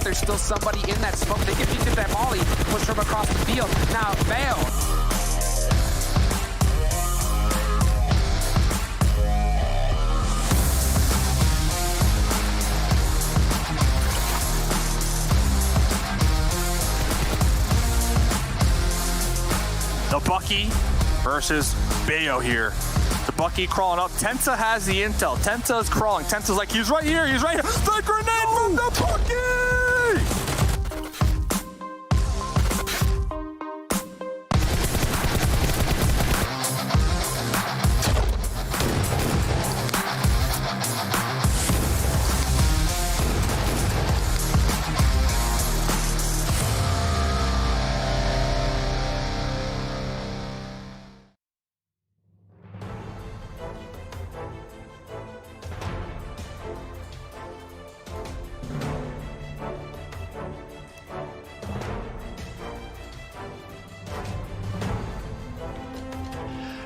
there's still somebody in that smoke. They can get that molly, push from across the field. Now, BTOWN. The Bucky versus Bayo here. The Bucky crawling up. Tensa has the intel. Tensa is crawling. Tensa's like, he's right here. He's right here. The grenade from the Bucky!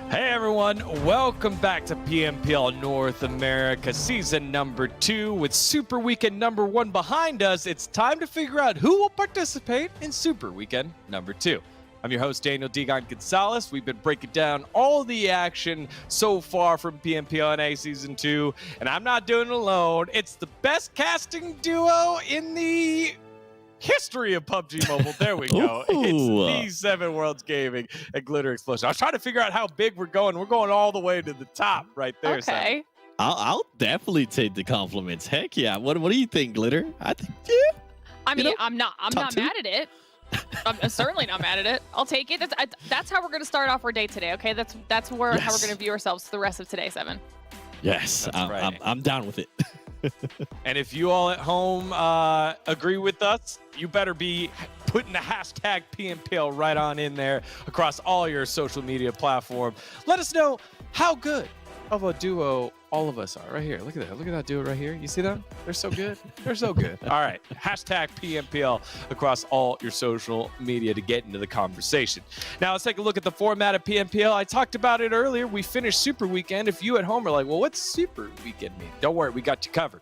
Hey everyone, welcome back to PMPL North America season number 2 with Super Weekend number 1 behind us. It's time to figure out who will participate in Super Weekend number 2. I'm your host, Daniel Digon Gonzalez. We've been breaking down all the action so far from PMPL NA season 2, and I'm not doing it alone. It's the best casting duo in the history of PUBG Mobile. There we go. It's D7 Worlds Gaming and Glitter Explosion. I was trying to figure out how big we're going. We're going all the way to the top right there. Okay. I'll definitely take the compliments. Heck yeah. What do you think, Glitter? I think yeah. I mean, I'm not mad at it. I'm certainly not mad at it. I'll take it. That's how we're going to start off our day today. Okay, that's how we're going to view ourselves for the rest of today, Seven. Yes, I'm down with it. And if you all at home agree with us, you better be putting the hashtag PMPL right on in there across all your social media platform. Let us know how good of a duo all of us are right here. Look at that. Look at that duo right here. You see them? They're so good. They're so good. All right. Hashtag PMPL across all your social media to get into the conversation. Now, let's take a look at the format of PMPL. I talked about it earlier. We finished Super Weekend. If you at home are like, well, what's Super Weekend mean? Don't worry. We got you covered.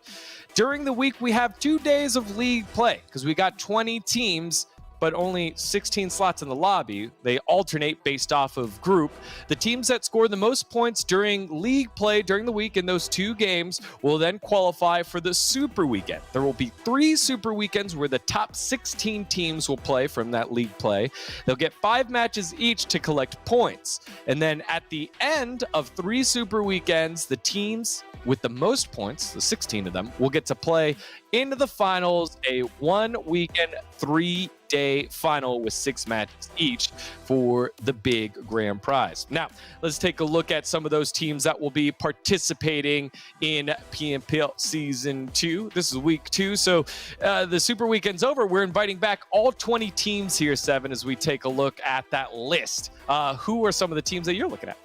During the week, we have 2 days of league play because we got 20 teams, but only 16 slots in the lobby. They alternate based off of group. The teams that score the most points during league play during the week in those 2 games will then qualify for the Super Weekend. There will be 3 Super Weekends where the top 16 teams will play from that league play. They'll get 5 matches each to collect points. And then at the end of 3 Super Weekends, the teams with the most points, the 16 of them, will get to play into the finals, a 1-weekend, 3-day final with 6 matches each for the big grand prize. Now, let's take a look at some of those teams that will be participating in PMPL Season 2. This is Week 2, so the Super Weekend's over. We're inviting back all 20 teams here, Seven, as we take a look at that list. Who are some of the teams that you're looking at?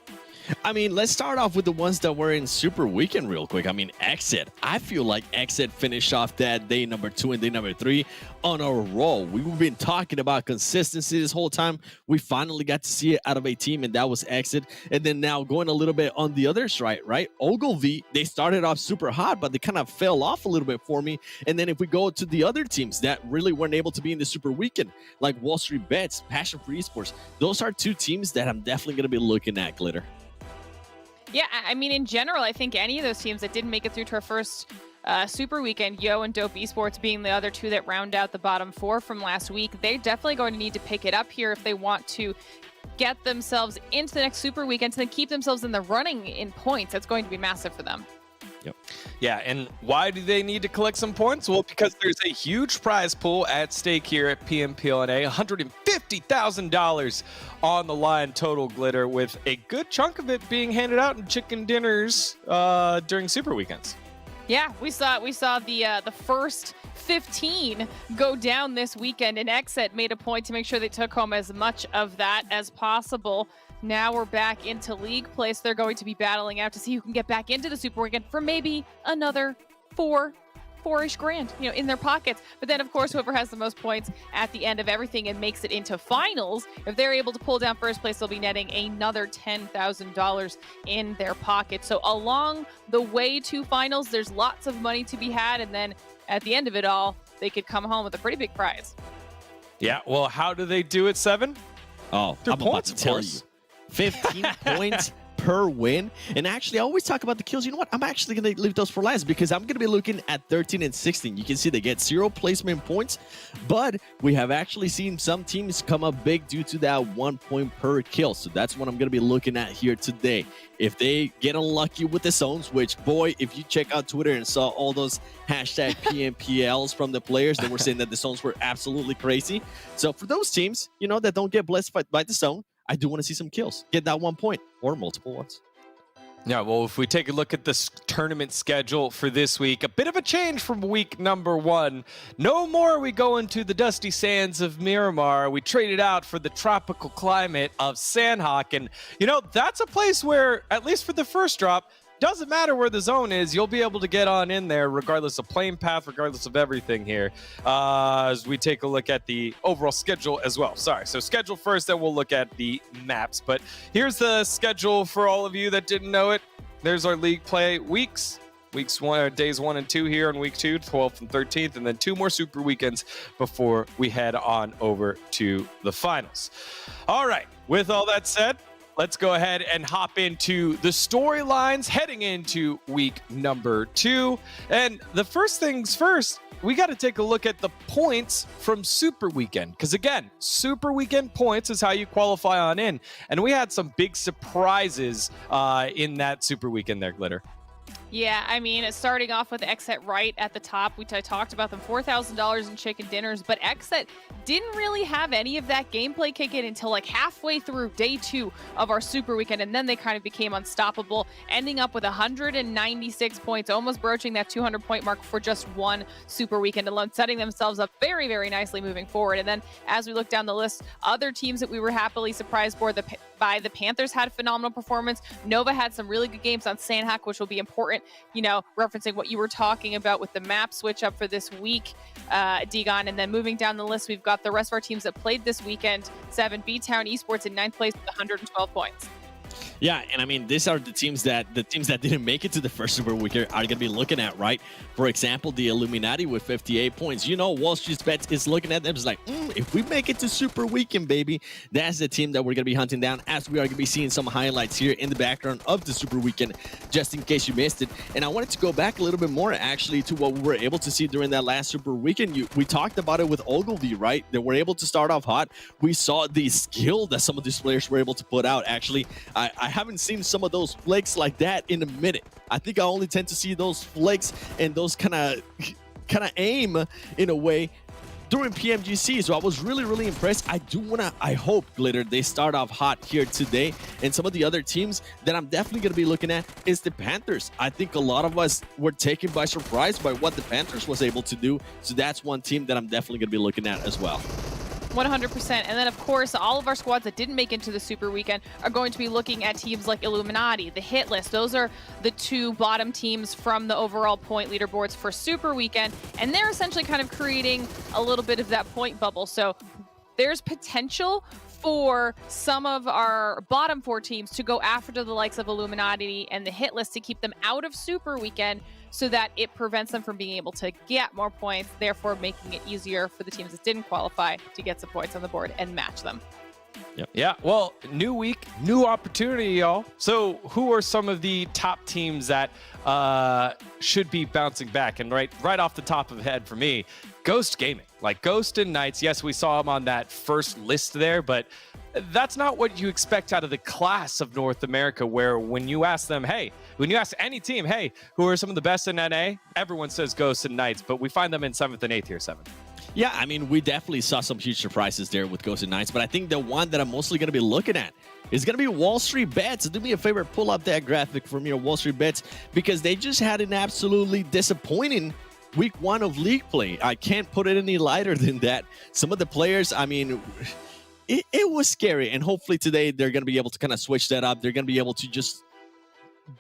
I mean, let's start off with the ones that were in Super Weekend real quick. I mean, XSET. I feel like XSET finished off that day number 2 and day number 3 on a roll. We've been talking about consistency this whole time. We finally got to see it out of a team, and that was XSET. And then now going a little bit on the other side, right? Ogilvy, they started off super hot, but they kind of fell off a little bit for me. And then if we go to the other teams that really weren't able to be in the Super Weekend, like WallStreetBets, Passionfruit Esports, those are 2 teams that I'm definitely going to be looking at, Glitter. Yeah, I mean, in general, I think any of those teams that didn't make it through to our first Super Weekend, Yo and Dope Esports being the other 2 that round out the bottom 4 from last week, they're definitely going to need to pick it up here if they want to get themselves into the next Super Weekend and keep themselves in the running in points. That's going to be massive for them. Yep. Yeah, and why do they need to collect some points? Well, because there's a huge prize pool at stake here at PMPL NA, $150,000 on the line total, Glitter, with a good chunk of it being handed out in chicken dinners during Super Weekends. Yeah, we saw the first 15 go down this weekend, and XSET made a point to make sure they took home as much of that as possible. Now we're back into league play, so they're going to be battling out to see who can get back into the Super Weekend for maybe another four-ish grand, in their pockets. But then, of course, whoever has the most points at the end of everything and makes it into finals, if they're able to pull down first place, they'll be netting another $10,000 in their pocket. So along the way to finals, there's lots of money to be had, and then at the end of it all, they could come home with a pretty big prize. Yeah, well, how do they do it, Seven? Oh, Through I'm points, about of to tell course. you. 15 points per win. And actually, I always talk about the kills. You know what? I'm actually going to leave those for last because I'm going to be looking at 13 and 16. You can see they get 0 placement points, but we have actually seen some teams come up big due to that 1 point per kill. So that's what I'm going to be looking at here today. If they get unlucky with the zones, which, boy, if you check out Twitter and saw all those hashtag PMPLs from the players, they were saying that the zones were absolutely crazy. So for those teams, you know, that don't get blessed by the zone, I do want to see some kills. Get that 1 point or multiple ones. Yeah, well, if we take a look at this tournament schedule for this week, a bit of a change from week number 1. No more we go into the dusty sands of Miramar. We traded out for the tropical climate of Sanhok. And, you know, that's a place where, at least for the first drop, doesn't matter where the zone is, you'll be able to get on in there regardless of playing path, regardless of everything here. As we take a look at the overall schedule as well. Sorry, so schedule first, then we'll look at the maps. But here's the schedule for all of you that didn't know it. There's our league play weeks. Days 1 and 2 here on week 2, 12th and 13th, and then 2 more super weekends before we head on over to the finals. All right, with all that said, let's go ahead and hop into the storylines heading into week number 2. And the first things first, we got to take a look at the points from Super Weekend. Because again, Super Weekend points is how you qualify on in. And we had some big surprises in that Super Weekend there, Glitter. Yeah, I mean, starting off with XSET right at the top, I talked about them, $4,000 in chicken dinners, but XSET didn't really have any of that gameplay kick in until like halfway through day 2 of our Super Weekend, and then they kind of became unstoppable, ending up with 196 points, almost broaching that 200-point mark for just one Super Weekend alone, setting themselves up very, very nicely moving forward. And then as we look down the list, other teams that we were happily surprised by the Panthers had a phenomenal performance. Nova had some really good games on Sanhok, which will be important, you know, referencing what you were talking about with the map switch up for this week, D-Gon. And then moving down the list, we've got the rest of our teams that played this weekend. 7, BTOWN Esports in 9th place with 112 points. Yeah, and I mean, these are the teams that didn't make it to the first Super Weekend are going to be looking at, right? For example, the Illuminati with 58 points. You know, WallStreetBets is looking at them. It's like, if we make it to Super Weekend, baby, that's the team that we're going to be hunting down, as we are going to be seeing some highlights here in the background of the Super Weekend, just in case you missed it. And I wanted to go back a little bit more, actually, to what we were able to see during that last Super Weekend. We talked about it with Ogilvy, right? They were able to start off hot. We saw the skill that some of these players were able to put out. Actually, I haven't seen some of those flakes like that in a minute. I think I only tend to see those flakes and those kind of aim in a way during PMGC. So I was really, really impressed. I hope, Glitter, they start off hot here today. And some of the other teams that I'm definitely going to be looking at is the Panthers. I think a lot of us were taken by surprise by what the Panthers was able to do. So that's one team that I'm definitely going to be looking at as well. 100%. And then, of course, all of our squads that didn't make it to the Super Weekend are going to be looking at teams like Illuminati, the Hitlist. Those are the 2 bottom teams from the overall point leaderboards for Super Weekend. And they're essentially kind of creating a little bit of that point bubble. So there's potential for some of our bottom 4 teams to go after the likes of Illuminati and the Hitlist to keep them out of Super Weekend, so that it prevents them from being able to get more points, therefore making it easier for the teams that didn't qualify to get some points on the board and match them. Yep. Yeah, well, new week, new opportunity, y'all. So who are some of the top teams that should be bouncing back? And right off the top of the head for me, Ghost Gaming. Like Ghost and Knights, yes, we saw them on that first list there, but that's not what you expect out of the class of North America, where when you ask them, when you ask any team, who are some of the best in NA, everyone says Ghosts and Knights, but we find them in 7th and 8th here, 7. Yeah, I mean, we definitely saw some huge surprises there with Ghosts and Knights, but I think the one that I'm mostly going to be looking at is going to be WallStreetBets. Do me a favor, pull up that graphic for me, WallStreetBets, because they just had an absolutely disappointing week 1 of league play. I can't put it any lighter than that. Some of the players, I mean, it was scary, and hopefully today they're going to be able to kind of switch that up. They're going to be able to just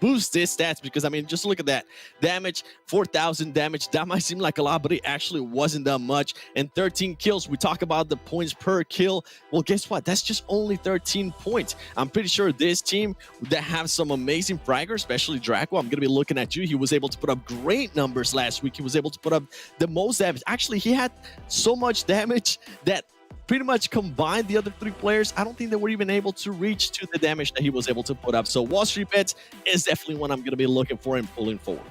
boost his stats because, I mean, just look at that. Damage, 4,000 damage. That might seem like a lot, but it actually wasn't that much. And 13 kills. We talk about the points per kill. Well, guess what? That's just only 13 points. I'm pretty sure this team that have some amazing fraggers, especially Draco. I'm going to be looking at you. He was able to put up great numbers last week. He was able to put up the most damage. Actually, he had so much damage that pretty much combined the other 3 players. I don't think they were even able to reach to the damage that he was able to put up. So WallStreetBets is definitely one I'm going to be looking for and pulling forward.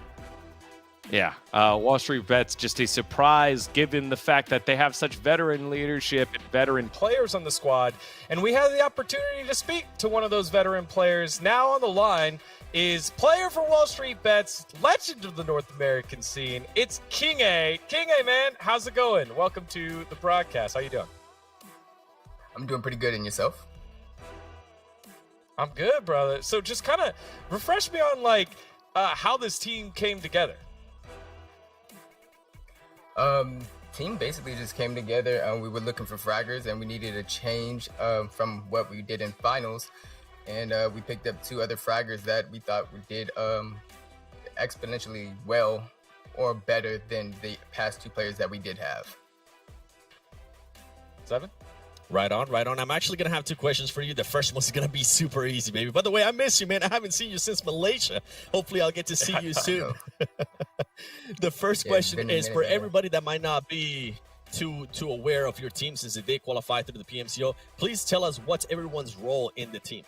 Yeah, WallStreetBets just a surprise given the fact that they have such veteran leadership and veteran players on the squad. And we had the opportunity to speak to one of those veteran players. Now on the line is player for WallStreetBets, legend of the North American scene. It's King A. King A, man, how's it going? Welcome to the broadcast. How you doing? I'm doing pretty good. And yourself? I'm good, brother. So just kind of refresh me on like how this team came together. Team basically just came together and we were looking for fraggers and we needed a change from what we did in finals. And we picked up 2 other fraggers that we thought we did exponentially well or better than the past 2 players that we did have. 7? Right on, right on. I'm actually going to have 2 questions for you. The first one's going to be super easy, baby. By the way, I miss you, man. I haven't seen you since Malaysia. Hopefully, I'll get to see you soon. The first question is for everybody that might not be too aware of your team since they qualified through the PMCO. Please tell us what's everyone's role in the team.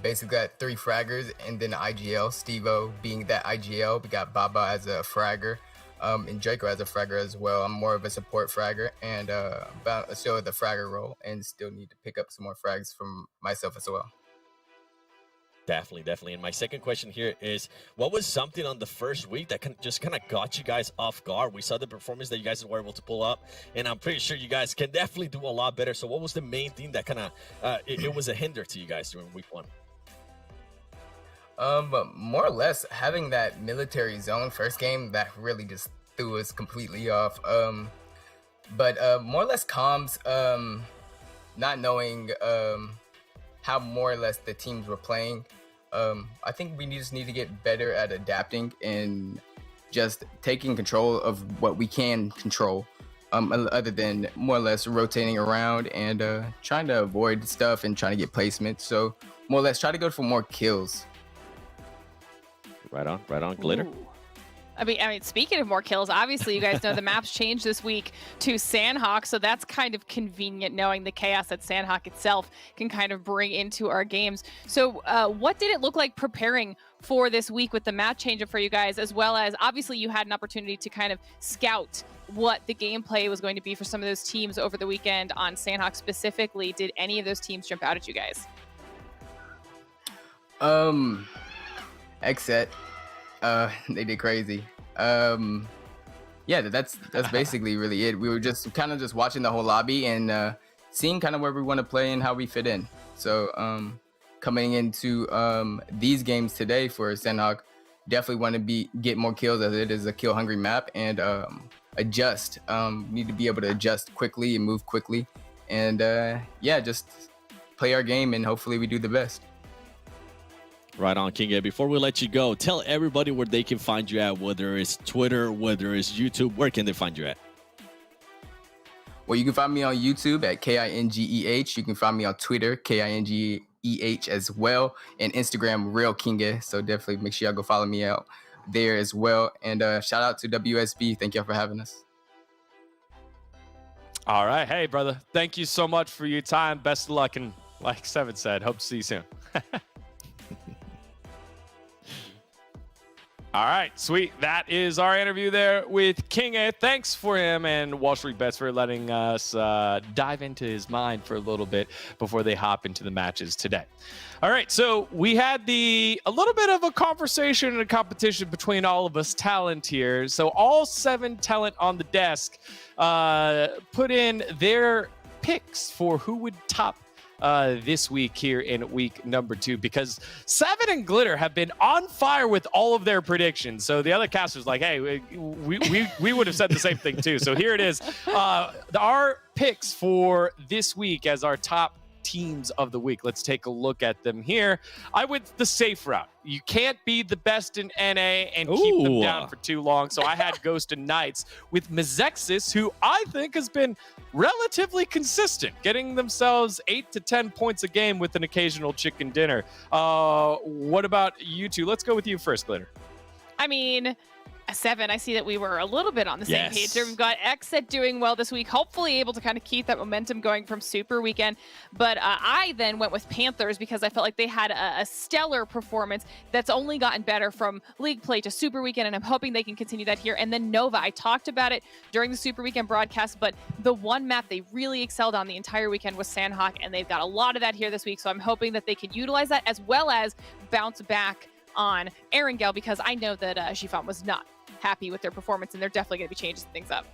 Basically got 3 fraggers and then IGL. Steve-O being that IGL. We got Baba as a fragger. And Draco as a fragger as well. I'm more of a support fragger and still the fragger role and still need to pick up some more frags from myself as well. Definitely. And my second question here is, what was something on the first week that just kind of got you guys off guard? We saw the performance that you guys were able to pull up, and I'm pretty sure you guys can definitely do a lot better. So what was the main thing that kind of, it was a hinder to you guys during week 1? More or less having that military zone first game that really just threw us completely off. But more or less comms, not knowing how more or less the teams were playing. I think we just need to get better at adapting and just taking control of what we can control, other than more or less rotating around and trying to avoid stuff and trying to get placement. So more or less try to go for more kills. Right on, Glitter. Ooh. I mean, speaking of more kills, obviously you guys know the maps changed this week to Sanhok, so that's kind of convenient knowing the chaos that Sanhok itself can kind of bring into our games. So what did it look like preparing for this week with the map change for you guys, as well as obviously you had an opportunity to kind of scout what the gameplay was going to be for some of those teams over the weekend on Sanhok specifically. Did any of those teams jump out at you guys? XSET, they did crazy. Yeah, that's basically really it. We were just kind of just watching the whole lobby and seeing kind of where we want to play and how we fit in. So coming into these games today for Sanhok, definitely want to get more kills as it is a kill hungry map and adjust. Need to be able to adjust quickly and move quickly, and yeah, just play our game and hopefully we do the best. Right on, King. Before we let you go, tell everybody where they can find you at, whether it's Twitter, whether it's YouTube. Where can they find you at? Well, you can find me on YouTube at KINGEH. You can find me on Twitter, KINGEH as well, and Instagram, Real Kinge. So definitely make sure y'all go follow me out there as well. And shout out to WSB. Thank y'all for having us. All right. Hey, brother. Thank you so much for your time. Best of luck. And like Seven said, hope to see you soon. All right, sweet. That is our interview there with King A. Thanks for him and WallStreetBets for letting us dive into his mind for a little bit before they hop into the matches today. All right, so we had a little bit of a conversation and a competition between all of us talent here. So all 7 talent on the desk put in their picks for who would top this week here in week number 2, because Seven and Glitter have been on fire with all of their predictions. So the other casters like, hey, we would have said the same thing too. So here it is. Our picks for this week as our top teams of the week. Let's take a look at them here. I went the safe route. You can't be the best in NA and keep them down for too long. So I had Ghost and Knights with Mezexis, who I think has been relatively consistent, getting themselves 8 to 10 points a game with an occasional chicken dinner. What about you two? Let's go with you first, Glitter. I mean, a 7, I see that we were a little bit on the same page here. We've got XSET doing well this week, hopefully able to kind of keep that momentum going from Super Weekend. But I then went with Panthers because I felt like they had a stellar performance that's only gotten better from League Play to Super Weekend, and I'm hoping they can continue that here. And then Nova, I talked about it during the Super Weekend broadcast, but the one map they really excelled on the entire weekend was Sanhok, and they've got a lot of that here this week. So I'm hoping that they can utilize that as well as bounce back on Erangel, because I know that Shifan was not happy with their performance, and they're definitely going to be changing things up.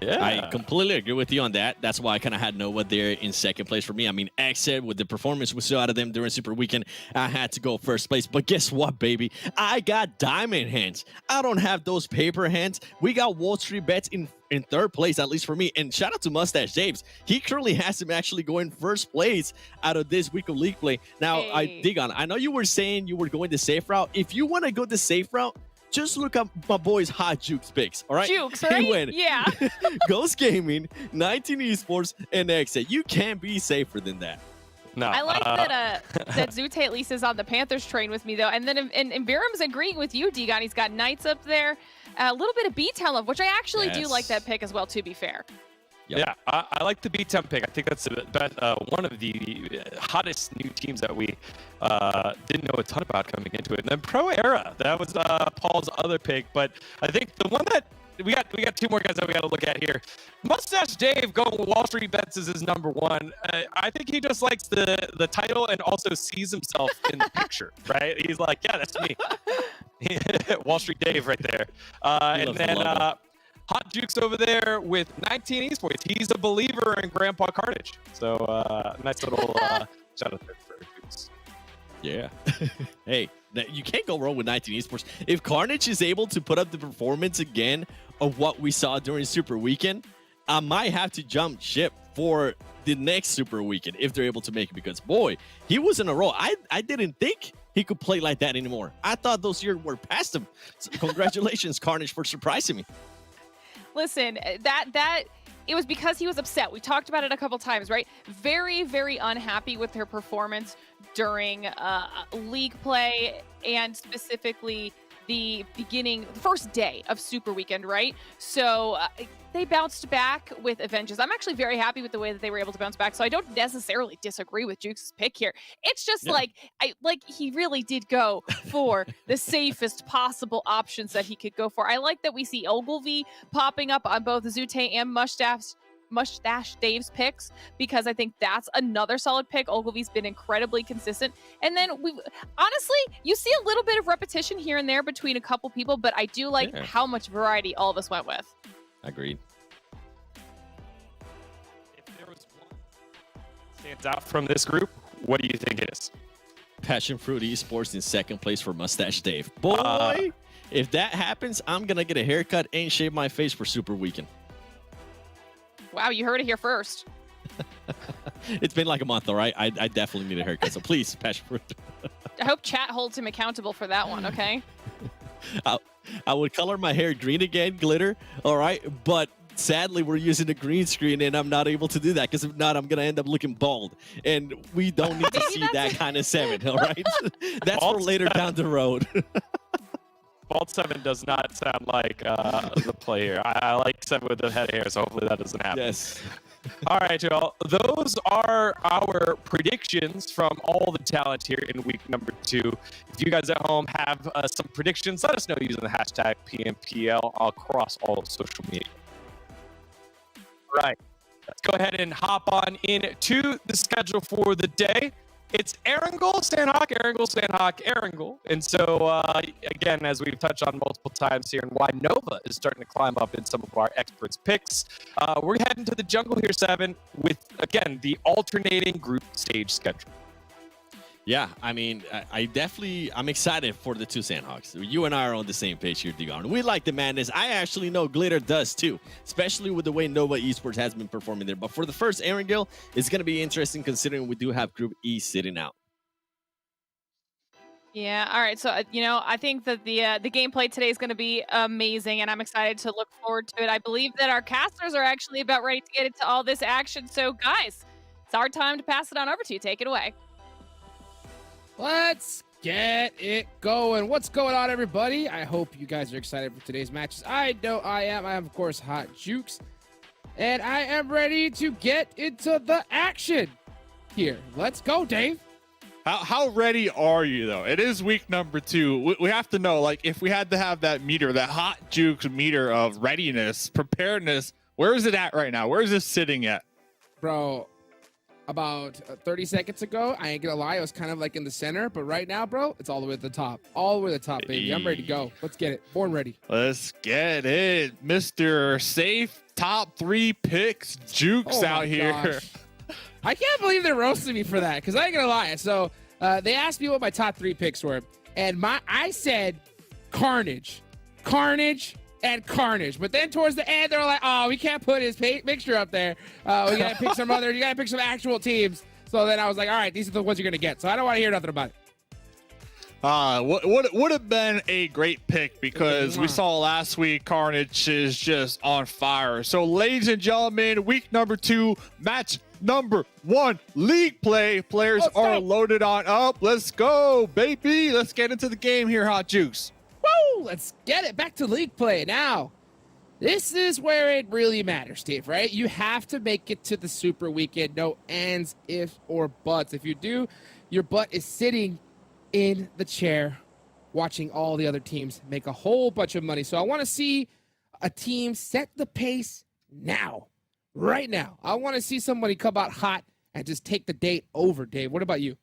Yeah, I completely agree with you on that. That's why I kind of had Nova there in second place for me. I mean, XSET, with the performance we saw out of them during Super Weekend, I had to go first place. But guess what, baby? I got diamond hands. I don't have those paper hands. We got WallStreetBets in third place, at least for me. And shout out to Mustache Daves. He currently has him actually going first place out of this week of League Play. Now, I know you were saying you were going the safe route. If you want to go the safe route, just look up my boy's hot Jukes picks, all right? Jukes, right? Yeah. Ghost Gaming, 19 Esports, and XSET. You can't be safer than that. No. I like that Zute at least is on the Panthers train with me, though. And then and Virum's agreeing with you, Digon. He's got Knights up there. A little bit of BTOWN love, which I actually do like that pick as well, to be fair. Yep. Yeah, I like the BTOWN pick. I think that's one of the hottest new teams that we didn't know a ton about coming into it. And then Pro Era, that was Paul's other pick. But I think the one that we got two more guys that we got to look at here. Mustache Dave going with WallStreetBets is his number one. I think he just likes the title and also sees himself in the picture, right? He's like, yeah, that's me. Wall Street Dave right there. And then Hot Jukes over there with 19 Esports. He's a believer in Grandpa Carnage. So nice little shout out there for Jukes. Yeah. Hey, you can't go wrong with 19 Esports. If Carnage is able to put up the performance again of what we saw during Super Weekend, I might have to jump ship for the next Super Weekend if they're able to make it, because boy, he was in a row. I didn't think he could play like that anymore. I thought those years were past him. So congratulations, Carnage, for surprising me. Listen, that it was because he was upset. We talked about it a couple times, right? Very, very unhappy with their performance during League Play, and specifically the first day of Super Weekend, right? So they bounced back with Avengers. I'm actually very happy with the way that they were able to bounce back. So I don't necessarily disagree with Jukes' pick here. It's just like he really did go for the safest possible options that he could go for. I like that we see Ogilvy popping up on both Zute and Mustache Dave's picks, because I think that's another solid pick. Ogilvy's been incredibly consistent. And then honestly, you see a little bit of repetition here and there between a couple people, but I do like how much variety all of us went with. Agreed. If there was one that stands out from this group, what do you think it is? Passionfruit Esports in second place for Mustache Dave. Boy, if that happens, I'm going to get a haircut and shave my face for Super Weekend. Wow, you heard it here first. It's been like a month, all right? I definitely need a haircut, so please, Passionfruit. I hope chat holds him accountable for that one, okay? I would color my hair green again, Glitter, all right? But sadly, we're using a green screen, and I'm not able to do that, because if not, I'm going to end up looking bald. And we don't need to see that kind of 7, all right? That's for later down the road. Bald 7 does not sound like the play here. I like 7 with the head of hair, so hopefully that doesn't happen. Yes. All right, y'all. Those are our predictions from all the talent here in week number 2. If you guys at home have some predictions, let us know using the hashtag PMPL across all social media. All right. Let's go ahead and hop on into the schedule for the day. It's Erangel, Sanhok, Erangel, Sanhok, Erangel. And so, again, as we've touched on multiple times here, and why Nova is starting to climb up in some of our experts' picks, we're heading to the jungle here, 7, with, again, the alternating group stage schedule. Yeah, I mean, I'm excited for the two Sanhoks. You and I are on the same page here, Dion. We like the madness. I actually know Glitter does too, especially with the way Nova Esports has been performing there. But for the first Erangel, it's going to be interesting considering we do have Group E sitting out. Yeah. All right. So you know, I think that the gameplay today is going to be amazing, and I'm excited to look forward to it. I believe that our casters are actually about ready to get into all this action. So guys, it's our time to pass it on over to you. Take it away. Let's get it going. What's going on, everybody? I hope you guys are excited for today's matches. I know I am. I am, of course, Hot Jukes. And I am ready to get into the action here. Let's go, Dave. How ready are you, though? It is week number 2. We have to know, like, if we had to have that meter, that Hot Jukes meter of readiness, preparedness, where is it at right now? Where is this sitting at? Bro, about 30 seconds ago, I ain't gonna lie, I was kind of like in the center, but right now, bro, it's all the way to the top. All the way to the top, baby. I'm ready to go. Let's get it. Born ready. Let's get it. Mr. Safe top 3 picks Jukes out here. Gosh. I can't believe they're roasting me for that, because I ain't gonna lie. So they asked me what my top 3 picks were, and I said Carnage, and Carnage. But then towards the end, they're like, "Oh, we can't put his mixture up there. We gotta pick some other. You gotta pick some actual teams." So then I was like, "All right, these are the ones you're gonna get." So I don't want to hear nothing about it. What would have been a great pick, because we saw last week Carnage is just on fire. So, ladies and gentlemen, week number 2, match number 1, league play. Players are loaded on up. Let's go, baby. Let's get into the game here, Hot Jukes. Woo! Let's get it back to league play now. This is where it really matters, Steve, right? You have to make it to the Super Weekend. No ands, ifs, or buts. If you do, your butt is sitting in the chair watching all the other teams make a whole bunch of money. So I want to see a team set the pace now, right now. I want to see somebody come out hot and just take the date over, Dave. What about you?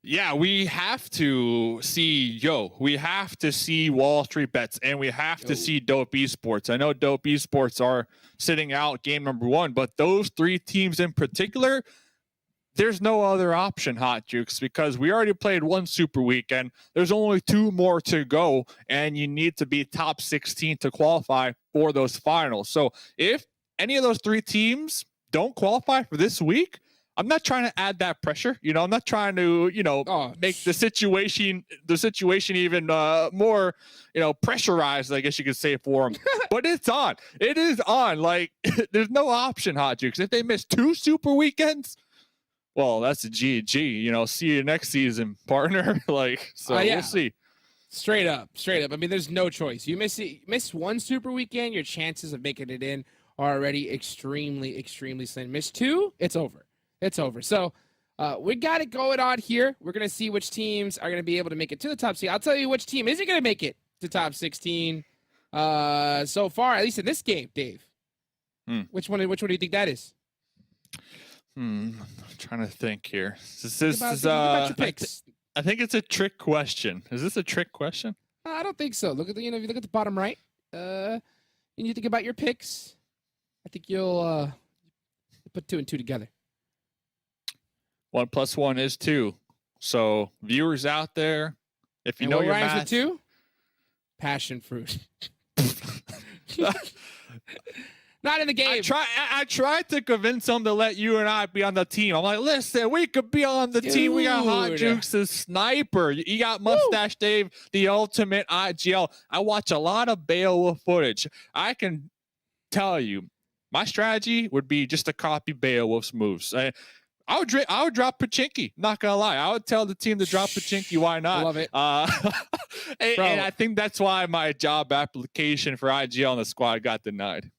Yeah, we have to see WallStreetBets, and we have to see Dope Esports. I know Dope Esports are sitting out game number 1, but those 3 teams in particular, there's no other option, Hot Jukes, because we already played 1 Super Weekend. There's only 2 more to go, and you need to be top 16 to qualify for those finals. So if any of those 3 teams don't qualify for this week, I'm not trying to add that pressure. I'm not trying to, make the situation even more, pressurized, I guess you could say, for them. But it's on. It is on. Like, there's no option, Hot Jukes. If they miss 2 Super Weekends, well, that's a GG. See you next season, partner. We'll see. Straight up. I mean, there's no choice. You miss 1 Super Weekend, your chances of making it in are already extremely, extremely slim. Miss 2, it's over. So we got it going on here. We're going to see which teams are going to be able to make it to the top 16. I'll tell you which team isn't going to make it to top 16 so far, at least in this game, Dave. Which one do you think that is? I'm trying to think here. About your picks. I think it's a trick question. Is this a trick question? I don't think so. Look at if you look at the bottom right, and you think about your picks, I think you'll put 2 and 2 together. 1 + 1 is 2. So viewers out there, if you know your math, with 2, Passionfruit. Not in the game. I tried to convince them to let you and I be on the team. I'm like, listen, we could be on the team. We got Hot Jukes, the sniper. You got Mustache Dave, the ultimate IGL. I watch a lot of Beowulf footage. I can tell you, my strategy would be just to copy Beowulf's moves. I would drop Pachinki. Not gonna lie, I would tell the team to drop Pachinki. Why not? I love it. And I think that's why my job application for IGL on the squad got denied.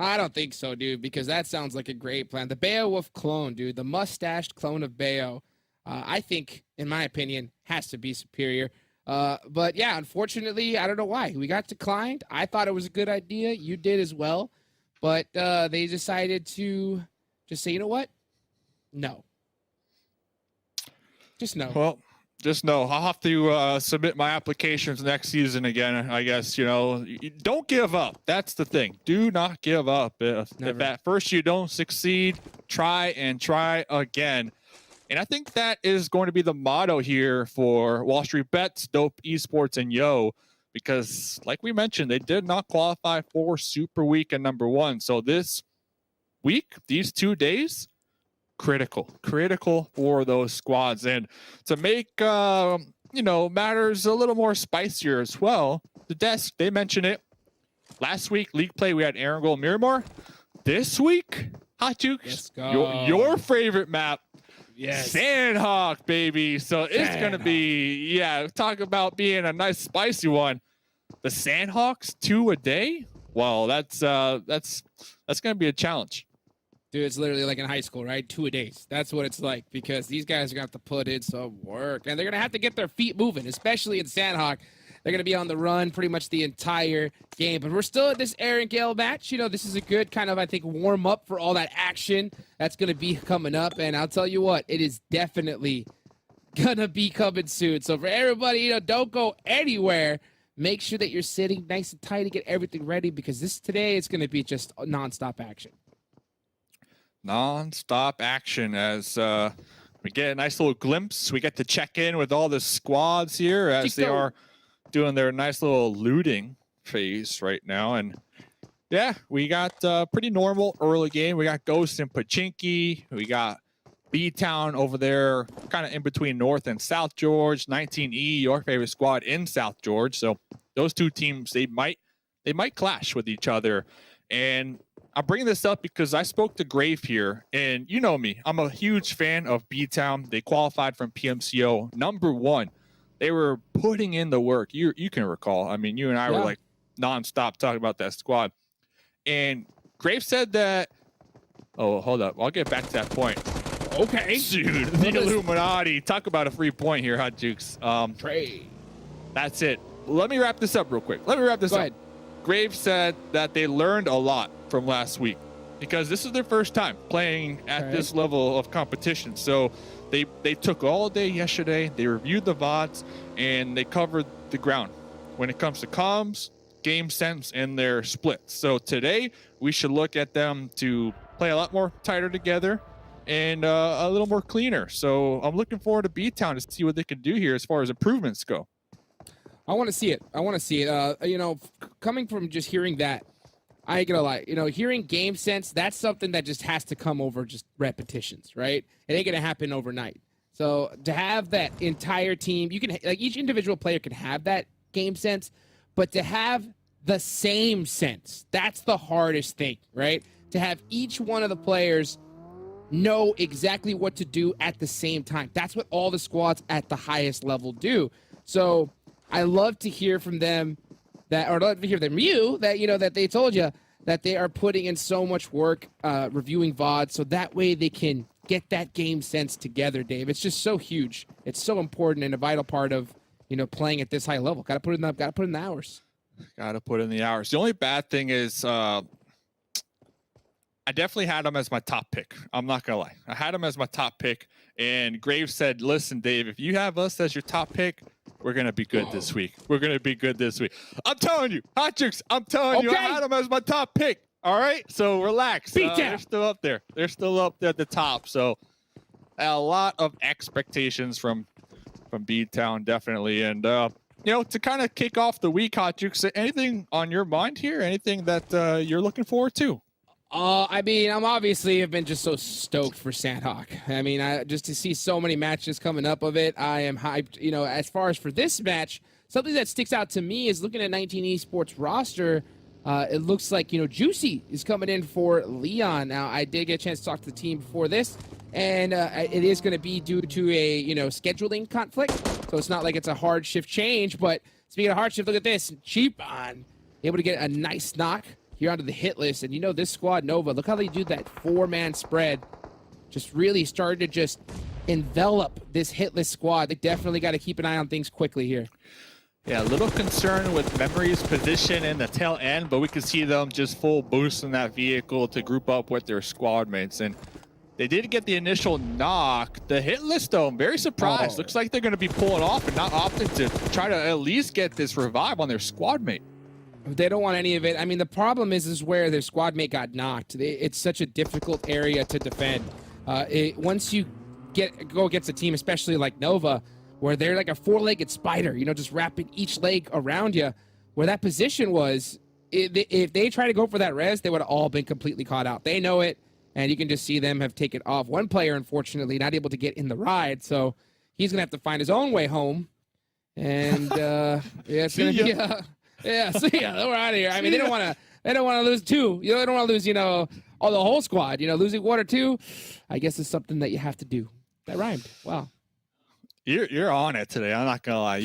I don't think so, dude, because that sounds like a great plan. The Beowulf clone, dude, the mustached clone of Beo, I think, in my opinion, has to be superior. But yeah, unfortunately, I don't know why. We got declined. I thought it was a good idea. You did as well. But they decided to just say, you know what? No. Just no. Well, just no. I'll have to submit my applications next season again, I guess. Don't give up. That's the thing. Do not give up. If at first you don't succeed, try and try again. And I think that is going to be the motto here for WallStreetBets, Dope Esports, and Yo, because like we mentioned, they did not qualify for Super Weekend number 1. So this week, these 2 days, critical for those squads. And to make, matters a little more spicier as well, the desk, they mentioned it. Last week, League Play, we had Erangel and Miramar. This week, Hot Jukes, your favorite map, Yes. Sanhok, baby. So it's going to be, talk about being a nice spicy one. The Sanhoks 2 a day? Well, that's going to be a challenge. Dude, it's literally like in high school, right? 2 a days. That's what it's like, because these guys are going to have to put in some work, and they're going to have to get their feet moving, especially in Sanhok. They're going to be on the run pretty much the entire game. But we're still at this Erangel match. This is a good kind of, I think, warm up for all that action that's going to be coming up. And I'll tell you what, it is definitely going to be coming soon. So for everybody, don't go anywhere. Make sure that you're sitting nice and tight to get everything ready, because today it's going to be just nonstop action. Non-stop action as we get a nice little glimpse. We get to check in with all the squads here as they are doing their nice little looting phase right now. And yeah, we got pretty normal early game. We got Ghost and Pachinki. We got BTOWN over there, kind of in between North and South George. 19E, your favorite squad in South George. So those two teams, they might clash with each other. And I'm bringing this up because I spoke to Grave here, and you know me, I'm a huge fan of BTOWN. They qualified from PMCO number 1. They were putting in the work. You can recall. I mean, you and I were like nonstop talking about that squad. And Grave said that. Oh, hold up. I'll get back to that point. Okay. Dude, the Illuminati. Talk about a free point here, Hot Jukes. Trey. That's it. Let me wrap this up real quick. Go ahead. Grave said that they learned a lot from last week, because this is their first time playing at this level of competition. So they took all day yesterday, they reviewed the VODs, and they covered the ground when it comes to comms, game sense, and their splits. So today we should look at them to play a lot more tighter together and a little more cleaner. So I'm looking forward to BTOWN to see what they can do here as far as improvements go. I want to see it. Coming from just hearing that, I ain't gonna lie, hearing game sense, that's something that just has to come over just repetitions, right? It ain't gonna happen overnight. So to have that entire team, you can, like, each individual player can have that game sense, but to have the same sense, that's the hardest thing, right? To have each one of the players know exactly what to do at the same time. That's what all the squads at the highest level do. So I love to hear from them love to hear from you that they told you that they are putting in so much work reviewing VOD, so that way they can get that game sense together, Dave. It's just so huge. It's so important and a vital part of, playing at this high level. Got to put in the hours. Got to put in the hours. The only bad thing is I definitely had him as my top pick. I'm not going to lie. I had him as my top pick, and Graves said, listen, Dave, if you have us as your top pick, we're going to be good this week. We're going to be good this week. I'm telling you, Hot Jukes, I'm telling you, I had him as my top pick. All right? So relax. They're still up there. They're still up there at the top. So a lot of expectations from BTOWN, definitely. And, to kind of kick off the week, Hot Jukes, anything on your mind here? Anything that you're looking forward to? I mean, have been just so stoked for Sanhok. I mean, just to see so many matches coming up of it, I am hyped. As far as for this match, something that sticks out to me is looking at 19 Esports roster. It looks like, Juicy is coming in for Leon. Now, I did get a chance to talk to the team before this, and it is going to be due to a, scheduling conflict. So it's not like it's a hard shift change, but speaking of hard shift, look at this. Cheap on, able to get a nice knock here onto the hit list. And this squad, Nova, look how they do that 4-man spread. Just really started to just envelop this hit list squad. They definitely got to keep an eye on things quickly here. Yeah, a little concern with Memory's position in the tail end, but we can see them just full boost in that vehicle to group up with their squad mates. And they did get the initial knock. The hit list, though, I'm very surprised. Looks like they're going to be pulling off and not opting to try to at least get this revive on their squad mate. They don't want any of it. I mean, the problem is where their squad mate got knocked. It's such a difficult area to defend. Once you go against a team, especially like Nova, where they're like a four-legged spider, you know, just wrapping each leg around you, where that position was, if they try to go for that res, they would have all been completely caught out. They know it, and you can just see them have taken off. One player, unfortunately, not able to get in the ride, so he's going to have to find his own way home. And yeah, it's going to be yeah, see ya. We're out of here. I mean, they don't want to lose two. You know, they don't want to lose, you know, all the whole squad. You know, losing one or two, I guess, is something that you have to do. That rhymed. Wow. You're on it today. I'm not gonna lie.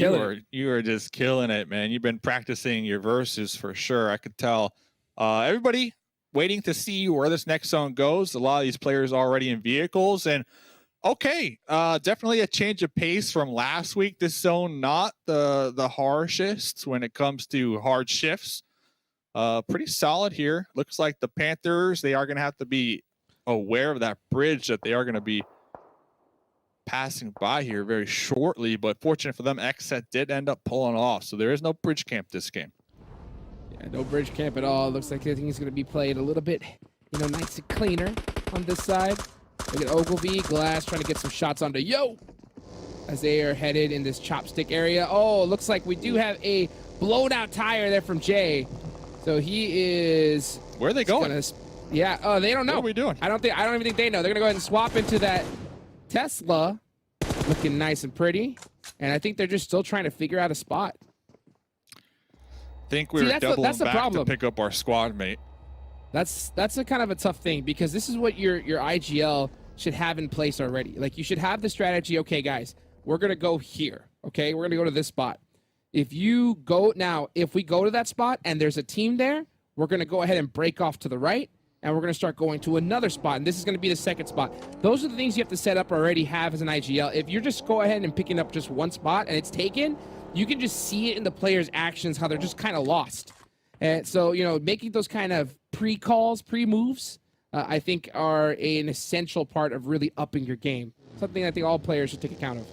You were just killing it, man. You've been practicing your verses for sure. I could tell. Everybody waiting to see where this next zone goes. A lot of these players already in vehicles, and okay, definitely a change of pace from last week. This zone not the harshest when it comes to hard shifts. Pretty solid here. Looks like the Panthers, they are gonna have to be aware of that bridge that they are gonna be passing by here very shortly, but fortunate for them, XSET did end up pulling off, so there is no bridge camp this game. Yeah, no bridge camp at all. Looks like everything's going to be played a little bit, you know, nice and cleaner on this side. Look at Ogilvy, Glass trying to get some shots onto Yo as they are headed in this chopstick area. Oh, looks like we do have a blown out tire there from Jay. So he is... Where are they going? Yeah, they don't know. What are we doing? I don't even think they know. They're going to go ahead and swap into that Tesla, looking nice and pretty, and I think they're just still trying to figure out a spot. I think we were doubling back to pick up our squad mate. That's a kind of a tough thing, because this is what your IGL should have in place already. Like, you should have the strategy. Okay, guys, we're gonna go here. Okay, we're gonna go to this spot. If we go to that spot and there's a team there, we're gonna go ahead and break off to the right, and we're going to start going to another spot, and this is going to be the second spot. Those are the things you have to set up already, have as an IGL. If you're just go ahead and picking up just one spot and it's taken, you can just see it in the players' actions, how they're just kind of lost. And so, you know, making those kind of pre-calls, pre-moves, I think are an essential part of really upping your game. Something I think all players should take account of.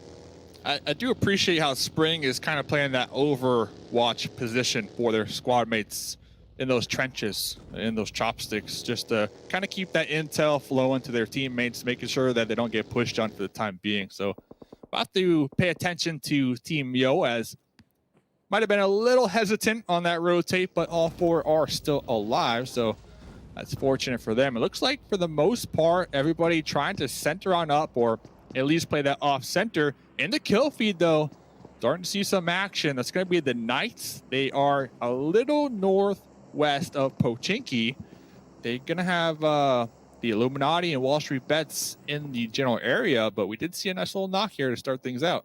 I do appreciate how Spring is kind of playing that overwatch position for their squad mates in those trenches, in those chopsticks, just to kind of keep that intel flowing to their teammates, making sure that they don't get pushed on for the time being. So about to pay attention to Team Yo, as might have been a little hesitant on that rotate, but all four are still alive, so that's fortunate for them. It looks like for the most part, everybody trying to center on up, or at least play that off center. In the kill feed though, starting to see some action. That's going to be the Knights. They are a little northwest of Pochinki. They're gonna have the Illuminati and WallStreetBets in the general area, but we did see a nice little knock here to start things out.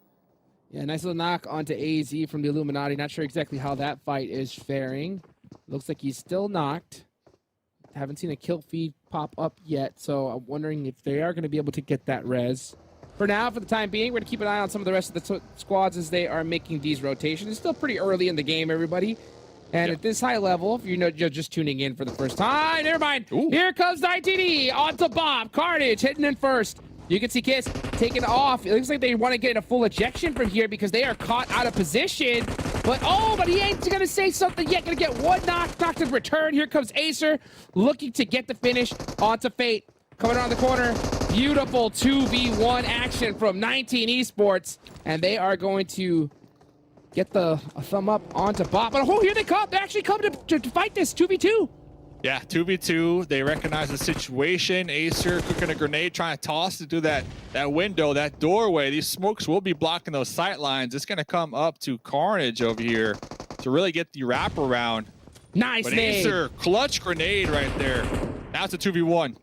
Yeah, nice little knock onto AZ from the Illuminati. Not sure exactly how that fight is faring. Looks like he's still knocked. Haven't seen a kill feed pop up yet, so I'm wondering if they are going to be able to get that res. For now, for the time being, we're going to keep an eye on some of the rest of the squads as they are making these rotations. It's still pretty early in the game, everybody. And at this high level, if you're just tuning in for the first time, never mind. Ooh. Here comes 19E onto Bob. Carnage hitting in first. You can see Kiss taking off. It looks like they want to get a full ejection from here because they are caught out of position. But he ain't going to say something yet. Going to get one knocked in return. Here comes Acer looking to get the finish onto Fate. Coming around the corner. Beautiful 2v1 action from 19 Esports. And they are going to get a thumb up onto Bob. But here they come. They actually come to fight this 2v2. Yeah, 2v2. They recognize the situation. Acer cooking a grenade, trying to toss to do that window, that doorway. These smokes will be blocking those sight lines. It's going to come up to Carnage over here to really get the wraparound. Nice but nade. Acer, clutch grenade right there. Now it's a 2v1.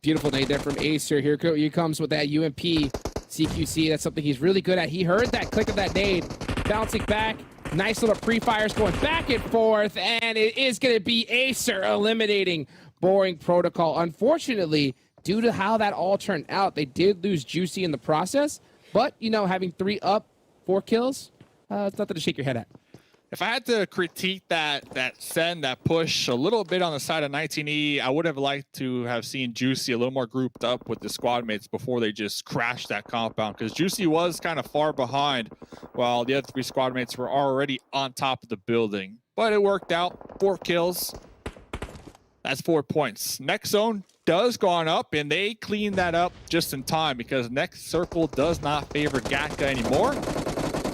Beautiful nade there from Acer. Here he comes with that UMP CQC. That's something he's really good at. He heard that click of that nade. Bouncing back. Nice little pre-fires going back and forth. And it is going to be Acer eliminating Boring Protocol. Unfortunately, due to how that all turned out, they did lose Juicy in the process. But, you know, having 3 up, 4 kills, it's nothing to shake your head at. If I had to critique that send, that push a little bit on the side of 19E, I would have liked to have seen Juicy a little more grouped up with the squad mates before they just crashed that compound, because Juicy was kind of far behind while the other 3 squad mates were already on top of the building. But it worked out. 4 kills. That's 4 points. Next zone does go on up, and they clean that up just in time because next circle does not favor Gatka anymore.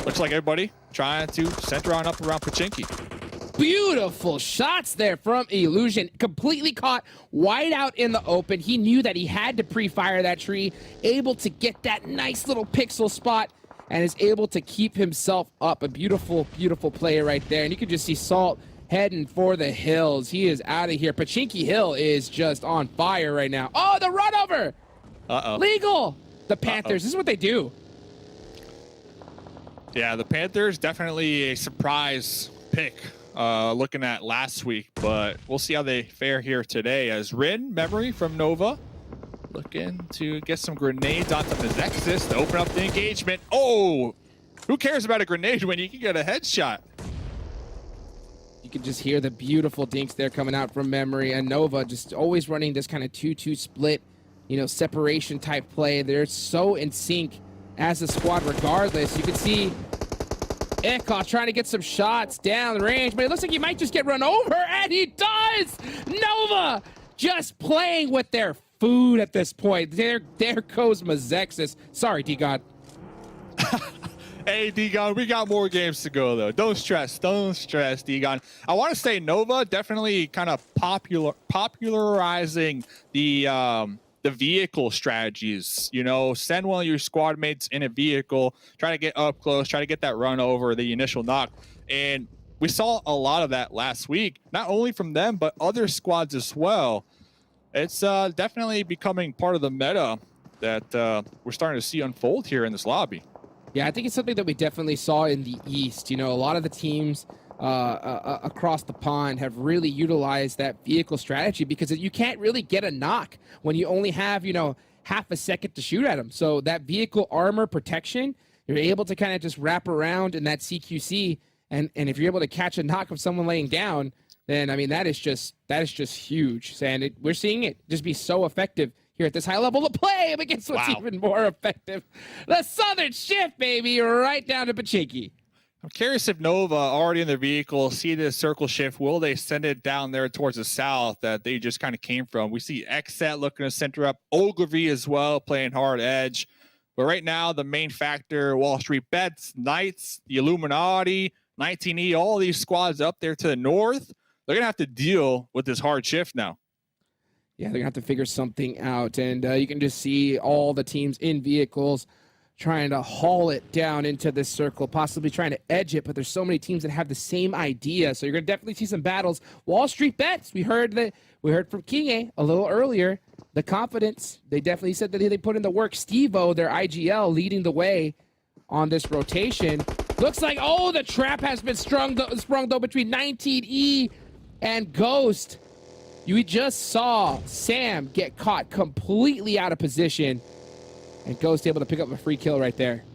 Looks like everybody trying to center on up around Pachinki. Beautiful shots there from Illusion. Completely caught wide out in the open. He knew that he had to pre-fire that tree, able to get that nice little pixel spot, and is able to keep himself up. A beautiful, beautiful play right there. And you can just see Salt heading for the hills. He is out of here. Pachinki Hill is just on fire right now. Oh, the run over! Uh-oh. Legal! The Panthers, this is what they do. Yeah, the Panthers definitely a surprise pick looking at last week, but we'll see how they fare here today as Rin, Memory from Nova, looking to get some grenades onto Mezexis to open up the engagement. Oh, who cares about a grenade when you can get a headshot? You can just hear the beautiful dinks there coming out from Memory, and Nova just always running this kind of 2-2 split, you know, separation type play. They're so in sync as a squad regardless. You can see Ekos trying to get some shots down the range, but it looks like he might just get run over, and he does! Nova just playing with their food at this point. There goes Mezexis. Sorry, D-God. Hey, D-Gon, we got more games to go, though. Don't stress, D-Gon. I want to say Nova definitely kind of popularizing the vehicle strategies. You know, send one of your squad mates in a vehicle, try to get up close, try to get that run over, the initial knock. And we saw a lot of that last week, not only from them, but other squads as well. It's definitely becoming part of the meta that we're starting to see unfold here in this lobby. Yeah, I think it's something that we definitely saw in the East. You know, a lot of the teams across the pond have really utilized that vehicle strategy because you can't really get a knock when you only have, you know, half a second to shoot at them. So that vehicle armor protection, you're able to kind of just wrap around in that CQC, and if you're able to catch a knock of someone laying down, then I mean that is just huge. And we're seeing it just be so effective here at this high level of play against what's even more effective. The Southern Shift, baby, right down to Pachinki. I'm curious if Nova, already in their vehicle, see this circle shift. Will they send it down there towards the south that they just kind of came from? We see XSET looking to center up. Ogilvy as well, playing hard edge. But right now, the main factor, WallStreetBets, Knights, the Illuminati, 19E, all these squads up there to the north, they're going to have to deal with this hard shift now. Yeah, they're going to have to figure something out. And you can just see all the teams in vehicles trying to haul it down into this circle, possibly trying to edge it, but there's so many teams that have the same idea. So you're going to definitely see some battles. WallStreetBets, we heard from King a little earlier, the confidence. They definitely said that they put in the work. Steve-O, their IGL, leading the way on this rotation. Looks like, oh, the trap has been sprung though between 19E and Ghost. You just saw Sam get caught completely out of position, and Ghost able to pick up a free kill right there.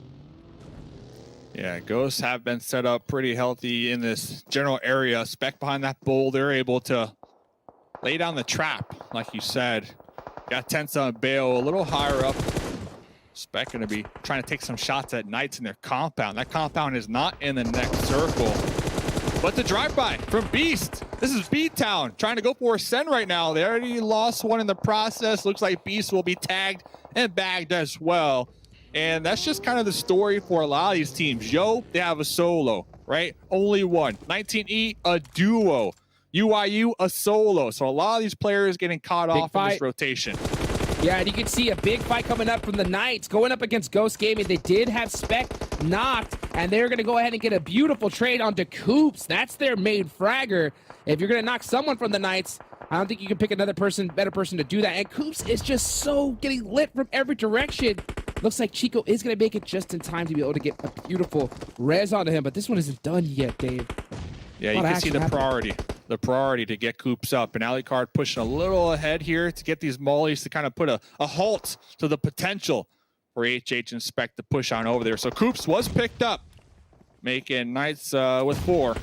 Yeah, Ghosts have been set up pretty healthy in this general area. Spec behind that bull, they're able to lay down the trap, like you said. Got Tensa and Bale a little higher up. Spec gonna be trying to take some shots at Knights in their compound. That compound is not in the next circle. But the drive-by from Beast. This is BTOWN trying to go for a send right now. They already lost one in the process. Looks like Beast will be tagged and bagged as well. And that's just kind of the story for a lot of these teams. Yo, they have a solo, right? Only one. 19E, a duo. UIU, a solo. So a lot of these players getting caught off in this rotation. Yeah, and you can see a big fight coming up from the Knights going up against Ghost Gaming. They did have Spec knocked, and they're going to go ahead and get a beautiful trade onto Coops. That's their main fragger. If you're going to knock someone from the Knights, I don't think you can pick another person, better person to do that. And Coops is just so getting lit from every direction. Looks like Chico is going to make it just in time to be able to get a beautiful res onto him, but this one isn't done yet, Dave. Yeah, you can see the priority to get Coops up. And Alucard pushing a little ahead here to get these mollies to kind of put a halt to the potential for HH and Spec to push on over there. So Coops was picked up, making Knights with 4.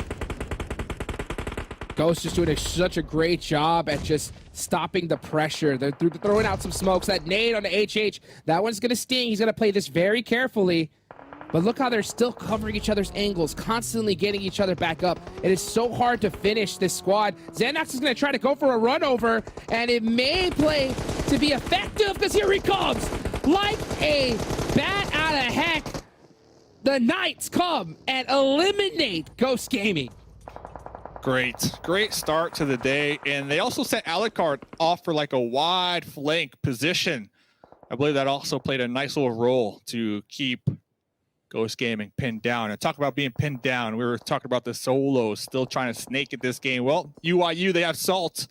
Ghost just doing such a great job at just stopping the pressure. They're throwing out some smokes. That nade on the HH, that one's going to sting. He's going to play this very carefully. But look how they're still covering each other's angles, constantly getting each other back up. It is so hard to finish this squad. Xanax is going to try to go for a run over, and it may play to be effective because here he comes. Like a bat out of heck, the Knights come and eliminate Ghost Gaming. Great start to the day. And they also sent Alucard off for like a wide flank position. I believe that also played a nice little role to keep Ghost Gaming pinned down. And talk about being pinned down. We were talking about the solos still trying to snake at this game. Well, UIU, they have Salt.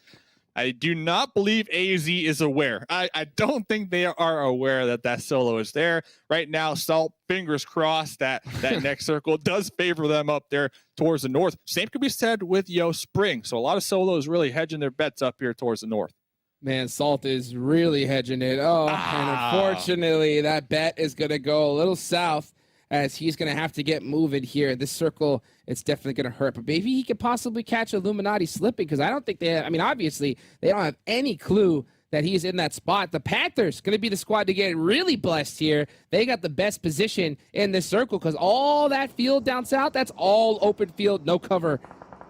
I do not believe AZ is aware. I don't think they are aware that that solo is there. Right now, Salt, fingers crossed that that next circle does favor them up there towards the north. Same could be said with Yo Spring. So a lot of solos really hedging their bets up here towards the north. Man, Salt is really hedging it. And unfortunately, that bet is going to go a little south as he's going to have to get moving here. This circle, it's definitely going to hurt. But maybe he could possibly catch Illuminati slipping because I don't think they have, I mean, obviously, they don't have any clue that he's in that spot. The Panthers going to be the squad to get really blessed here. They got the best position in this circle because all that field down south, that's all open field, no cover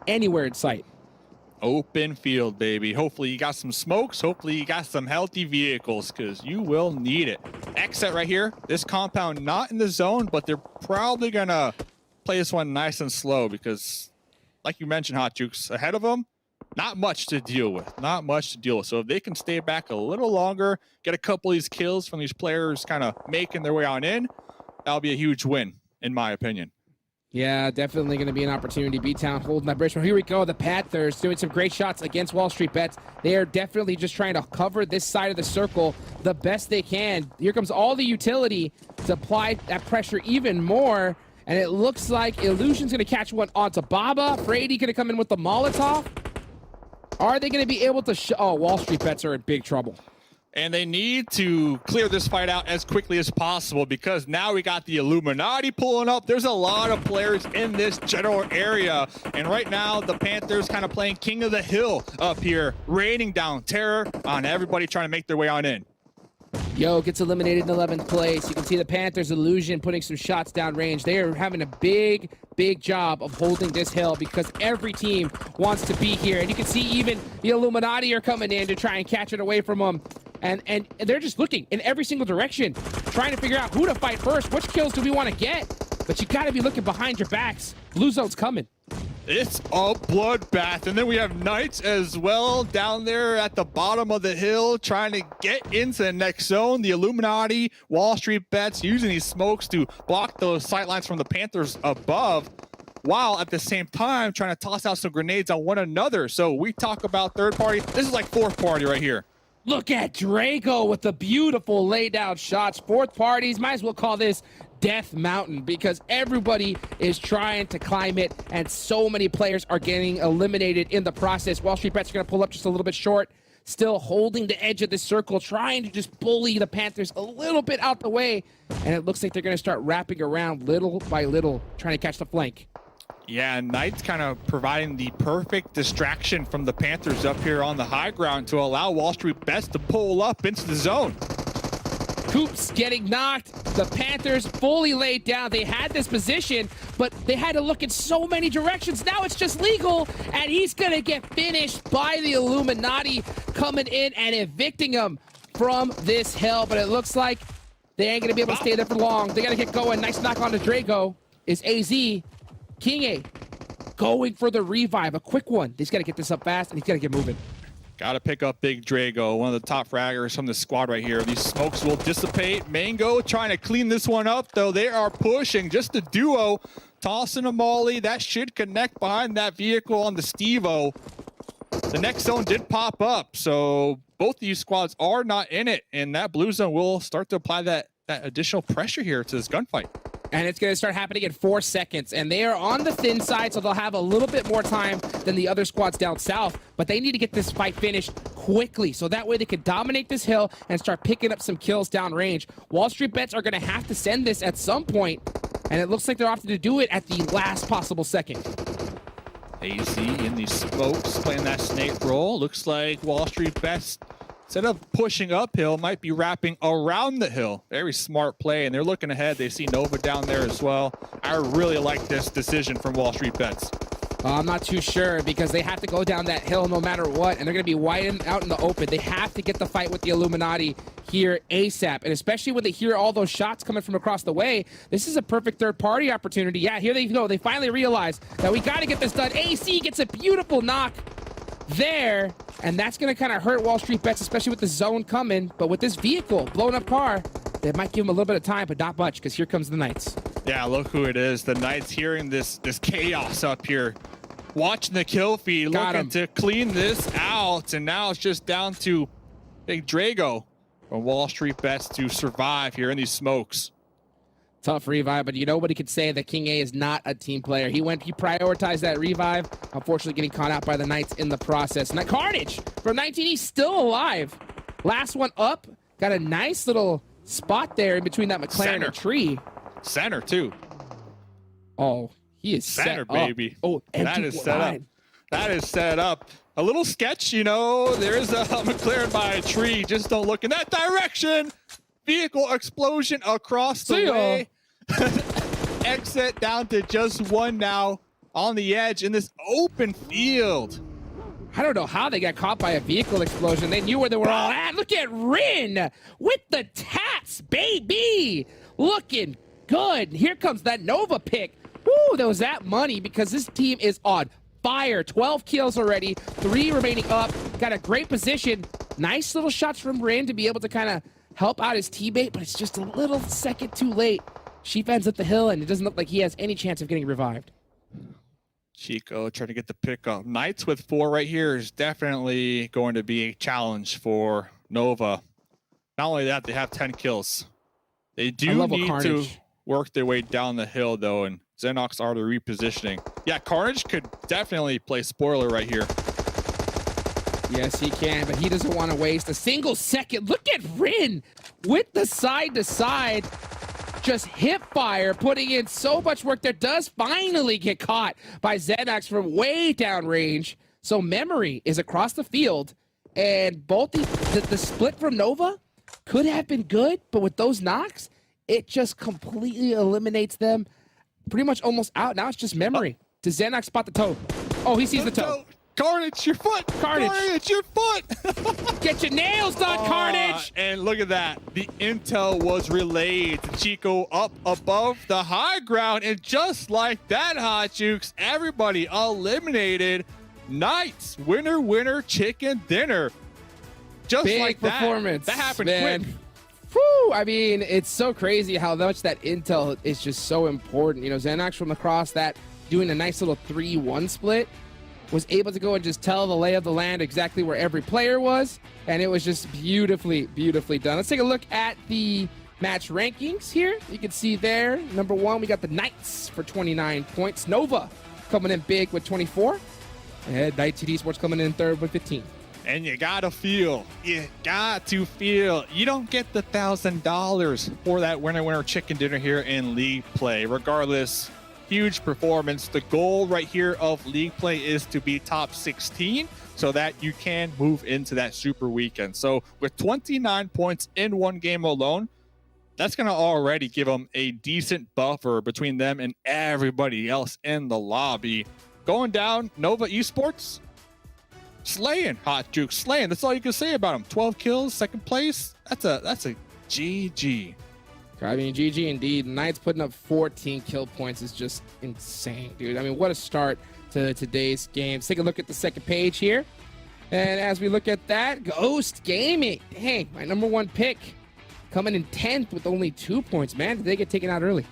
anywhere in sight. Open field, baby. Hopefully you got some smokes. Hopefully you got some healthy vehicles because you will need it. XSET right here. This compound not in the zone, but they're probably going to play this one nice and slow because, like you mentioned, Hot Jukes, ahead of them, not much to deal with. Not much to deal with. So if they can stay back a little longer, get a couple of these kills from these players kind of making their way on in, that'll be a huge win, in my opinion. Yeah, definitely going to be an opportunity. BTOWN holding that bridge. Well, here we go. The Panthers doing some great shots against WallStreetBets. They are definitely just trying to cover this side of the circle the best they can. Here comes all the utility to apply that pressure even more. And it looks like Illusion's going to catch one onto Baba. Brady going to come in with the Molotov. Are they going to be able to WallStreetBets are in big trouble. And they need to clear this fight out as quickly as possible because now we got the Illuminati pulling up. There's a lot of players in this general area. And right now, the Panthers kind of playing King of the Hill up here, raining down terror on everybody trying to make their way on in. Yo gets eliminated in 11th place. You can see the Panthers Illusion putting some shots down range. They are having a big job of holding this hill because every team wants to be here. And you can see even the Illuminati are coming in to try and catch it away from them. And they're just looking in every single direction, trying to figure out who to fight first. Which kills do we want to get? But you got to be looking behind your backs. Blue zone's coming. It's a bloodbath. And then we have Knights as well down there at the bottom of the hill trying to get into the next zone. The Illuminati, WallStreetBets using these smokes to block those sightlines from the Panthers above, while at the same time trying to toss out some grenades on one another. So we talk about third party. This is like fourth party right here. Look at Drago with the beautiful laid out shots. Fourth parties, might as well call this Death Mountain because everybody is trying to climb it and so many players are getting eliminated in the process. WallStreetBets are going to pull up just a little bit short, still holding the edge of the circle, trying to just bully the Panthers a little bit out the way. And it looks like they're going to start wrapping around little by little, trying to catch the flank. Yeah, Knights kind of providing the perfect distraction from the Panthers up here on the high ground to allow WallStreetBets to pull up into the zone. Coops getting knocked. The Panthers fully laid down. They had this position, but they had to look in so many directions. Now it's just legal, and he's going to get finished by the Illuminati coming in and evicting him from this hill. But it looks like they ain't going to be able to stay there for long. They got to get going. Nice knock on to Drago. Is AZ. King A going for the revive, a quick one. He's got to get this up fast, and he's got to get moving. Got to pick up Big Drago, one of the top fraggers from the squad right here. These smokes will dissipate. Mango trying to clean this one up, though. They are pushing just a duo, tossing a molly. That should connect behind that vehicle on the Steve-O. The next zone did pop up, so both these squads are not in it, and that blue zone will start to apply that additional pressure here to this gunfight. And it's going to start happening in 4 seconds. And they are on the thin side, so they'll have a little bit more time than the other squads down south. But they need to get this fight finished quickly, so that way they can dominate this hill and start picking up some kills downrange. WallStreetBets are going to have to send this at some point, and it looks like they're opting to do it at the last possible second. AZ in these smokes, playing that snake roll. Looks like WallStreetBets instead of pushing uphill, might be wrapping around the hill. Very smart play, and they're looking ahead. They see Nova down there as well. I really like this decision from WallStreetBets. I'm not too sure because they have to go down that hill no matter what, and they're going to be wide out in the open. They have to get the fight with the Illuminati here ASAP, and especially when they hear all those shots coming from across the way, this is a perfect third-party opportunity. Yeah, here they go. They finally realize that we got to get this done. AC gets a beautiful knock there, and that's going to kind of hurt WallStreetBets, especially with the zone coming. But with this vehicle, blown up car, they might give them a little bit of time, but not much, because here comes the Knights. Yeah, look who it is. The Knights hearing this chaos up here. Watching the kill feed, looking to clean this out. And now it's just down to Big Drago from WallStreetBets to survive here in these smokes. Tough revive, but nobody could say that King A is not a team player. He prioritized that revive, unfortunately getting caught out by the Knights in the process. Now, Carnage from 19E still alive. Last one up, got a nice little spot there in between that McLaren and tree. Center too. Oh, he is center, set baby. Up. Oh, that is set up. That is set up. A little sketch, you know. There's a McLaren by a tree. Just don't look in that direction. Vehicle explosion across the way. Exit down to just one now on the edge in this open field. I don't know how they got caught by a vehicle explosion. They knew where they were all at. Look at Rin with the tats, baby. Looking good. Here comes that Nova pick. Woo, there was that money because this team is on fire. 12 kills already, 3 remaining up. Got a great position. Nice little shots from Rin to be able to kind of help out his teammate, but it's just a little second too late. Sheep ends up the hill, and it doesn't look like he has any chance of getting revived. Chico trying to get the pick up. Knights with 4 right here is definitely going to be a challenge for Nova. Not only that, they have 10 kills. They do need to work their way down the hill, though, and Xenox are the repositioning. Yeah, Carnage could definitely play spoiler right here. Yes, he can, but he doesn't want to waste a single second. Look at Rin with the side-to-side. Just hip fire, putting in so much work. There does finally get caught by Xenox from way down range. So Memory is across the field, and both the split from Nova could have been good, but with those knocks, it just completely eliminates them. Pretty much almost out. Now it's just Memory. Does Xenox spot the toe? Oh, he sees the toe. Carnage, your foot! Carnage, your foot! Get your nails done, Carnage! And look at that. The intel was relayed to Chico up above the high ground. And just like that, Hot Jukes, everybody eliminated. Knights, winner, winner, chicken dinner. Just Big like that. Performance. That happened man. quick. Whew, I mean, it's so crazy how much that intel is just so important. You know, Xenox from across that doing a nice little 3-1 split was able to go and just tell the lay of the land exactly where every player was, and it was just beautifully, beautifully done. Let's take a look at the match rankings here. You can see there, number 1, we got the Knights for 29 points. Nova coming in big with 24, and W2D Esports coming in third with 15. And you gotta feel, you don't get the $1,000 for that winner chicken dinner here in league play. Regardless, huge performance. The goal right here of league play is to be top 16 so that you can move into that super weekend. So with 29 points in one game alone, that's gonna already give them a decent buffer between them and everybody else in the lobby. Going down, Nova Esports, slaying, Hot Juke, slaying. That's all you can say about him. 12 kills, second place. That's a GG. I mean, GG indeed. Knights putting up 14 kill points is just insane, dude. I mean, what a start to today's game. Let's take a look at the second page here. And as we look at that, Ghost Gaming. Dang, my number 1 pick coming in 10th with only 2 points. Man, did they get taken out early?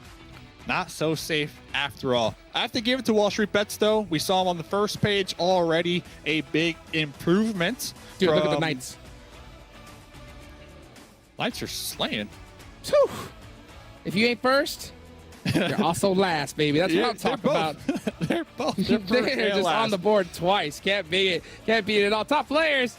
Not so safe after all. I have to give it to WallStreetBets, though. We saw them on the first page already. A big improvement. Dude, look at the Knights. Knights are slaying. Whew. If you ain't first, you're also last, baby. That's what I'm talking about. They're both. They're just on the board twice. Can't beat it. Can't beat it at all. Top players.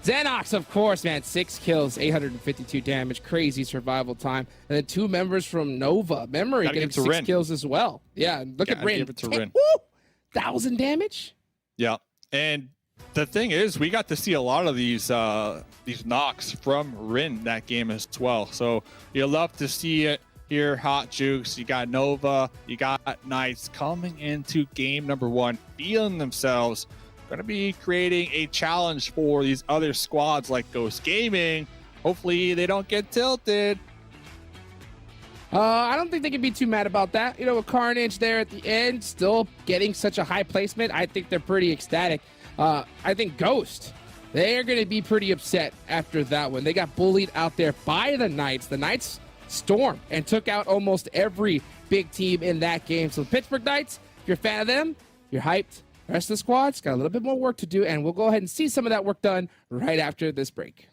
Xenox, of course, man. 6 kills, 852 damage. Crazy survival time. And then 2 members from Nova. Memory getting 6 kills as well. Yeah, look at Rin. Give it to Rin. 1,000 damage? Yeah. And The thing is, we got to see a lot of these knocks from Rin that game as well. So you'll love to see it here. Hot Jukes, you got Nova, you got Knights coming into game number 1, feeling themselves. Going to be creating a challenge for these other squads like Ghost Gaming. Hopefully they don't get tilted. I don't think they can be too mad about that. You know, with Carnage there at the end, still getting such a high placement, I think they're pretty ecstatic. I think Ghost, they're going to be pretty upset after that one. They got bullied out there by the Knights. The Knights stormed and took out almost every big team in that game. So the Pittsburgh Knights, if you're a fan of them, you're hyped. The rest of the squad's got a little bit more work to do, and we'll go ahead and see some of that work done right after this break.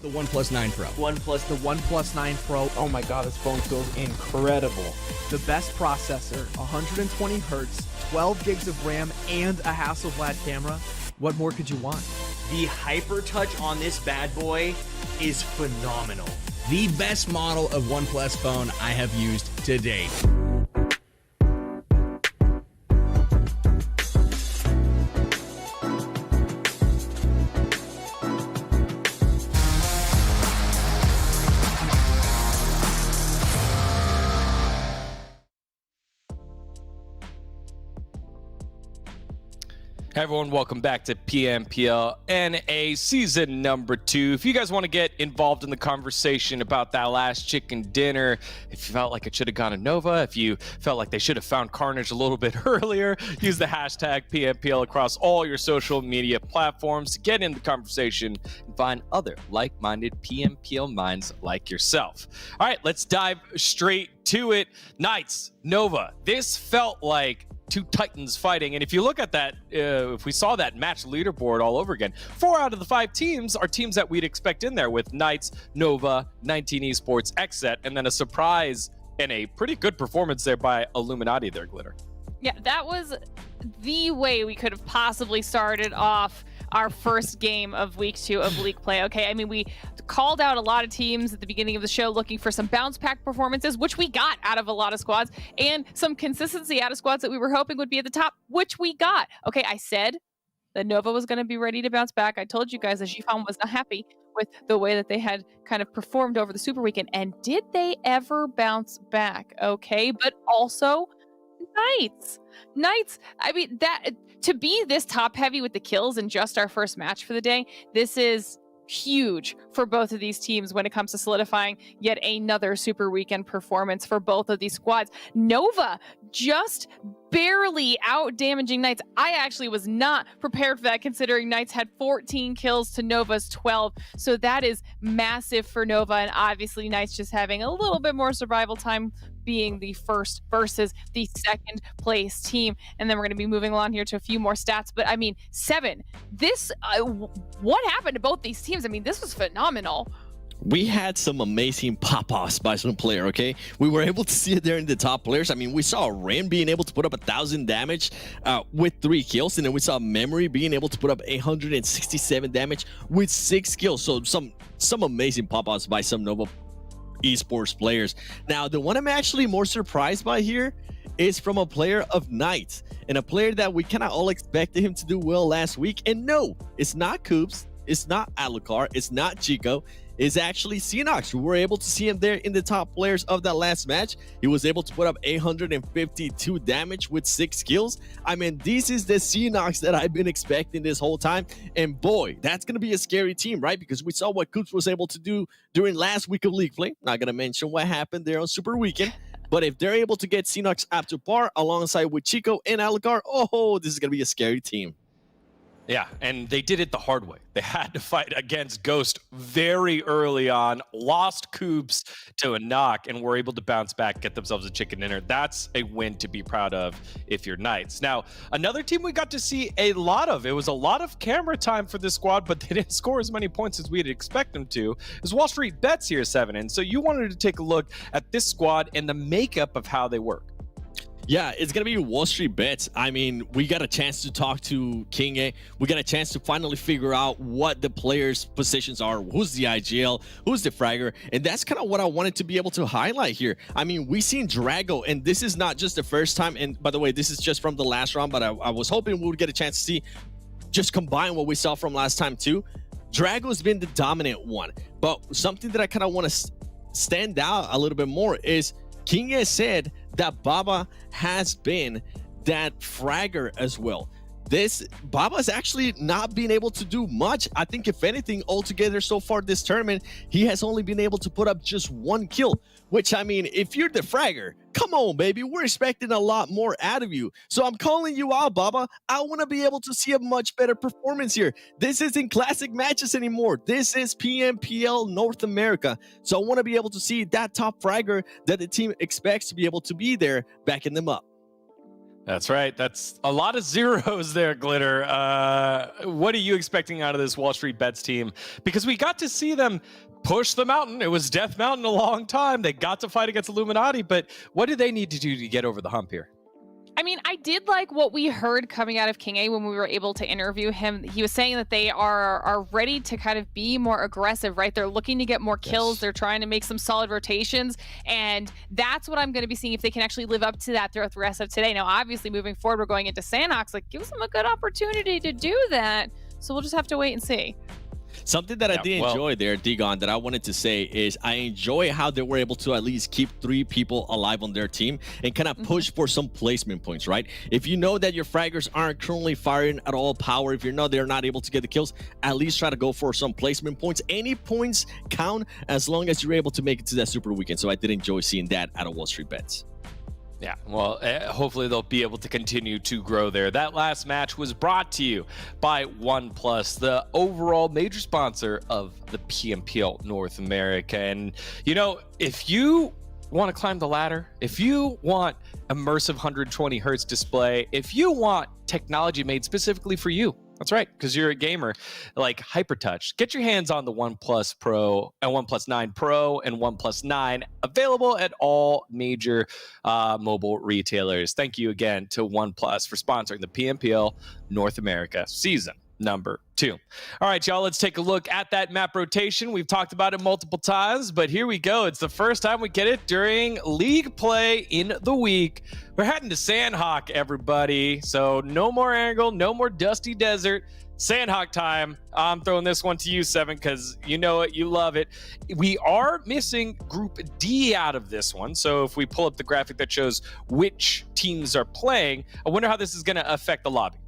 The OnePlus 9 Pro. The OnePlus 9 Pro. Oh my god, this phone feels incredible. The best processor, 120 hertz, 12 gigs of RAM, and a Hasselblad camera. What more could you want? The HyperTouch on this bad boy is phenomenal. The best model of OnePlus phone I have used to date. Hey everyone, welcome back to PMPL NA season number 2. If you guys want to get involved in the conversation about that last chicken dinner, if you felt like it should have gone to Nova, if you felt like they should have found Carnage a little bit earlier, use the hashtag PMPL across all your social media platforms to get in the conversation and find other like-minded PMPL minds like yourself. All right, let's dive straight to it. Knights, Nova, this felt like two titans fighting, and if you look at that, if we saw that match leaderboard all over again, 4 out of the 5 teams are teams that we'd expect in there, with Knights, Nova, 19 Esports, XSET, and then a surprise and a pretty good performance there by Illuminati there, Glitter. Yeah, that was the way we could have possibly started off our first game of week 2 of league play. Okay, I mean, we called out a lot of teams at the beginning of the show looking for some bounce back performances, which we got out of a lot of squads, and some consistency out of squads that we were hoping would be at the top, which we got. Okay, I said that Nova was going to be ready to bounce back. I told you guys that Gifan was not happy with the way that they had kind of performed over the Super Weekend. And did they ever bounce back? Okay, but also Knights. I mean, that to be this top heavy with the kills in just our first match for the day, this is huge for both of these teams when it comes to solidifying yet another super weekend performance for both of these squads. Nova just barely out damaging Knights. I actually was not prepared for that, considering Knights had 14 kills to Nova's 12. So that is massive for Nova, and obviously Knights just having a little bit more survival time, being the first versus the second place team. And then we're going to be moving along here to a few more stats. But I mean, 7, this, what happened to both these teams? I mean, this was phenomenal. We had some amazing pop-offs by some player, okay? We were able to see it there in the top players. I mean, we saw Ren being able to put up 1,000 damage with 3 kills, and then we saw Memory being able to put up 867 damage with 6 kills. So some amazing pop-offs by some Nova Esports players. Now, the one I'm actually more surprised by here is from a player of Knights, and a player that we kind of all expected him to do well last week. And no, it's not Coops, it's not Alucard, it's not Chico, it's actually Sanhok. We were able to see him there in the top players of that last match. He was able to put up 852 damage with 6 kills. I mean, this is the Sanhok that I've been expecting this whole time. And boy, that's going to be a scary team, right? Because we saw what Coops was able to do during last week of League Play. Not going to mention what happened there on Super Weekend. But if they're able to get Sanhok up to par alongside with Chico and Alucard, oh, this is going to be a scary team. Yeah, and they did it the hard way. They had to fight against Ghost very early on, lost Coops to a knock, and were able to bounce back, get themselves a chicken dinner. That's a win to be proud of if you're Knights. Now, another team we got to see a lot of, it was a lot of camera time for this squad, but they didn't score as many points as we'd expect them to. It was WallStreetBets here, 7. And so you wanted to take a look at this squad and the makeup of how they work. Yeah, it's going to be WallStreetBets. I mean, we got a chance to talk to King A. We got a chance to finally figure out what the players' positions are, who's the IGL, who's the fragger, and that's kind of what I wanted to be able to highlight here. I mean, we seen Drago, and this is not just the first time, and by the way, this is just from the last round, but I was hoping we would get a chance to see, just combine what we saw from last time too. Drago's been the dominant one, but something that I kind of want to stand out a little bit more is King has said that Baba has been that fragger as well. This Baba's actually not been able to do much. I think if anything, altogether so far this tournament, he has only been able to put up just 1 kill, which, I mean, if you're the fragger, come on, baby, we're expecting a lot more out of you. So I'm calling you out, Baba. I want to be able to see a much better performance here. This isn't classic matches anymore. This is PMPL North America. So I want to be able to see that top fragger that the team expects to be able to be there, backing them up. That's right. That's a lot of zeros there, Glitter. What are you expecting out of this WallStreetBets team? Because we got to see them push the mountain. It was Death Mountain a long time. They got to fight against Illuminati, but what do they need to do to get over the hump here? I mean, I did like what we heard coming out of King A when we were able to interview him. He was saying that they are ready to kind of be more aggressive, right? They're looking to get more kills. Yes. They're trying to make some solid rotations. And that's what I'm going to be seeing if they can actually live up to that throughout the rest of today. Now, obviously, moving forward, we're going into Sanhok's. Like, gives them a good opportunity to do that. So we'll just have to wait and see. Something that I did enjoy there, Digon, that I wanted to say is I enjoy how they were able to at least keep 3 people alive on their team and kind of push for some placement points, right? If you know that your fraggers aren't currently firing at all power, if you know they're not able to get the kills, at least try to go for some placement points. Any points count as long as you're able to make it to that super weekend. So I did enjoy seeing that out of WallStreetBets. Yeah, well, hopefully they'll be able to continue to grow there. That last match was brought to you by OnePlus, the overall major sponsor of the PMPL North America. And, you know, if you want to climb the ladder, if you want immersive 120 hertz display, if you want technology made specifically for you, that's right, because you're a gamer like HyperTouch. Get your hands on the OnePlus Pro and OnePlus 9 Pro and OnePlus 9, available at all major mobile retailers. Thank you again to OnePlus for sponsoring the PMPL North America season number 2. All right, y'all, let's take a look at that map rotation. We've talked about it multiple times, but here we go. It's the first time we get it during league play in the week. We're heading to Sanhok, everybody. So no more Erangel, no more Dusty Desert. Sanhok time. I'm throwing this one to you, 7, because you know it, you love it. We are missing Group D out of this one. So if we pull up the graphic that shows which teams are playing, I wonder how this is going to affect the lobby.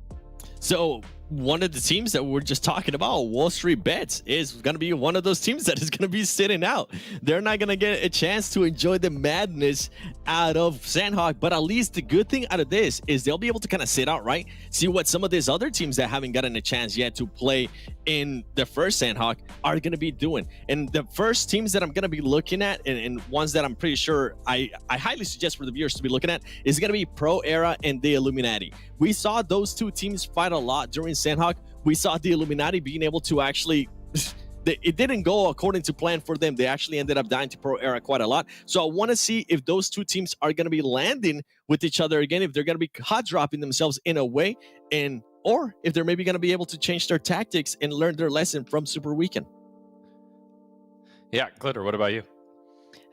So one of the teams that we're just talking about, WallStreetBets, is going to be one of those teams that is going to be sitting out. They're not going to get a chance to enjoy the madness out of Sanhok, but at least the good thing out of this is they'll be able to kind of sit out, right? See what some of these other teams that haven't gotten a chance yet to play in the first Sanhok are going to be doing. And the first teams that I'm going to be looking at, and ones that I'm pretty sure I highly suggest for the viewers to be looking at, is going to be Pro Era and the Illuminati. We saw those two teams fight a lot during Sanhok. We saw the Illuminati being able to actually it didn't go according to plan for them. They actually ended up dying to Pro Era quite a lot. So I want to see if those two teams are going to be landing with each other again, if they're going to be hot dropping themselves in a way, or if they're maybe going to be able to change their tactics and learn their lesson from Super Weekend. Yeah, Glitter, what about you?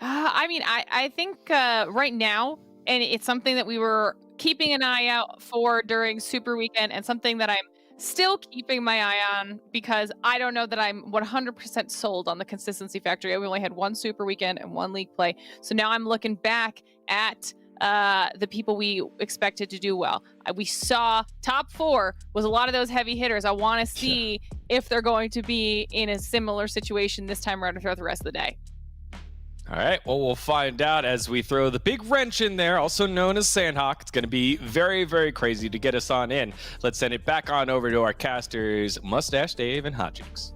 I mean, I think right now, and it's something that we were keeping an eye out for during Super Weekend, and something that I'm still keeping my eye on, because I don't know that I'm 100% sold on the consistency factor. We only had one Super Weekend and one league play. So now I'm looking back at the people we expected to do well. We saw top 4 was a lot of those heavy hitters. I want to see if they're going to be in a similar situation this time around throughout the rest of the day. All right, well, we'll find out as we throw the big wrench in there, also known as Sanhok. It's going to be very, very crazy to get us on in. Let's send it back on over to our casters, Mustache Dave and Hot Jukes.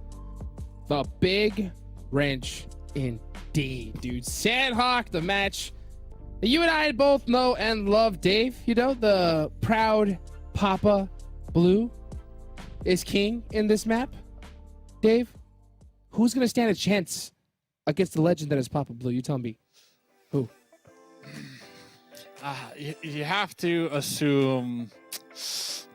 The big wrench indeed, dude. Sanhok, the match that you and I both know and love, Dave. You know, the proud Papa Blue is king in this map. Dave, who's going to stand a chance against the legend that is Papa Blue? You tell me. Who? You have to assume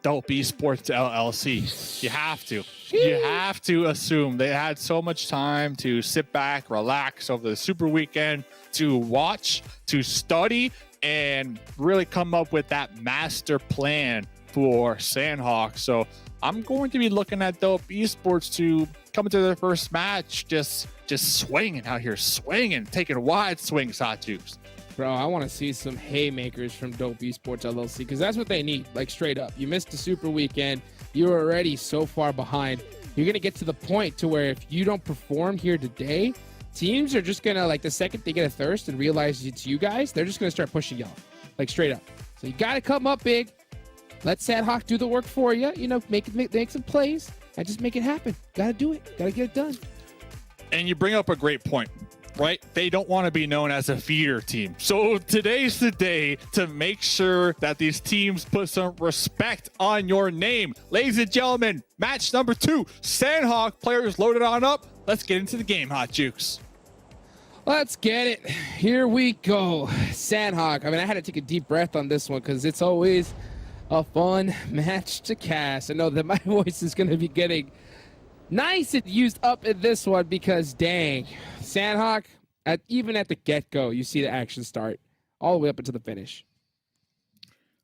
Dope Esports LLC. You have to. You have to assume they had so much time to sit back, relax over the Super Weekend, to watch, to study, and really come up with that master plan for Sanhok. So I'm going to be looking at Dope Esports to come into their first match just swinging out here, swinging, taking wide swings, Hot Jukes. Bro, I want to see some haymakers from Dope Esports LLC, because that's what they need, like straight up. You missed the Super Weekend. You're already so far behind. You're going to get to the point to where if you don't perform here today, teams are just going to, like, the second they get a thirst and realize it's you guys, they're just going to start pushing y'all, like straight up. So you got to come up big. Let Sanhok do the work for you. You know, make some plays and just make it happen. Got to do it. Got to get it done. And you bring up a great point, right? They don't want to be known as a feeder team. So today's the day to make sure that these teams put some respect on your name. Ladies and gentlemen, match number 2, Sanhok players loaded on up. Let's get into the game, Hot Jukes. Let's get it. Here we go. Sanhok. I mean, I had to take a deep breath on this one because it's always a fun match to cast. I know that my voice is going to be getting nice and used up in this one because, dang, Sanhok, even at the get-go, you see the action start all the way up into the finish.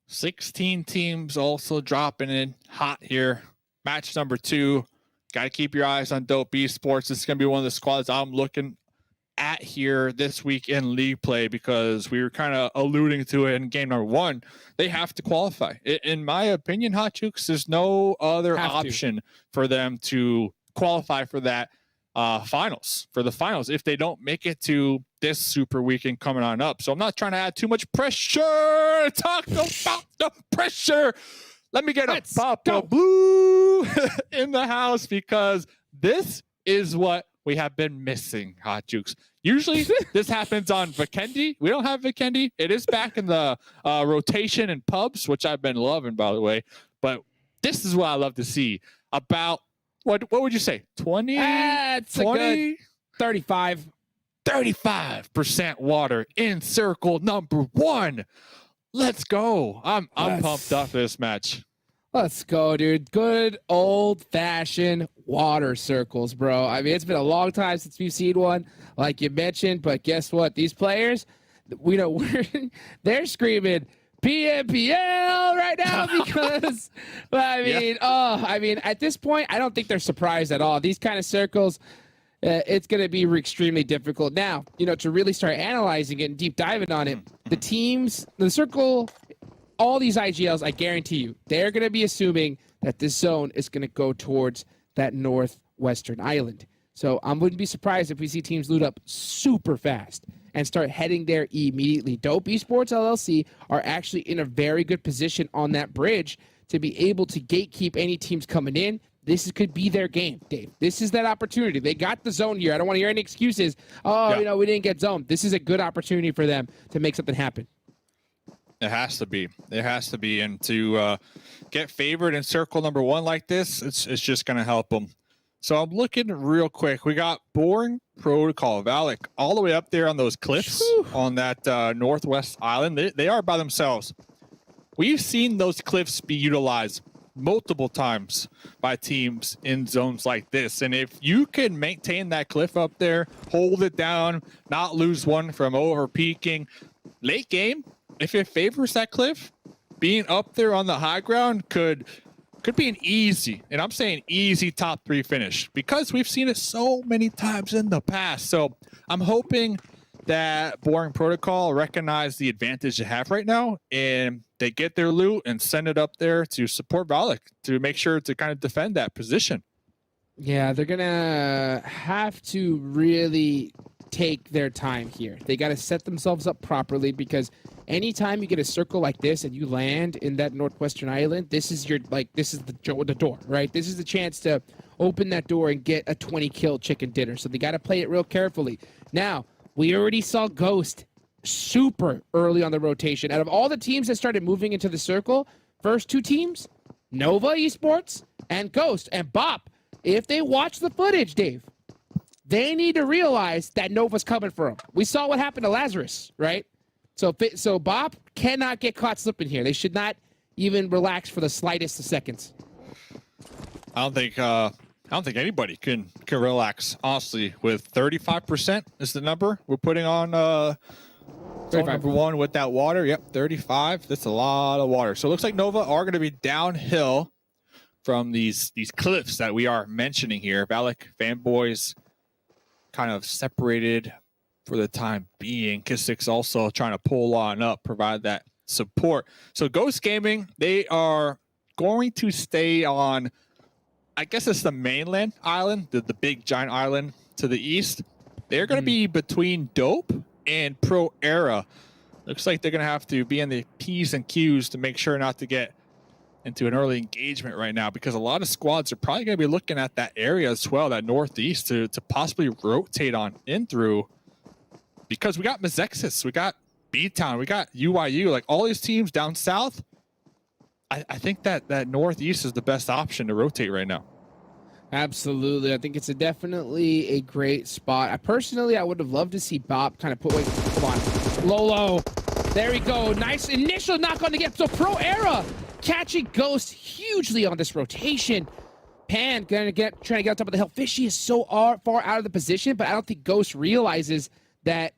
16 teams also dropping in hot here. Match number 2. Got to keep your eyes on Dope Esports. This is going to be one of the squads I'm looking at here this week in league play, because we were kind of alluding to it in game number 1. They have to qualify. In my opinion, Hot Jukes, there's no other option for them to qualify for that finals, for the finals, if they don't make it to this Super Weekend coming on up. So I'm not trying to add too much pressure. Talk about the pressure. Let me get a Papa Blue in the house, because this is what we have been missing, Hot Jukes. Usually this happens on Vikendi. We don't have Vikendi. It is back in the rotation and pubs, which I've been loving, by the way. But this is what I love to see. About, what would you say? 20? It's 20? A good 35. 35% water in circle number 1. Let's go. I'm pumped up for this match. Let's go, dude. Good old-fashioned water circles, bro. I mean, it's been a long time since we've seen one, like you mentioned, but guess what? These players, we know they're screaming PMPL right now because, I mean, at this point, I don't think they're surprised at all. These kind of circles, it's going to be extremely difficult. Now, to really start analyzing it and deep diving on it, the teams, the circle, all these IGLs, I guarantee you, they're going to be assuming that this zone is going to go towards that northwestern island. So I wouldn't be surprised if we see teams loot up super fast and start heading there immediately. Dope Esports LLC are actually in a very good position on that bridge to be able to gatekeep any teams coming in. This could be their game, Dave. This is that opportunity. They got the zone here. I don't want to hear any excuses. Oh, we didn't get zoned. This is a good opportunity for them to make something happen. It has to be. It has to be. And to get favored in circle number 1 like this, it's just going to help them. So I'm looking real quick. We got Boring Protocol, Valak, all the way up there on those cliffs on that northwest island. They are by themselves. We've seen those cliffs be utilized multiple times by teams in zones like this. And if you can maintain that cliff up there, hold it down, not lose one from over peaking, late game, if it favors that cliff, being up there on the high ground could be an easy, and I'm saying easy, top 3 finish, because we've seen it so many times in the past. So I'm hoping that Boring Protocol recognize the advantage they have right now, and they get their loot and send it up there to support Valak to make sure to kind of defend that position. Yeah, they're going to have to really take their time here. They got to set themselves up properly, because anytime you get a circle like this and you land in that northwestern island, this is the door, right? This is the chance to open that door and get a 20-kill chicken dinner. So they got to play it real carefully. Now, we already saw Ghost super early on the rotation. Out of all the teams that started moving into the circle, first 2 teams, Nova Esports and Ghost. And Bop, if they watch the footage, Dave, they need to realize that Nova's coming for them. We saw what happened to Lazarus, right? So Bop cannot get caught slipping here. They should not even relax for the slightest of seconds. I don't think anybody can relax, honestly. With 35% is the number we're putting on number 1 with that water. Yep, 35. That's a lot of water. So it looks like Nova are going to be downhill from these cliffs that we are mentioning here. Valak fanboys kind of separated for the time being. Kissik's also trying to pull on up, provide that support. So Ghost Gaming, they are going to stay on, I guess it's the mainland island, the big giant island to the east. They're going to be between Dope and Pro Era. Looks like they're going to have to be in the P's and Q's to make sure not to get into an early engagement right now, because a lot of squads are probably going to be looking at that area as well, that northeast, to possibly rotate on in through, because we got Mezexis, we got BTOWN, we got UIU, like all these teams down south. I think that northeast is the best option to rotate right now. Absolutely. I think it's definitely a great spot. I would have loved to see Bop kind of come on. Lolo. There we go. Nice initial knock on to get. So Pro Era catching Ghost hugely on this rotation. Pan trying to get on top of the hill. Fishy is so far out of the position, but I don't think Ghost realizes that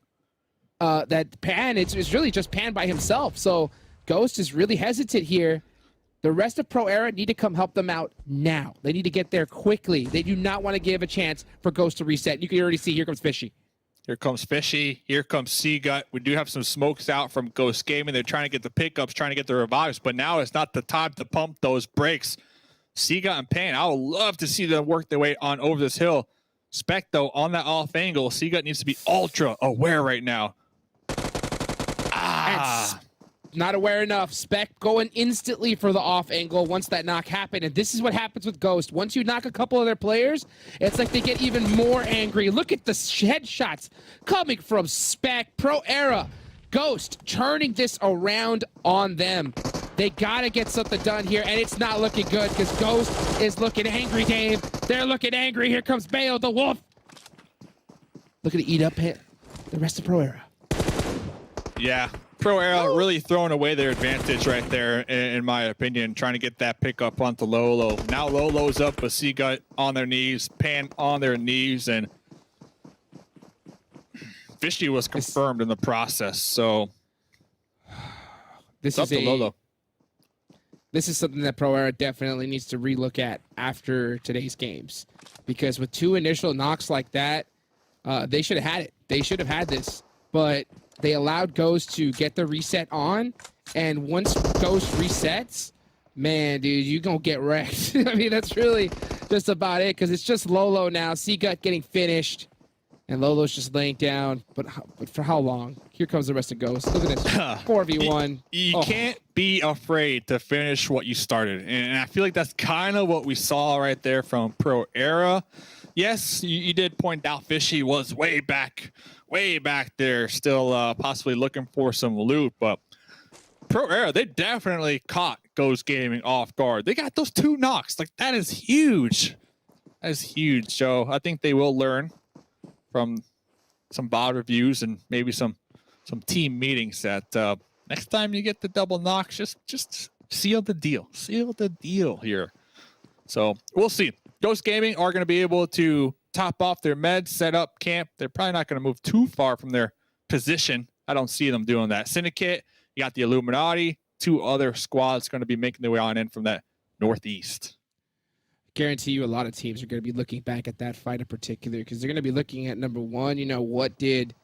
Pan, it's really just Pan by himself. So Ghost is really hesitant here. The rest of Pro Era need to come help them out now. They need to get there quickly. They do not want to give a chance for Ghost to reset. You can already see, here comes Fishy. Here comes Fishy. Here comes Seagut. We do have some smokes out from Ghost Gaming. They're trying to get the pickups, trying to get the revives, but now it's not the time to pump those brakes. Seagut and Pan, I would love to see them work their way on over this hill. Spec, though, on that off angle, Seagut needs to be ultra aware right now. Not aware enough. Spec going instantly for the off angle once that knock happened. And this is what happens with Ghost. Once you knock a couple of their players, it's like they get even more angry. Look at the headshots coming from Spec. Pro Era. Ghost turning this around on them. They got to get something done here, and it's not looking good because Ghost is looking angry, Dave. They're looking angry. Here comes Bayo, the wolf. Looking to eat up the rest of Pro Era. Yeah. Pro Era really throwing away their advantage right there, in my opinion, trying to get that pickup onto Lolo. Now Lolo's up with Seagut on their knees, Pan on their knees, and Fishy was confirmed in the process, so this is up to Lolo. This is something that Pro Era definitely needs to relook at after today's games, because with 2 initial knocks like that, they should have had it. They should have had this, but they allowed Ghost to get the reset on, and once Ghost resets, Man, dude, you gonna get wrecked. I mean, that's really just about it, because it's just Lolo now. Seagut getting finished, and Lolo's just laying down. But for how long? Here comes the rest of Ghost. Look at this, 4v1. You can't be afraid to finish what you started, and I feel like that's kind of what we saw right there from Pro Era. Yes, you did point out Fishy was way back there, still possibly looking for some loot, but Pro Era, they definitely caught Ghost Gaming off guard. They got those 2 knocks. Like, that is huge. That is huge. So I think they will learn from some bot reviews and maybe some team meetings that next time you get the double knocks, just seal the deal. Seal the deal here. So we'll see. Ghost Gaming are going to be able to top off their meds, set up camp. They're probably not going to move too far from their position. I don't see them doing that. Syndicate, you got the Illuminati, 2 other squads going to be making their way on in from that northeast. Guarantee you a lot of teams are going to be looking back at that fight in particular, because they're going to be looking at, number one, what did,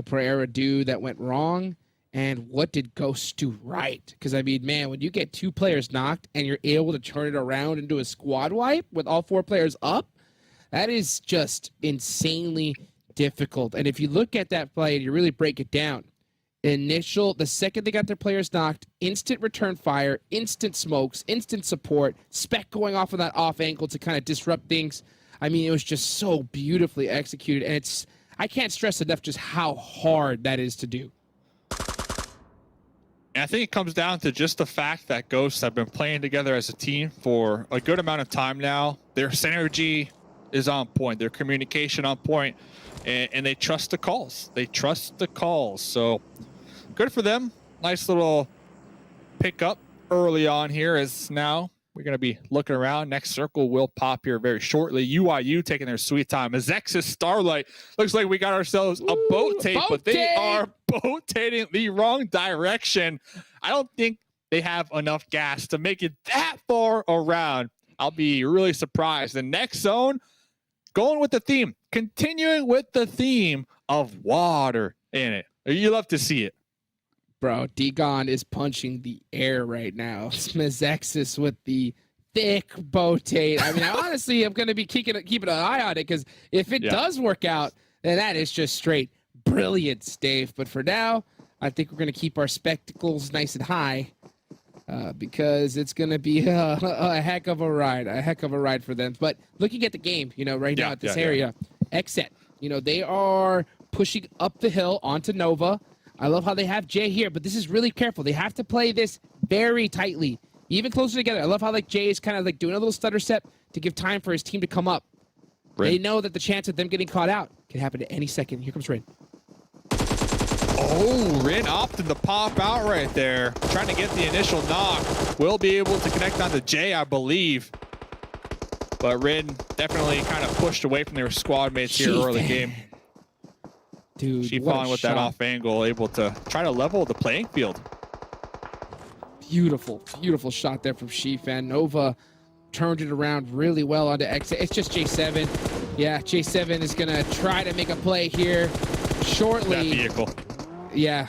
Pro Era do that went wrong, and what did Ghost do right? Because, I mean, man, when you get 2 players knocked and you're able to turn it around into a squad wipe with all 4 players up, that is just insanely difficult. And if you look at that play and you really break it down, the second they got their players knocked, instant return fire, instant smokes, instant support, spec going off of that off angle to kind of disrupt things. I mean, it was just so beautifully executed, and I can't stress enough just how hard that is to do. And I think it comes down to just the fact that Ghosts have been playing together as a team for a good amount of time now. Their synergy is on point, their communication on point, and they trust the calls. They trust the calls. So good for them. Nice little pickup early on here, as now we're going to be looking around. Next circle will pop here very shortly. UIU taking their sweet time. Mezexis Starlight. Looks like we got ourselves a boat tape, but they are boat-tating the wrong direction. I don't think they have enough gas to make it that far around. I'll be really surprised. The next zone, going with the theme, continuing with the theme of water in it. You love to see it. Bro, Degon is punching the air right now. Mezexis with the thick botate. I mean, honestly, I'm going to be keeping an eye on it, because if it does work out, then that is just straight brilliance, Dave. But for now, I think we're going to keep our spectacles nice and high, because it's going to be a heck of a ride for them. But looking at the game, right now at this area, XSET, they are pushing up the hill onto Nova. I love how they have Jay here, but this is really careful. They have to play this very tightly, even closer together. I love how Jay is kind of doing a little stutter step to give time for his team to come up. Rin. They know that the chance of them getting caught out can happen at any second. Here comes Rin. Oh, Rin opted to pop out right there. Trying to get the initial knock. Will be able to connect onto Jay, I believe. But Rin definitely kind of pushed away from their squad mates here early game. Dude, She falling with that off angle, able to try to level the playing field. Beautiful, beautiful shot there from Shifan. Nova turned it around really well onto XSET. It's just J7. Yeah, J7 is going to try to make a play here shortly. That vehicle. Yeah,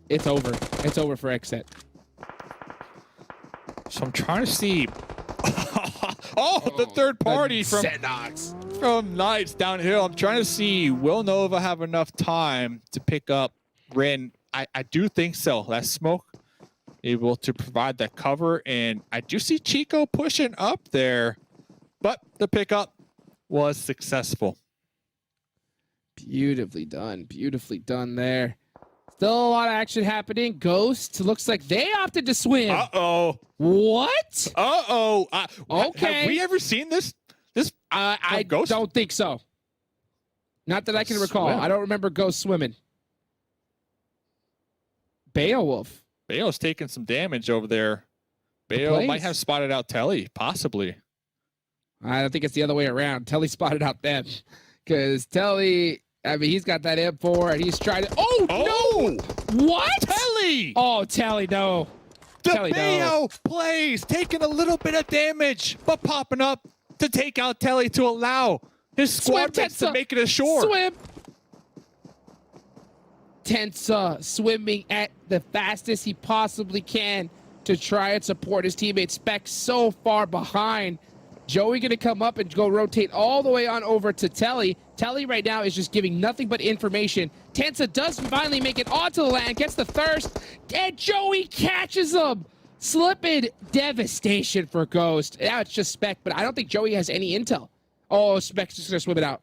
it's over. It's over for XSET. So I'm trying to see. The third party from Knights downhill. I'm trying to see, will Nova have enough time to pick up Rin? I do think so. That smoke able to provide that cover, and I do see Chico pushing up there, but the pickup was successful. Beautifully done there. Still a lot of action happening. Ghost looks like they opted to swim. Uh-oh. What? Uh-oh. Okay. Have we ever seen this? I Ghost? don't think so. Not that I can recall. I don't remember Ghost swimming. Beowulf. Bayo's taking some damage over there. Bayo might have spotted out Telly, possibly. I don't think it's the other way around. Telly spotted out them. Because Telly, I mean, he's got that M4 and he's trying to... Oh, no! What? Telly! Oh, Telly, no. The Bayo plays, taking a little bit of damage, but popping up to take out Telly to allow his squad mates to make it ashore. Swim! Tensa swimming at the fastest he possibly can. to try and support his teammate. Spec so far behind. Joey gonna come up and go rotate all the way on over to Telly. Telly right now is just giving nothing but information. Tensa does finally make it onto the land, gets the thirst, and Joey catches him. Slipping devastation for Ghost. Now it's just Spec, but I don't think Joey has any intel. Oh, Spec's just gonna swim it out.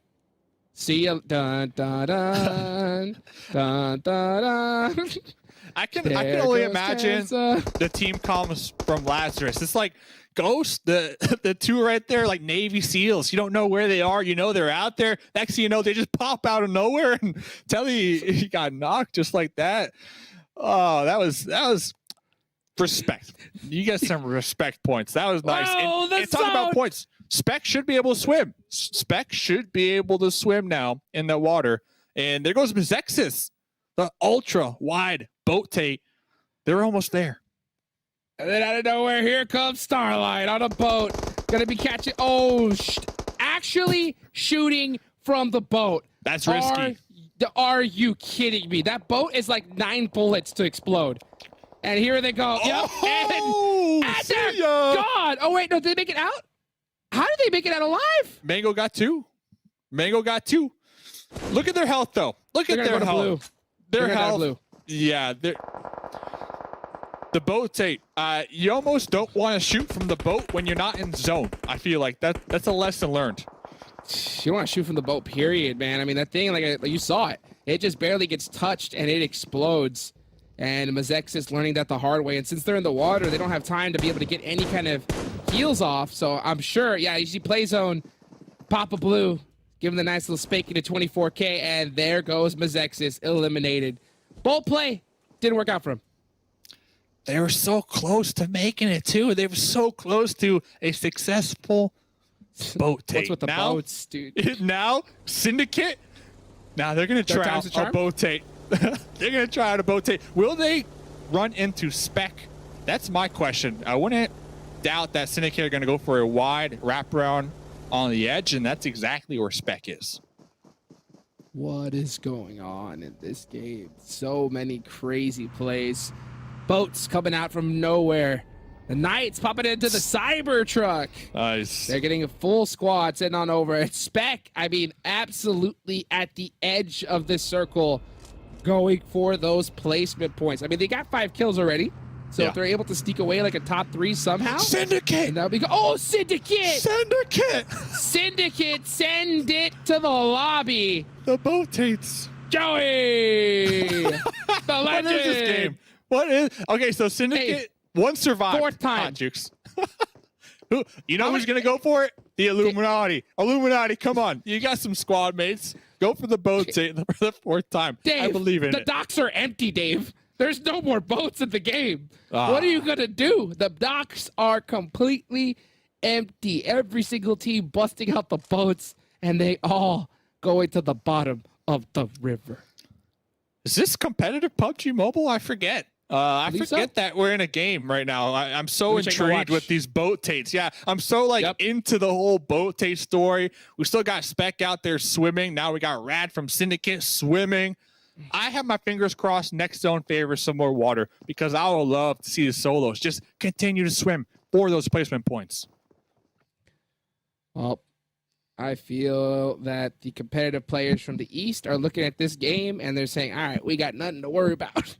See ya. Dun, dun, dun. Dun, dun, dun. I can only imagine the team comms from Lazarus. It's like Ghost, the two right there, like Navy SEALs. You don't know where they are. You know they're out there. Next thing you know, they just pop out of nowhere and tell you he got knocked just like that. Oh, that was respect. You get some respect points. That was nice. Oh, and talking about points, Spec should be able to swim. Spec should be able to swim now in the water. And there goes Mezexis, the ultra wide boat tape. They're almost there. And then out of nowhere, here comes Starlight on a boat. Gonna be catching. Oh, actually shooting from the boat. That's risky. Are you kidding me? That boat is like 9 bullets to explode. And here they go. Oh, and they're gone. Oh, wait, no, did they make it out? How did they make it out alive? Mango got 2. Mango got 2. Look at their health, though. Look at their health. Blue. Their health. Blue. Yeah, the boat tape. You almost don't want to shoot from the boat when you're not in zone. I feel like that's a lesson learned. You don't want to shoot from the boat, period, man. I mean, that thing, like you saw it. It just barely gets touched, and it explodes. And Mezexis is learning that the hard way. And since they're in the water, they don't have time to be able to get any kind of heals off. So I'm sure, yeah, you see play zone, Papa Blue, give him the nice little spanking to 24K, and there goes Mezexis eliminated. Bolt play didn't work out for him. They were so close to making it, too. They were so close to a successful boat tape. What's with the boats, dude? Now, Syndicate, now they're going to try out a boat tape. They're going to try out a boat tape. Will they run into Spec? That's my question. I wouldn't doubt that Syndicate are going to go for a wide wraparound on the edge, and that's exactly where Spec is. What is going on in this game? So many crazy plays. Boats coming out from nowhere. The Knights popping into the Cybertruck. Nice. They're getting a full squad sitting on over. It's Spec, I mean, absolutely at the edge of this circle, going for those placement points. I mean, they got 5 kills already. So if they're able to sneak away like a top 3 somehow. Syndicate! And that'll be oh, Syndicate! Syndicate! Syndicate, send it to the lobby. The boat tapes. Joey! The legend! What is this game? What is... Okay, so Syndicate, one survived. 4th time. Hot Jukes. You know who's going to go for it? The Illuminati. Illuminati, come on. You got some squad mates. Go for the boat tape for the 4th time. Dave, I believe in it. The docks are empty, Dave. There's no more boats in the game. What are you going to do? The docks are completely empty. Every single team busting out the boats, and they all going to the bottom of the river. Is this competitive PUBG Mobile? I forget. I forget that we're in a game right now. I'm so intrigued with these boat tapes. Yeah, I'm so into the whole boat tape story. We still got Spec out there swimming. Now we got Rad from Syndicate swimming. I have my fingers crossed next zone favors some more water because I would love to see the solos just continue to swim for those placement points. Well, I feel that the competitive players from the East are looking at this game and they're saying, all right, we got nothing to worry about.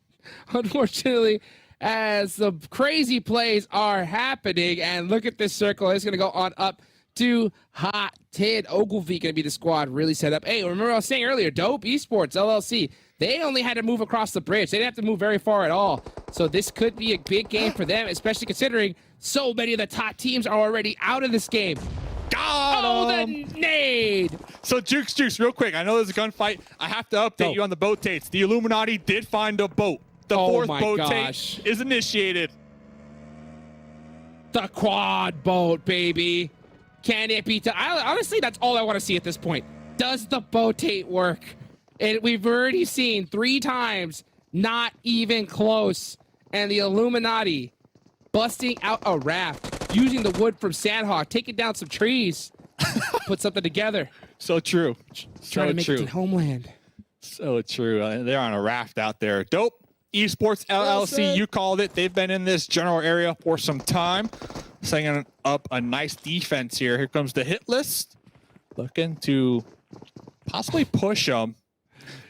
Unfortunately, as the crazy plays are happening, and look at this circle, it's going to go on up to Hot 10. Ogilvy going to be the squad really set up. Hey, remember I was saying earlier, Dope Esports LLC, they only had to move across the bridge. They didn't have to move very far at all. So this could be a big game for them, especially considering so many of the top teams are already out of this game. The nade! So Jukes, real quick. I know there's a gunfight. I have to update you on the boat tapes. The Illuminati did find a boat. The 4th boat tape is initiated. The quad boat, baby. Can it be? Honestly, that's all I want to see at this point. Does the boat tape work? And we've already seen 3 times, not even close. And the Illuminati busting out a raft, using the wood from Sanhok, taking down some trees, put something together. So true. Trying to make it to homeland. So true. They're on a raft out there. Dope. Esports LLC, said. you called it. They've been in this general area for some time, setting up a nice defense here. Here comes the hit list, looking to possibly push them.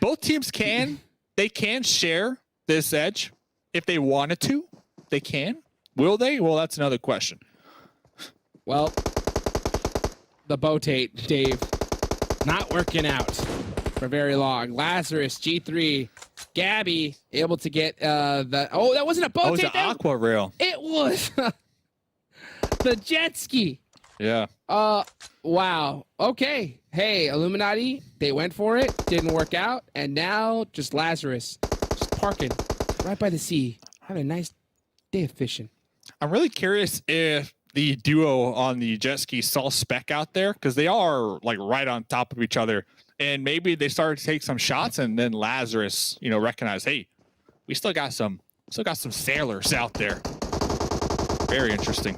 Both teams can share this edge if they wanted to. They can. Will they? Well, that's another question. Well, the Botate, Dave, not working out for very long. Lazarus, G3, Gabby, able to get that wasn't a Botate. Oh, it was an aqua rail. It was the jet ski. Yeah. Wow. Okay. Hey, Illuminati, they went for it, didn't work out, and now just Lazarus, just parking right by the sea, having a nice day of fishing. I'm really curious if the duo on the jet ski saw spec out there, because they are like right on top of each other, and maybe they started to take some shots, and then Lazarus, recognized, hey, we still got some sailors out there. Very interesting.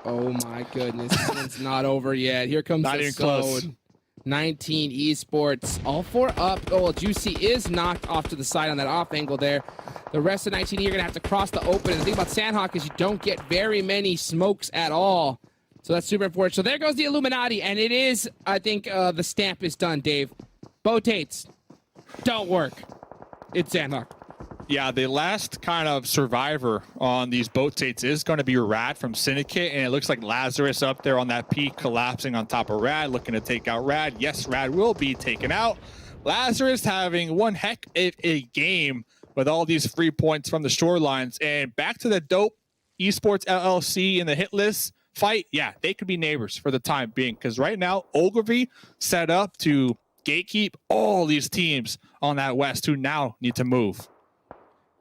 Oh my goodness, this one's not over yet. Here comes Not the even close. zone. 19 Esports, all four up. Oh, Juicy is knocked off to the side on that off angle there. The rest of 19, you're going to have to cross the open. And the thing about Sanhok is you don't get very many smokes at all. So that's super unfortunate. So there goes the Illuminati. And it is, I think, the stamp is done, Dave. Botates don't work. It's Sanhok. Yeah, the last kind of survivor on these boat tates is going to be Rad from Syndicate, and it looks like Lazarus up there on that peak collapsing on top of Rad, looking to take out Rad. Yes, Rad will be taken out. Lazarus having one heck of a game with all these free points from the shorelines. And back to the dope Esports LLC in the hit list fight. Yeah, they could be neighbors for the time being, because right now Ogilvy set up to gatekeep all these teams on that west who now need to move.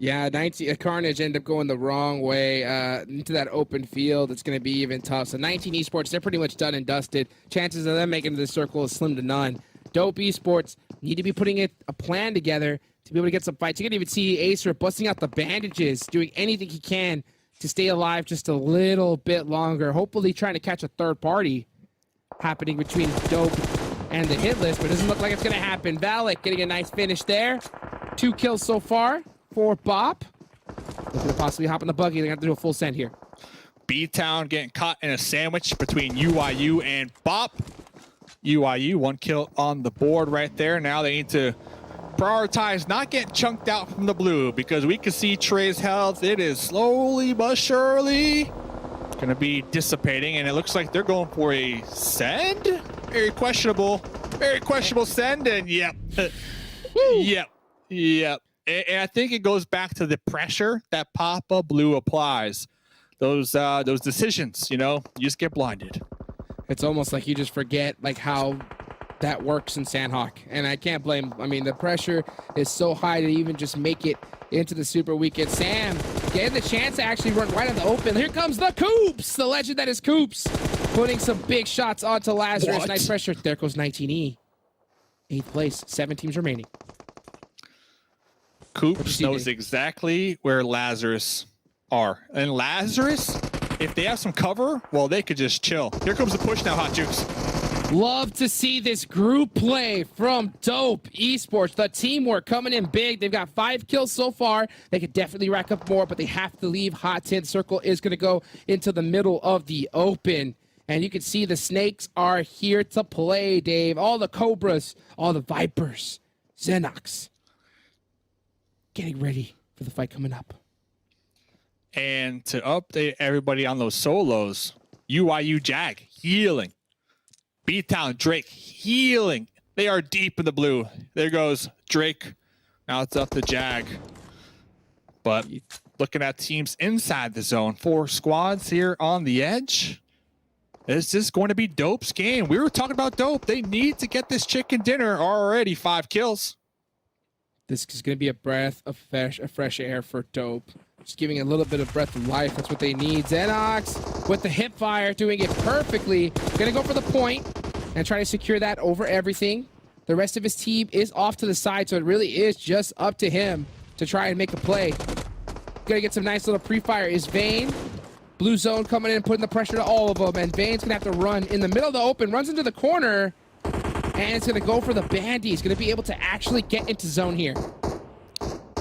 Yeah, 19 Carnage ended up going the wrong way into that open field. It's going to be even tough. So 19 Esports, they're pretty much done and dusted. Chances of them making it to the circle is slim to none. Dope Esports need to be putting a plan together to be able to get some fights. You can even see Acer busting out the bandages, doing anything he can to stay alive just a little bit longer. Hopefully trying to catch a third party happening between Dope and the hit list, but it doesn't look like it's going to happen. Valak getting a nice finish there. 2 kills so far for Bop. Looking to possibly hop in the buggy. They're going to have to do a full send here. BTOWN getting caught in a sandwich between UIU and Bop. UIU, 1 kill on the board right there. Now they need to prioritize not getting chunked out from the blue, because we can see Trey's health. It is slowly but surely going to be dissipating, and it looks like they're going for a send. Very questionable send, and yep. Yep. And I think it goes back to the pressure that Papa Blue applies. Those decisions, you just get blinded. It's almost like you just forget how that works in Sanhok. And I can't blame. I mean, the pressure is so high to even just make it into the Super Weekend. Sam getting the chance to actually run right on the open. Here comes the Coops, the legend that is Coops, putting some big shots onto Lazarus. What? Nice pressure. There goes 19E. 8th place. 7 teams remaining. Coops knows exactly where Lazarus are. And Lazarus, if they have some cover, well, they could just chill. Here comes the push now, Hot Jukes. Love to see this group play from Dope Esports. The teamwork coming in big. They've got 5 kills so far. They could definitely rack up more, but they have to leave hot 10. Circle is going to go into the middle of the open. And you can see the snakes are here to play, Dave. All the Cobras, all the Vipers, Xenox. Getting ready for the fight coming up. And to update everybody on those solos, UIU Jag healing. BTOWN Drake healing. They are deep in the blue. There goes Drake. Now it's up to Jag. But looking at teams inside the zone, 4 squads here on the edge. This is going to be Dope's game. We were talking about Dope. They need to get this chicken dinner. Already 5 kills. This is going to be a breath of fresh air for Dope. Just giving a little bit of breath of life. That's what they need. Xenox with the hip fire, doing it perfectly. Going to go for the point and try to secure that over everything. The rest of his team is off to the side, so it really is just up to him to try and make a play. Going to get some nice little pre-fire is Vayne. Blue zone coming in and putting the pressure to all of them. And Vayne's going to have to run in the middle of the open. Runs into the corner. And it's going to go for the bandy. He's going to be able to actually get into zone here.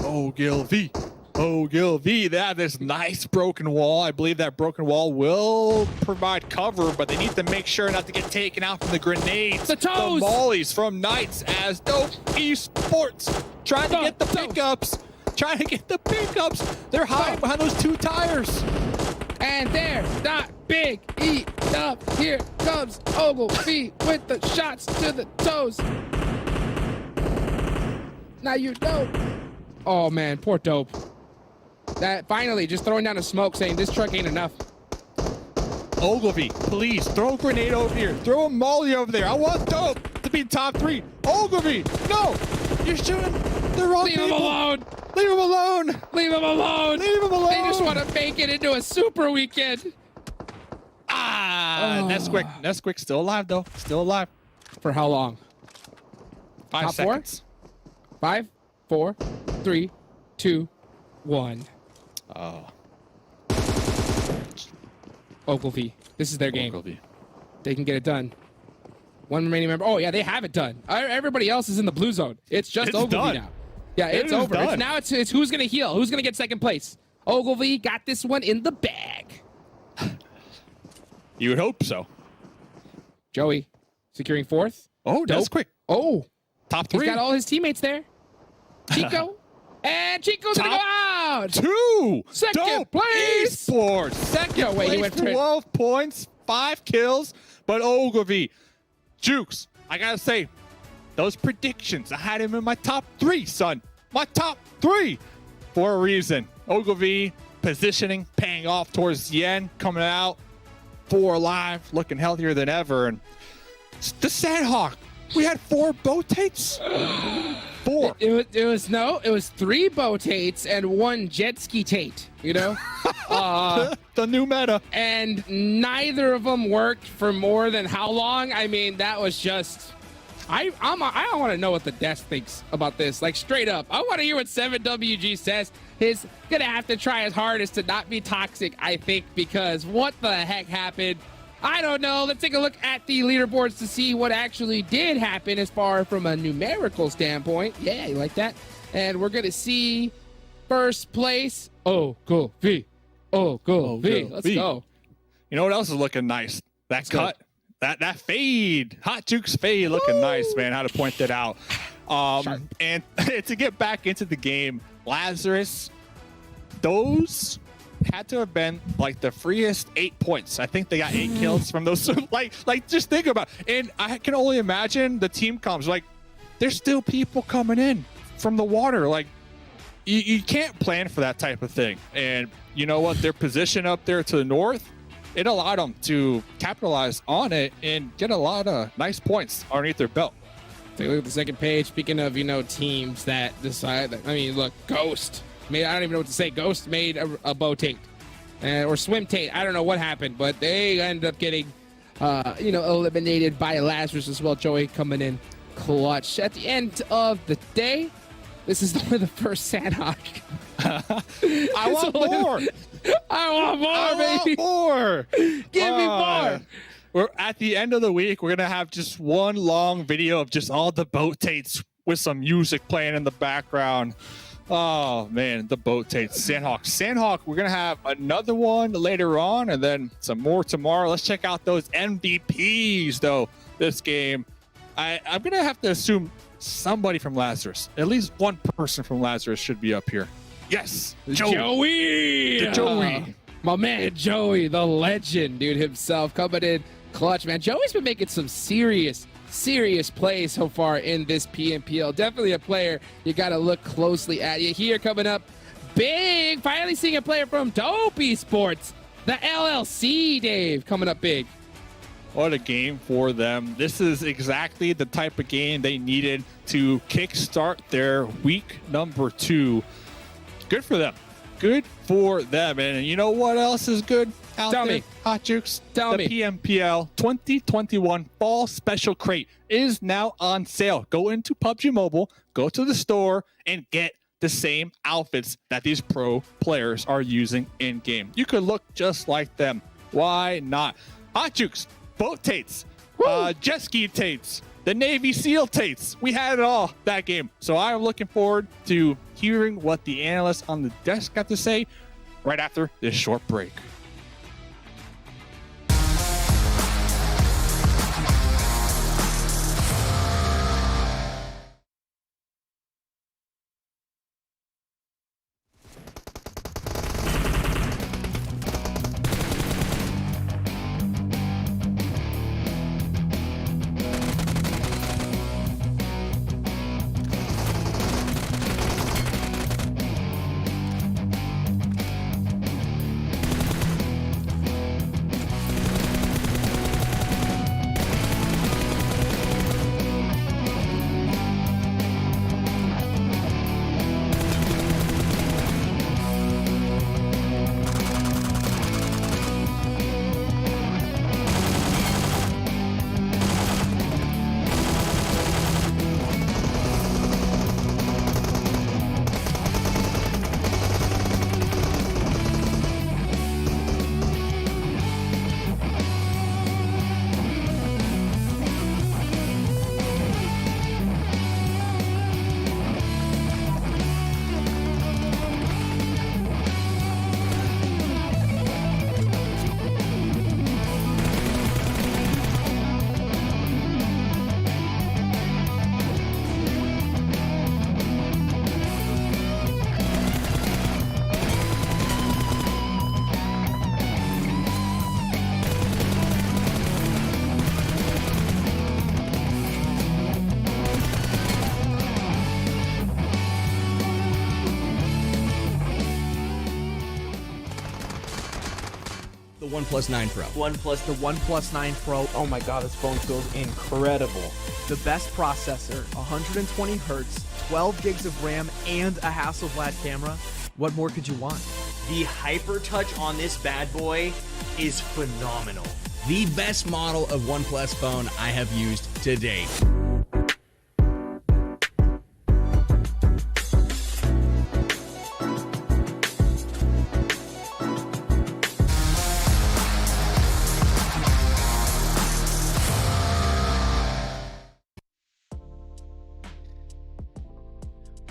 Ogilvy. Ogilvy, they have this nice broken wall. I believe that broken wall will provide cover, but they need to make sure not to get taken out from the grenades. The toes! The mollies from Knights as Dope Esports trying to get the pickups. Trying to get the pickups. They're hiding behind those 2 tires. And they're not big enough. Here comes Ogilvy with the shots to the toes. Now you know. Oh man, poor Dope. That finally just throwing down a smoke saying this truck ain't enough. Ogilvy, please throw a grenade over here. Throw a molly over there. I want Dope to be top 3. Ogilvy, no, you're shooting the wrong Leave people. him alone. Leave him alone. Leave him alone. Leave him alone. They just want to make it into a super weekend. Nesquik still alive though. Still alive. For how long? 5 Top 4? seconds. 5, 4, 3, 2, 1. Oh. Ogilvy. This is their game. Ogilvy. They can get it done. One remaining member. Oh yeah, they have it done. Everybody else is in the blue zone. It's just Ogilvy done. now. Yeah, It it's is over. done. It's who's gonna heal. Who's gonna get second place? Ogilvy got this one in the bag. You would hope so. Joey securing 4th. Oh, that's Dope. quick. Oh, Top he's 3. got all his teammates there. Chico. And Chico's gonna go out. 2. Second Dope place. Esports. Second No way, he place, went for it. 12 points, 5 kills. But Ogilvy, Jukes, I gotta say, those predictions, I had him in my top 3, son. My top 3 for a reason. Ogilvy positioning, paying off towards the end, coming out 4 alive, looking healthier than ever. And the Sanhok, we had 4 botates. 4. It was 3 botates and 1 jet ski tate, you know? The new meta. And neither of them worked for more than how long? I mean, that was just... I don't want to know what the desk thinks about this. Like, straight up. I want to hear what 7WG says. He's going to have to try his hardest to not be toxic, I think, because what the heck happened? I don't know. Let's take a look at the leaderboards to see what actually did happen as far from a numerical standpoint. Yeah, you like that? And we're going to see first place. Ogilvy. Ogilvy. Let's go. You know what else is looking nice? That Let's cut. go. That fade. Hot Juke's fade looking nice, man. How to point that out. And to get back into the game, Lazarus, those had to have been like the freest 8 points. I think they got 8 kills from those. like just think about it. And I can only imagine the team comms. Like, there's still people coming in from the water. Like, you can't plan for that type of thing. And you know what? Their position up there to the north, it allowed them to capitalize on it and get a lot of nice points underneath their belt. Take a look at the second page. Speaking of, teams that decide that, look, Ghost. I don't even know what to say. Ghost made a bow tate. Or swim tate. I don't know what happened, but they ended up getting, eliminated by Lazarus as well. Joey coming in clutch. At the end of the day, this is only the first Sanhok. I want more. I want more, baby. More. Give me more. We're at the end of the week. We're gonna have just one long video of just all the boat tates with some music playing in the background. Oh man, the boat tates. Sanhok. We're gonna have another one later on, and then some more tomorrow. Let's check out those MVPs though. This game, I'm gonna have to assume somebody from Lazarus. At least one person from Lazarus should be up here. Yes, Joey. The Joey. My man Joey, the legend, dude himself, coming in clutch, man. Joey's been making some serious plays so far in this PMPL. Definitely a player you got to look closely at. You here coming up big. Finally seeing a player from Dope Esports, the LLC, Dave, coming up big. What a game for them. This is exactly the type of game they needed to kickstart their week number 2. Good for them. Good for them. And you know what else is good out Tell there? me. Hot Jukes. Tell me. The PMPL 2021 Fall Special Crate is now on sale. Go into PUBG Mobile, go to the store, and get the same outfits that these pro players are using in-game. You could look just like them. Why not? Hot Jukes, boat tates, jet ski tates, the Navy SEAL Tates. We had it all that game. So I'm looking forward to hearing what the analysts on the desk got to say right after this short break. OnePlus 9 Pro. The OnePlus 9 Pro. Oh my god, this phone feels incredible. The best processor, 120 hertz, 12 gigs of RAM, and a Hasselblad camera. What more could you want? The hyper touch on this bad boy is phenomenal. The best model of OnePlus phone I have used to date.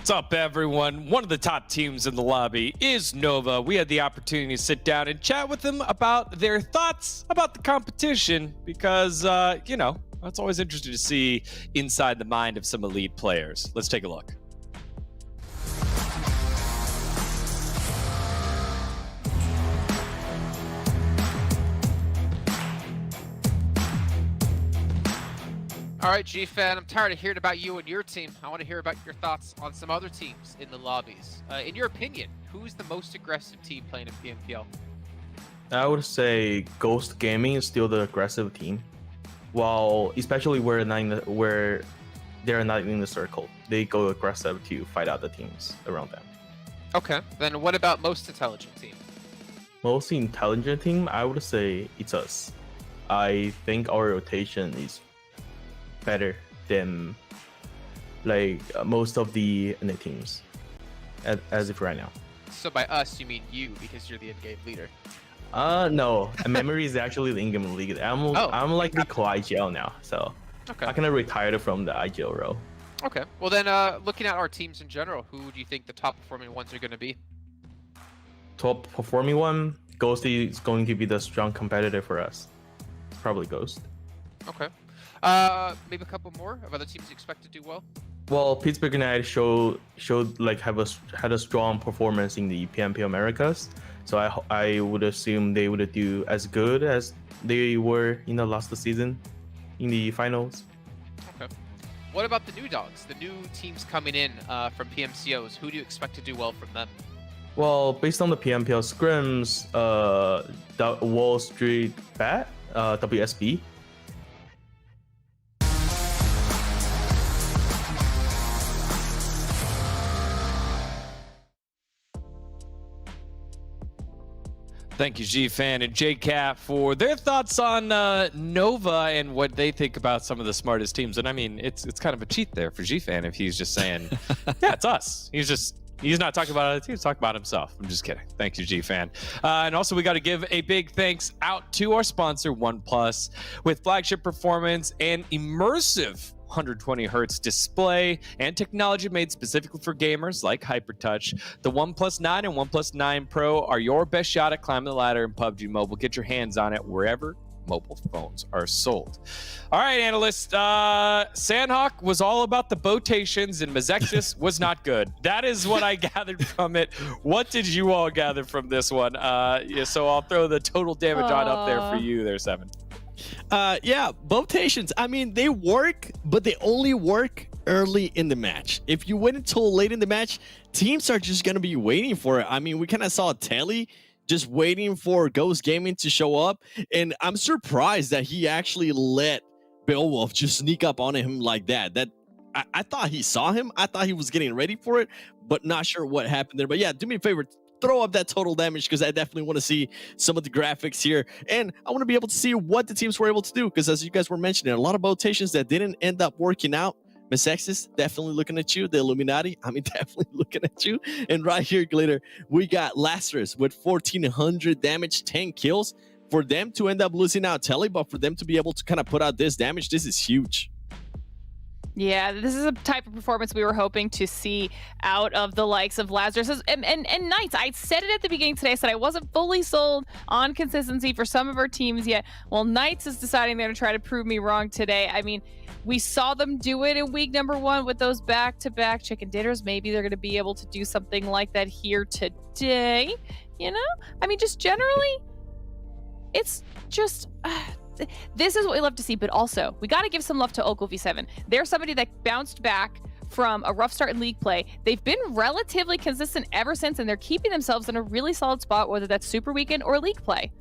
What's up, everyone? One of the top teams in the lobby is Nova. We had the opportunity to sit down and chat with them about their thoughts about the competition because, you know, it's always interesting to see inside the mind of some elite players. Let's take a look. All right, G-Fan, I'm tired of hearing about you and your team. I want to hear about your thoughts on some other teams in the lobbies. In your opinion, who's the most aggressive team playing in PMPL? I would say Ghost Gaming is still the aggressive team. While, especially where they're not in the circle, they go aggressive to fight out the teams around them. Okay, then what about most intelligent team? Most intelligent team, I would say it's us. I think our rotation is better than like most of the NA teams as of right now. So by us, you mean you, because you're the in-game leader. No, Memory is actually the in-game leader. I'm like the co-IGL now, so Okay. I kind of retired from the IGL role. Okay, well then, looking at our teams in general, who do you think the top performing ones are going to be? Top performing one, Ghost is going to be the strong competitor for us. It's probably Ghost. Okay. Maybe a couple more of other teams you expect to do well? Well, Pittsburgh United showed like had a strong performance in the PMPL Americas, so I would assume they would do as good as they were in the last season in the finals. Okay. What about the new dogs, the new teams coming in from PMCOs? Who do you expect to do well from them? Well, based on the PMPL scrims, the WallStreetBets, WSB. Thank you, G-Fan and JCat, for their thoughts on Nova and what they think about some of the smartest teams. And I mean, it's kind of a cheat there for G-Fan if he's just saying, yeah, it's us. He's not talking about other teams, talking about himself. I'm just kidding. Thank you, G-Fan. And also, we got to give a big thanks out to our sponsor, OnePlus, with flagship performance and immersive 120 hertz display and technology made specifically for gamers like HyperTouch. The OnePlus 9 and OnePlus 9 Pro are your best shot at climbing the ladder in PUBG Mobile. Get your hands on it wherever mobile phones are sold. All right, analyst. Sanhok was all about the botations and Mezexis was not good. That is what I gathered from it. What did you all gather from this one? Yeah, so I'll throw the total damage on up there for you there, Seven. Yeah, botations. I mean, they work, but they only work early in the match. If you wait until late in the match, teams are just going to be waiting for it. I mean, we kind of saw Telly just waiting for Ghost Gaming to show up. And I'm surprised that he actually let Beowulf just sneak up on him like that. I thought he saw him. I thought he was getting ready for it, but not sure what happened there. But yeah, do me a favor. Throw up that total damage because I definitely want to see some of the graphics here. And I want to be able to see what the teams were able to do because as you guys were mentioning, a lot of botations that didn't end up working out. Mezexis, definitely looking at you. The Illuminati, I mean, definitely looking at you. And right here, Glitter, we got Lazarus with 1,400 damage, 10 kills. For them to end up losing out Telly, but for them to be able to kind of put out this damage, this is huge. Yeah, this is a type of performance we were hoping to see out of the likes of Lazarus and Knights. I said it at the beginning today. I said I wasn't fully sold on consistency for some of our teams yet. Well, Knights is deciding they're going to try to prove me wrong today. I mean, we saw them do it in week number 1 with those back-to-back chicken dinners. Maybe they're going to be able to do something like that here today. You know? I mean, just generally, it's just... this is what we love to see, but also we got to give some love to Ogilvy 7. They're somebody that bounced back from a rough start in league play. They've been relatively consistent ever since, and they're keeping themselves in a really solid spot, whether that's Super Weekend or league play.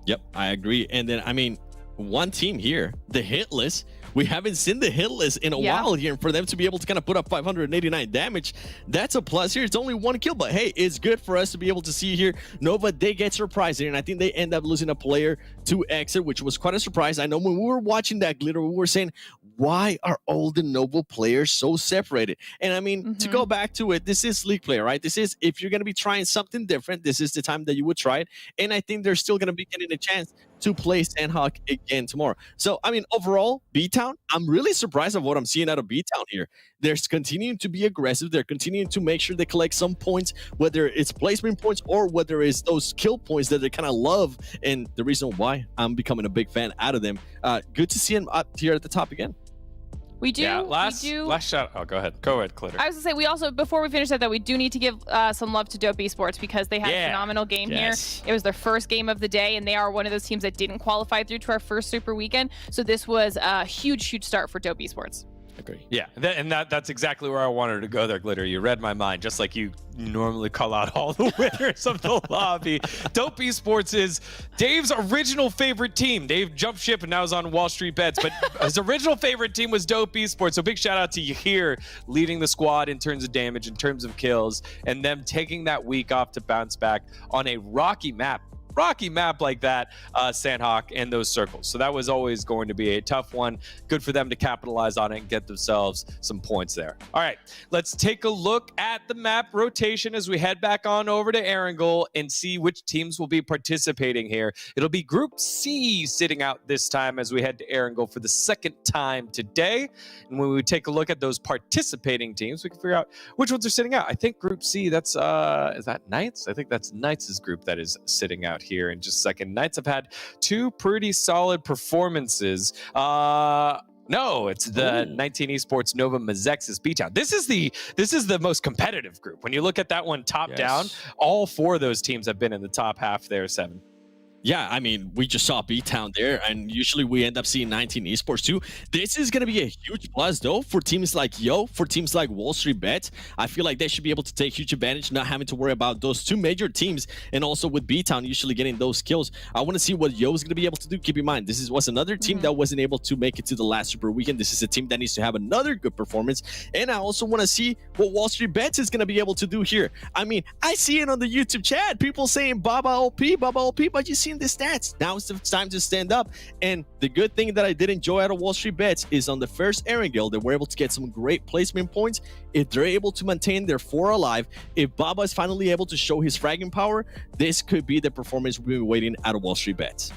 Yep, I agree. And then, I mean, one team here, the Hitlist. We haven't seen the Hitlist in a while here, and for them to be able to kind of put up 589 damage, that's a plus here. It's only 1 kill, but hey, it's good for us to be able to see here. Nova, they get surprised here, and I think they end up losing a player to exit, which was quite a surprise. I know when we were watching that, Glitter, we were saying, why are all the Nova players so separated? And I mean, to go back to it, this is league play, right? This is, if you're going to be trying something different, this is the time that you would try it. And I think they're still going to be getting a chance to play Sanhok again tomorrow. So, I mean, overall, BTOWN, I'm really surprised of what I'm seeing out of BTOWN here. They're continuing to be aggressive. They're continuing to make sure they collect some points, whether it's placement points or whether it's those kill points that they kind of love. And the reason why I'm becoming a big fan out of them. Good to see them up here at the top again. We do. Yeah, last shot. Oh, go ahead. Go ahead, Glitter. I was going to say, we also, before we finish that, we do need to give some love to Dope Esports because they had a phenomenal game here. It was their first game of the day, and they are one of those teams that didn't qualify through to our first Super Weekend. So this was a huge, huge start for Dope Esports. Agree. Yeah, that's exactly where I wanted to go there, Glitter. You read my mind, just like you normally call out all the winners of the lobby. Dope Esports is Dave's original favorite team. Dave jumped ship and now is on WallStreetBets, but his original favorite team was Dope Esports. So big shout out to you here, leading the squad in terms of damage, in terms of kills, and them taking that week off to bounce back on a rocky map like that, Sanhok and those circles. So that was always going to be a tough one. Good for them to capitalize on it and get themselves some points there. All right, let's take a look at the map rotation as we head back on over to Erangel and see which teams will be participating here. It'll be Group C sitting out this time as we head to Erangel for the second time today. And when we take a look at those participating teams, we can figure out which ones are sitting out. I think Group C, that's, is that Knights? I think that's Knights' group that is sitting out here in just a second. Knights have had 2 pretty solid performances. No, it's the 19 Esports Nova Mezexis BTOWN. This is the most competitive group. When you look at that one top down, all 4 of those teams have been in the top half there, 7. Yeah, I mean, we just saw BTOWN there, and usually we end up seeing 19 Esports too. This is going to be a huge plus, though, for teams like Yo, for teams like WallStreetBets. I feel like they should be able to take huge advantage, not having to worry about those 2 major teams, and also with BTOWN usually getting those kills. I want to see what Yo is going to be able to do. Keep in mind, this was another team that wasn't able to make it to the last Super Weekend. This is a team that needs to have another good performance, and I also want to see what WallStreetBets is going to be able to do here. I mean, I see it on the YouTube chat, people saying Baba OP, but you see the stats. Now it's the time to stand up. And the good thing that I did enjoy out of WallStreetBets is on the first Erangel, they were able to get some great placement points. If they're able to maintain their 4 alive, if Baba is finally able to show his fragging power, this could be the performance we've been waiting out of WallStreetBets.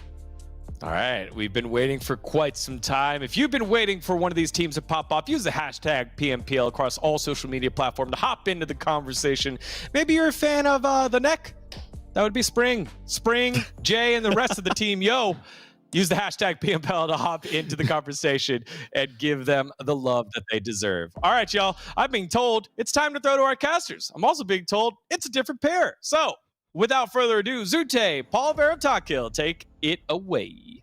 All right, we've been waiting for quite some time. If you've been waiting for one of these teams to pop up, use the hashtag PMPL across all social media platforms to hop into the conversation. Maybe you're a fan of the neck. That would be Spring, Jay, and the rest of the team. Yo, use the hashtag PMPL to hop into the conversation and give them the love that they deserve. All right, y'all. I'm being told it's time to throw to our casters. I'm also being told it's a different pair. So, without further ado, Zute, Paul Verotakil, take it away.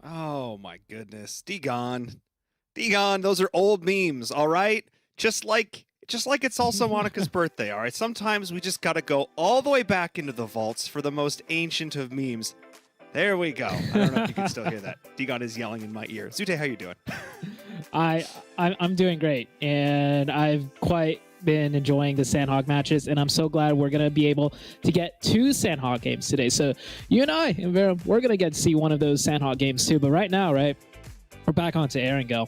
Oh my goodness, D-Gon, those are old memes, all right? Just like it's also Monica's birthday, all right? Sometimes we just gotta go all the way back into the vaults for the most ancient of memes. There we go. I don't know if you can still hear that. D-Gon is yelling in my ear. Zute, how you doing? I'm doing great, and I've quite been enjoying the Sanhok matches, and I'm so glad we're going to be able to get 2 Sanhok games today. So you and I, we're going to get to see one of those Sanhok games too. But right now, right, we're back onto Erangel.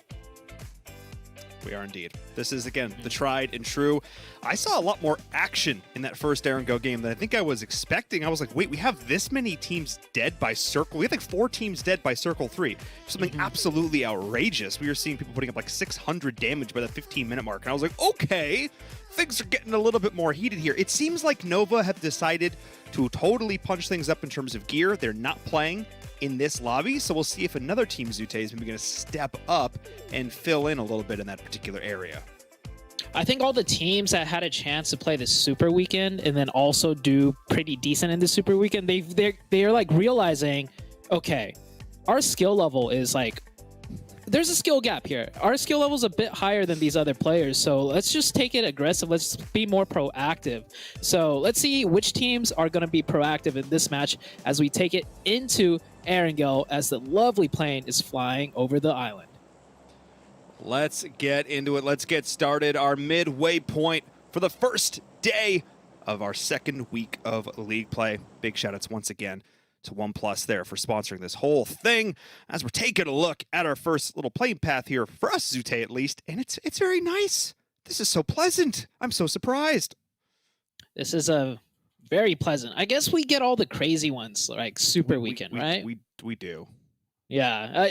We are indeed. This is, again, the tried and true. I saw a lot more action in that first Erangel game than I think I was expecting. I was like, wait, we have this many teams dead by Circle? We have like 4 teams dead by Circle 3. Something absolutely outrageous. We were seeing people putting up like 600 damage by the 15-minute mark. And I was like, okay, things are getting a little bit more heated here. It seems like Nova have decided to totally punch things up in terms of gear. They're not playing in this lobby, so we'll see if another team Zute is maybe going to step up and fill in a little bit in that particular area. I think all the teams that had a chance to play the Super Weekend and then also do pretty decent in the Super Weekend, they're like realizing, okay, our skill level is like, there's a skill gap here. Our skill level is a bit higher than these other players, so let's just take it aggressive. Let's be more proactive. So let's see which teams are going to be proactive in this match as we take it into Erangel as the lovely plane is flying over the island. Let's get into it. Let's get started. Our midway point for the first day of our second week of league play. Big shout-outs once again to OnePlus there for sponsoring this whole thing as we're taking a look at our first little playing path here, for us, Zute at least, and it's very nice. This is so pleasant. I'm so surprised. This is a very pleasant. I guess we get all the crazy ones like Super Weekend, right? We do. Yeah,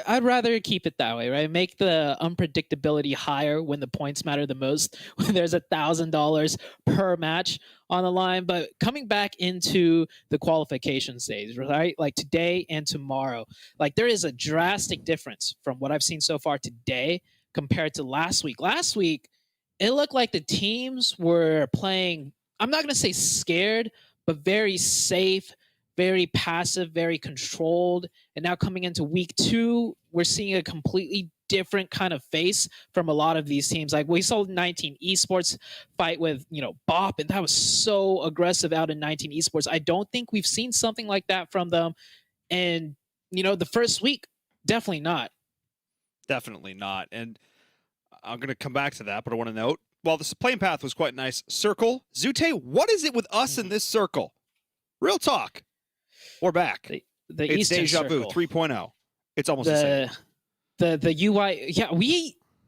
I'd rather keep it that way, right? Make the unpredictability higher when the points matter the most, when there's $1,000 per match on the line. But coming back into the qualification stage, right? Like today and tomorrow, like there is a drastic difference from what I've seen so far today compared to last week. Last week, it looked like the teams were playing, I'm not going to say scared, but very safe, very passive, very controlled. And now coming into week 2, we're seeing a completely different kind of face from a lot of these teams. Like we saw 19 Esports fight with, Bop, and that was so aggressive out in 19 Esports. I don't think we've seen something like that from them. And, the first week, definitely not. Definitely not. And I'm going to come back to that, but I want to note, while the playing path was quite nice, Circle, Zute, what is it with us in this circle? Real talk. We're back. The it's Eastern Deja Vu Circle. 3.0. It's almost the same. The UI. Yeah,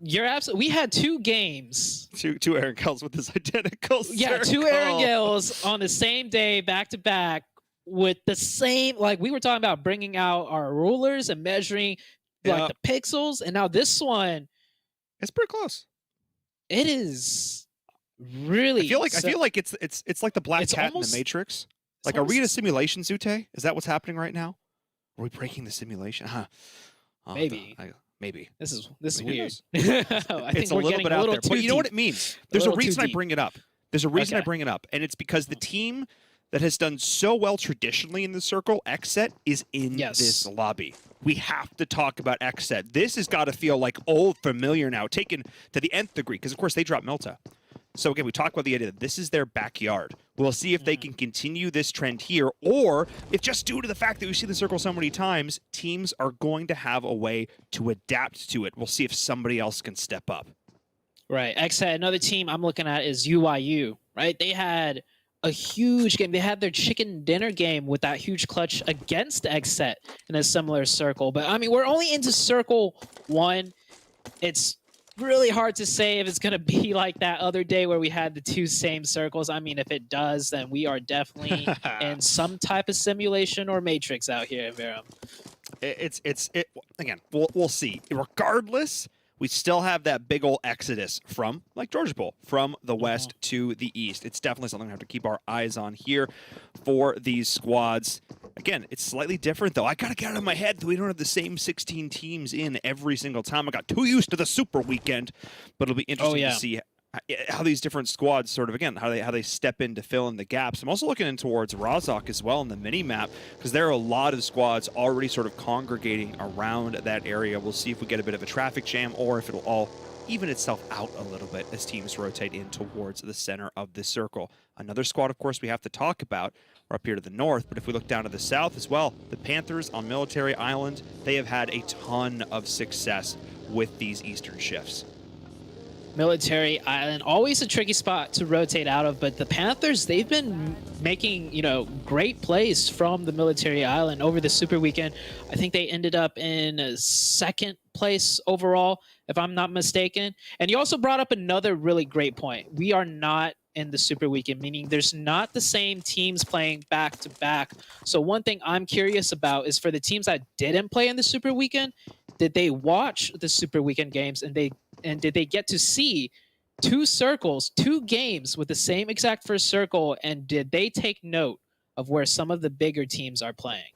you're absolutely. We had 2 games. Two Erangels with this identical Yeah, circle. 2 Erangels on the same day, back to back, with the same. Like we were talking about bringing out our rulers and measuring like the pixels, and now this one, it's pretty close. It is really. I feel like it's like the black cat in the Matrix. Like, are we in a simulation, Zute? Is that what's happening right now? Are we breaking the simulation? Huh? Maybe. Maybe. This is weird. I think we're getting a little out there. But you know what it means? There's a reason I bring it up. There's a reason I bring it up. And it's because the team that has done so well traditionally in the circle, XSET, is in this lobby. We have to talk about XSET. This has got to feel like old familiar now, taken to the nth degree, because, of course, they dropped Melta. So, again, we talk about the idea that this is their backyard. We'll see if they can continue this trend here, or if just due to the fact that we see the circle so many times, teams are going to have a way to adapt to it. We'll see if somebody else can step up. Right. XSET, another team I'm looking at is UIU, right? They had a huge game. They had their chicken dinner game with that huge clutch against XSET in a similar circle. But, I mean, we're only into circle 1. It's really hard to say if it's going to be like that other day where we had the two same circles. I mean, if it does, then we are definitely in some type of simulation or matrix out here in Verum. Again, we'll see. Regardless, we still have that big old exodus from, like Georgia Bowl, from the west to the east. It's definitely something we have to keep our eyes on here for these squads. Again, it's slightly different, though. I got to get out of my head that we don't have the same 16 teams in every single time. I got too used to the Super Weekend, but it'll be interesting to see how these different squads sort of, again, how they step in to fill in the gaps. I'm also looking in towards Razak as well in the mini-map, because there are a lot of squads already sort of congregating around that area. We'll see if we get a bit of a traffic jam or if it'll all even itself out a little bit as teams rotate in towards the center of the circle. Another squad, of course, we have to talk about are up here to the north, but if we look down to the south as well, the Panthers on Military Island, they have had a ton of success with these eastern shifts. Military Island, always a tricky spot to rotate out of, but the Panthers, they've been making, great plays from the Military Island over the Super Weekend. I think they ended up in second place overall, if I'm not mistaken. And you also brought up another really great point. We are not in the Super Weekend, meaning there's not the same teams playing back to back. So one thing I'm curious about is for the teams that didn't play in the Super Weekend, did they watch the Super Weekend games and did they get to see two circles, two games with the same exact first circle, and did they take note of where some of the bigger teams are playing?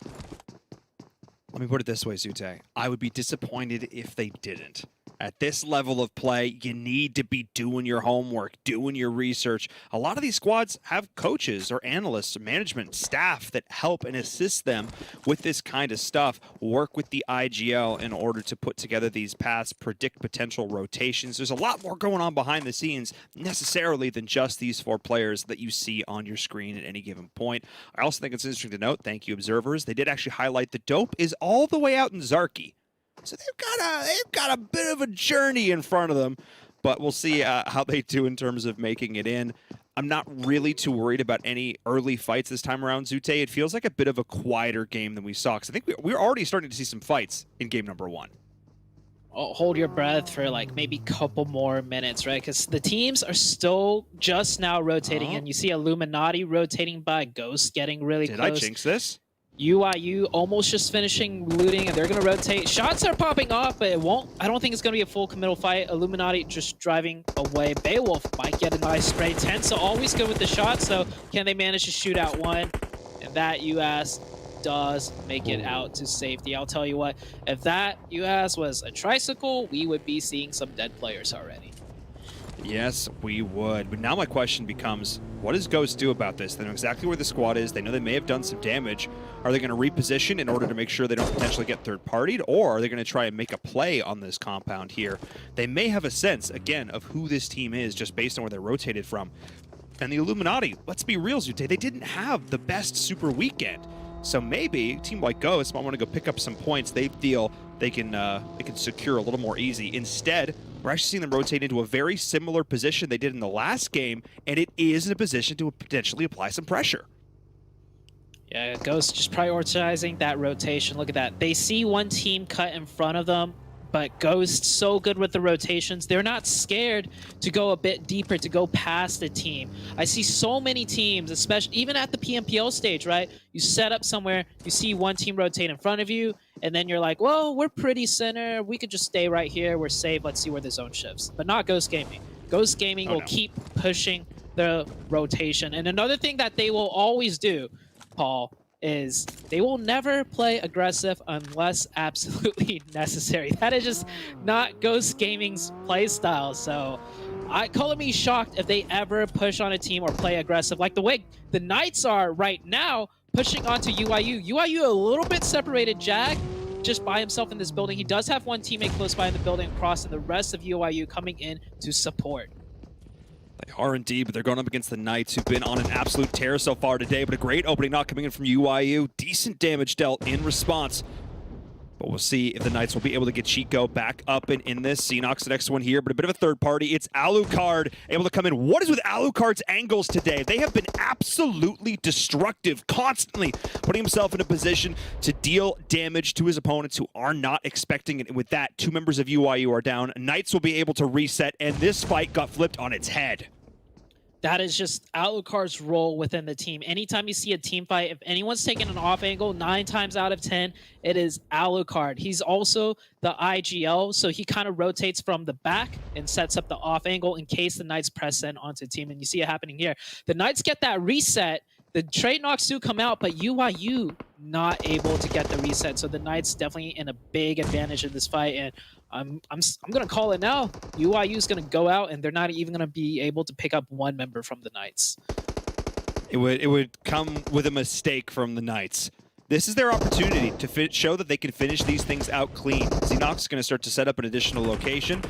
Let me put it this way, Zute. I would be disappointed if they didn't. At this level of play, you need to be doing your homework, doing your research. A lot of these squads have coaches or analysts or management staff that help and assist them with this kind of stuff, work with the IGL in order to put together these paths, predict potential rotations. There's a lot more going on behind the scenes necessarily than just these four players that you see on your screen at any given point. I also think it's interesting to note, thank you observers, they did actually highlight the dope is all the way out in Zarki. So they've got a bit of a journey in front of them, but we'll see how they do in terms of making it in. I'm not really too worried about any early fights this time around, Zute. It feels like a bit of a quieter game than we saw, because I think we're already starting to see some fights in game number one. Hold your breath for like maybe a couple more minutes, right? Because the teams are still just now rotating, and you see Illuminati rotating by, Ghost getting really close. Did I jinx this? UIU almost just finishing looting, and they're going to rotate. Shots are popping off, but I don't think it's going to be a full committal fight. Illuminati just driving away. Beowulf might get a nice spray. Tensa always good with the shots, so can they manage to shoot out one? And that, UAS, does make it out to safety. I'll tell you what, if that, UAS, was a tricycle, we would be seeing some dead players already. Yes, we would. But now my question becomes, what does Ghost do about this? They know exactly where the squad is. They know they may have done some damage. Are they going to reposition in order to make sure they don't potentially get third-partied, or are they going to try and make a play on this compound here? They may have a sense, again, of who this team is just based on where they're rotated from. And the Illuminati, let's be real, Zute, they didn't have the best Super Weekend. So maybe a team like Ghost might want to go pick up some points they feel they can secure a little more easy. Instead, we're actually seeing them rotate into a very similar position they did in the last game, and it is in a position to potentially apply some pressure. Yeah, Ghost just prioritizing that rotation. Look at that. They see one team cut in front of them, but Ghost so good with the rotations. They're not scared to go a bit deeper, to go past the team. I see so many teams, especially even at the PMPL stage, right? You set up somewhere, you see one team rotate in front of you, and then you're like, well, we're pretty center. We could just stay right here. We're safe. Let's see where the zone shifts. But not Ghost Gaming. Ghost Gaming will keep pushing the rotation. And another thing that they will always do, Paul, is they will never play aggressive unless absolutely necessary. That is just not Ghost Gaming's play style. So color me shocked if they ever push on a team or play aggressive like the way the Knights are right now, pushing onto UIU. UIU a little bit separated. Jag just by himself in this building. He does have one teammate close by in the building across, and the rest of UIU coming in to support. They are indeed, but they're going up against the Knights, who've been on an absolute tear so far today, but a great opening not coming in from UIU. Decent damage dealt in response. But we'll see if the Knights will be able to get Chico back up and in this. Xenox, the next one here, but a bit of a third party. It's Alucard able to come in. What is with Alucard's angles today? They have been absolutely destructive, constantly putting himself in a position to deal damage to his opponents who are not expecting it. And with that, 2 members of UIU are down. Knights will be able to reset, and this fight got flipped on its head. That is just Alucard's role within the team. Anytime you see a team fight, if anyone's taking an off angle, 9 times out of 10, it is Alucard. He's also the IGL, so he kind of rotates from the back and sets up the off angle in case the Knights press in onto the team. And you see it happening here. The Knights get that reset. The trade knocks do come out, but UIU not able to get the reset. So the Knights definitely in a big advantage in this fight. And I'm gonna call it now. UIU is gonna go out, and they're not even gonna be able to pick up 1 member from the Knights. It would come with a mistake from the Knights. This is their opportunity to show that they can finish these things out clean. Xenox is going to start to set up an additional location.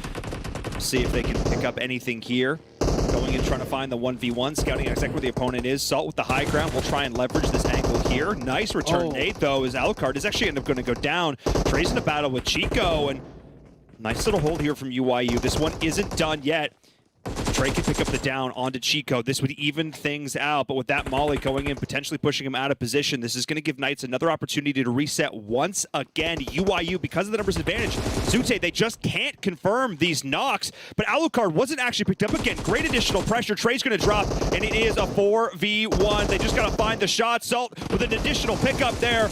See if they can pick up anything here. Going in, trying to find the 1v1, scouting exactly where the opponent is. Salt with the high ground will try and leverage this angle here. Nice return nade, though, as Alucard is actually going to go down. Trey's in a battle with Chico, and nice little hold here from UIU. This one isn't done yet. Trey can pick up the down onto Chico. This would even things out, but with that Molly going in, potentially pushing him out of position, this is going to give Knights another opportunity to reset once again. UIU, because of the numbers advantage, Zute, they just can't confirm these knocks, but Alucard wasn't actually picked up again. Great additional pressure. Trey's going to drop, and it is a 4v1. They just got to find the shot. Salt with an additional pickup there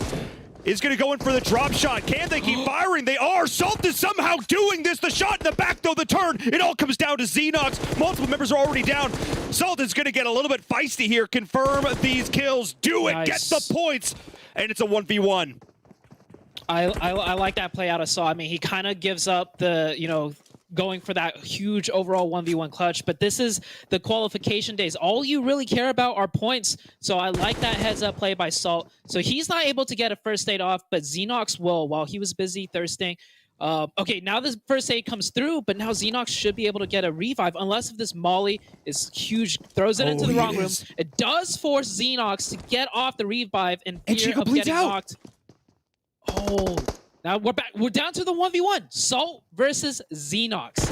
is going to go in for the drop shot. Can they keep firing? They are. Salt is somehow doing this. The shot in the back, though, the turn. It all comes down to Xenox. Multiple members are already down. Salt is going to get a little bit feisty here. Confirm these kills. Do it. Nice. Get the points. And it's a 1v1. I like that play out of Salt. I mean, he kind of gives up the, going for that huge overall 1v1 clutch, but this is the qualification days. All you really care about are points, so I like that heads-up play by Salt. So he's not able to get a first aid off, but Xenox will while he was busy thirsting. Okay, now this first aid comes through, but now Xenox should be able to get a revive, unless if this Molly is huge, throws it into the wrong room. It does force Xenox to get off the revive and fear of getting knocked. Oh, now we're back. We're down to the 1v1. Salt versus Xenox.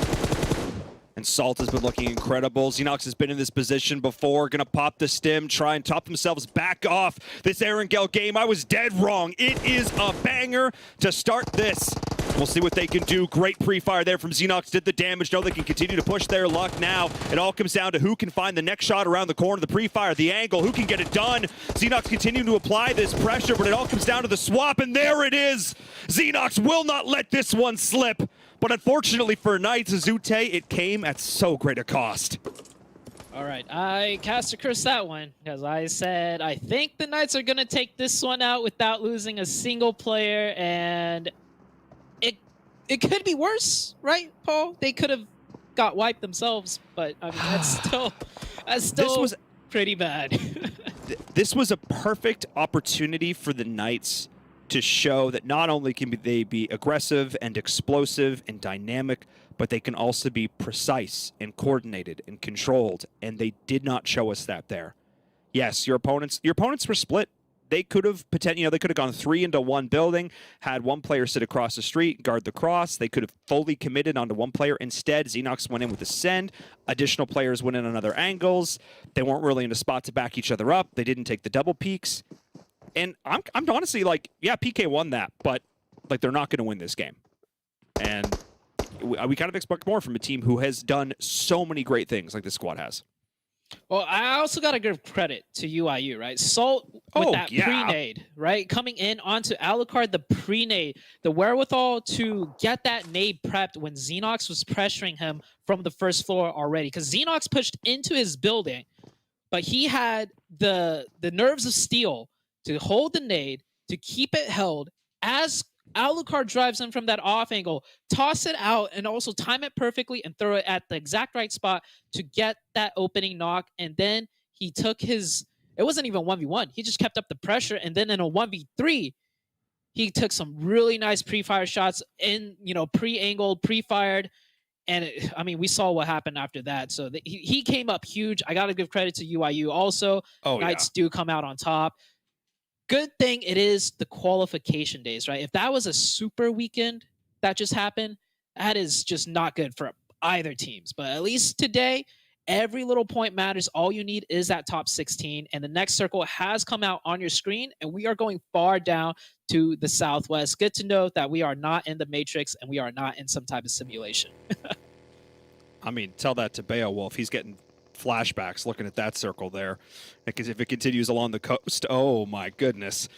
And Salt has been looking incredible. Xenox has been in this position before. Gonna pop the stim, try and top themselves back off this Erangel game. I was dead wrong. It is a banger to start this. We'll see what they can do. Great pre-fire there from Xenox. Did the damage. No, they can continue to push their luck now. It all comes down to who can find the next shot around the corner, the pre-fire, the angle, who can get it done. Xenox continuing to apply this pressure, but it all comes down to the swap, and there it is. Xenox will not let this one slip. But unfortunately for Knights, Zute, it came at so great a cost. All right, I cast a curse that one because I said I think the Knights are going to take this one out without losing a single player, and it could be worse, right, Paul? They could have got wiped themselves, but I mean, that's still pretty bad. This was a perfect opportunity for the Knights to show that not only can they be aggressive and explosive and dynamic, but they can also be precise and coordinated and controlled, and they did not show us that there. Yes, your opponents were split. They could have potentially, they could have gone 3 into 1 building, had one player sit across the street, guard the cross. They could have fully committed onto one player. Instead, Xenox went in with a send. Additional players went in on other angles. They weren't really in a spot to back each other up. They didn't take the double peeks. And I'm honestly like, yeah, PK won that, but like they're not going to win this game. And we kind of expect more from a team who has done so many great things like this squad has. Well, I also got to give credit to UIU, right? Salt with that pre-nade, right? Coming in onto Alucard, the pre-nade, the wherewithal to get that nade prepped when Xenox was pressuring him from the first floor already. Because Xenox pushed into his building, but he had the nerves of steel to hold the nade, to keep it held as Alucard drives in from that off angle, toss it out, and also time it perfectly and throw it at the exact right spot to get that opening knock. And then he took his, it wasn't even 1v1. He just kept up the pressure. And then in a 1v3, he took some really nice pre-fire shots in, pre-angled, pre-fired. And I mean, we saw what happened after that. So he came up huge. I got to give credit to UIU also. Knights do come out on top. good thing it is the qualification days, right? If that was a super weekend that just happened, that is just not good for either teams. But at least today, every little point matters. All you need is that top 16, and the next circle has come out on your screen, and we are going far down to the southwest. Good to know that we are not in the Matrix and we are not in some type of simulation. I mean, tell that to Beowulf. He's getting flashbacks looking at that circle there. Because if it continues along the coast, oh my goodness.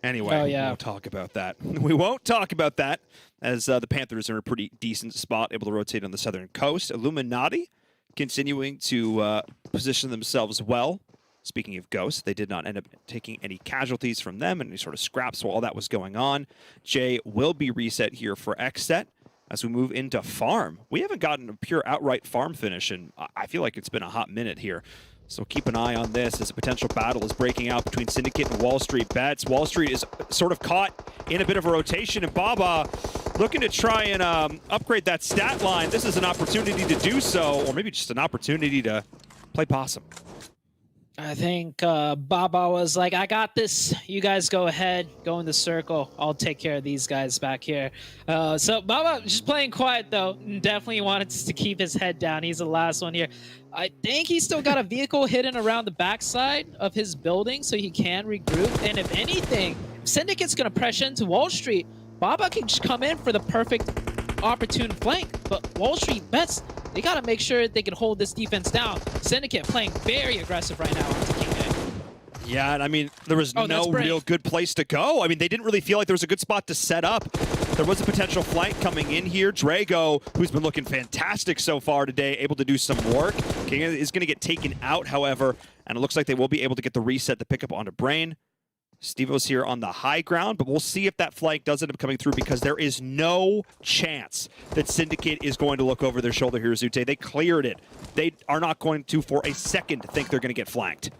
Anyway, we won't talk about that. We won't talk about that, as the Panthers are in a pretty decent spot, able to rotate on the southern coast. Illuminati continuing to position themselves well. Speaking of Ghosts, they did not end up taking any casualties from them and any sort of scraps while all that was going on. Jay will be reset here for XSET as we move into farm. We haven't gotten a pure outright farm finish, and I feel like it's been a hot minute here. So keep an eye on this as a potential battle is breaking out between Syndicate and WallStreetBets. Wall Street is sort of caught in a bit of a rotation, and Baba looking to try and upgrade that stat line. This is an opportunity to do so, or maybe just an opportunity to play possum. I think Baba was like, I got this. You guys go ahead, go in the circle. I'll take care of these guys back here. So Baba just playing quiet, though. Definitely wanted to keep his head down. He's the last one here. I think he's still got a vehicle hidden around the backside of his building so he can regroup. And if anything, Syndicate's going to press into Wall Street. Baba can just come in for the perfect opportune flank. But WallStreetBets, they got to make sure they can hold this defense down. Syndicate playing very aggressive right now onto King A. Yeah, and I mean, there was no real good place to go. I mean, they didn't really feel like there was a good spot to set up. There was a potential flank coming in here. Drago, who's been looking fantastic so far today, able to do some work. King A is going to get taken out, however, and it looks like they will be able to get the reset to pick up onto Brain. Stevo's here on the high ground, but we'll see if that flank does end up coming through, because there is no chance that Syndicate is going to look over their shoulder here, Zute. They cleared it. They are not going to, for a second, think they're going to get flanked.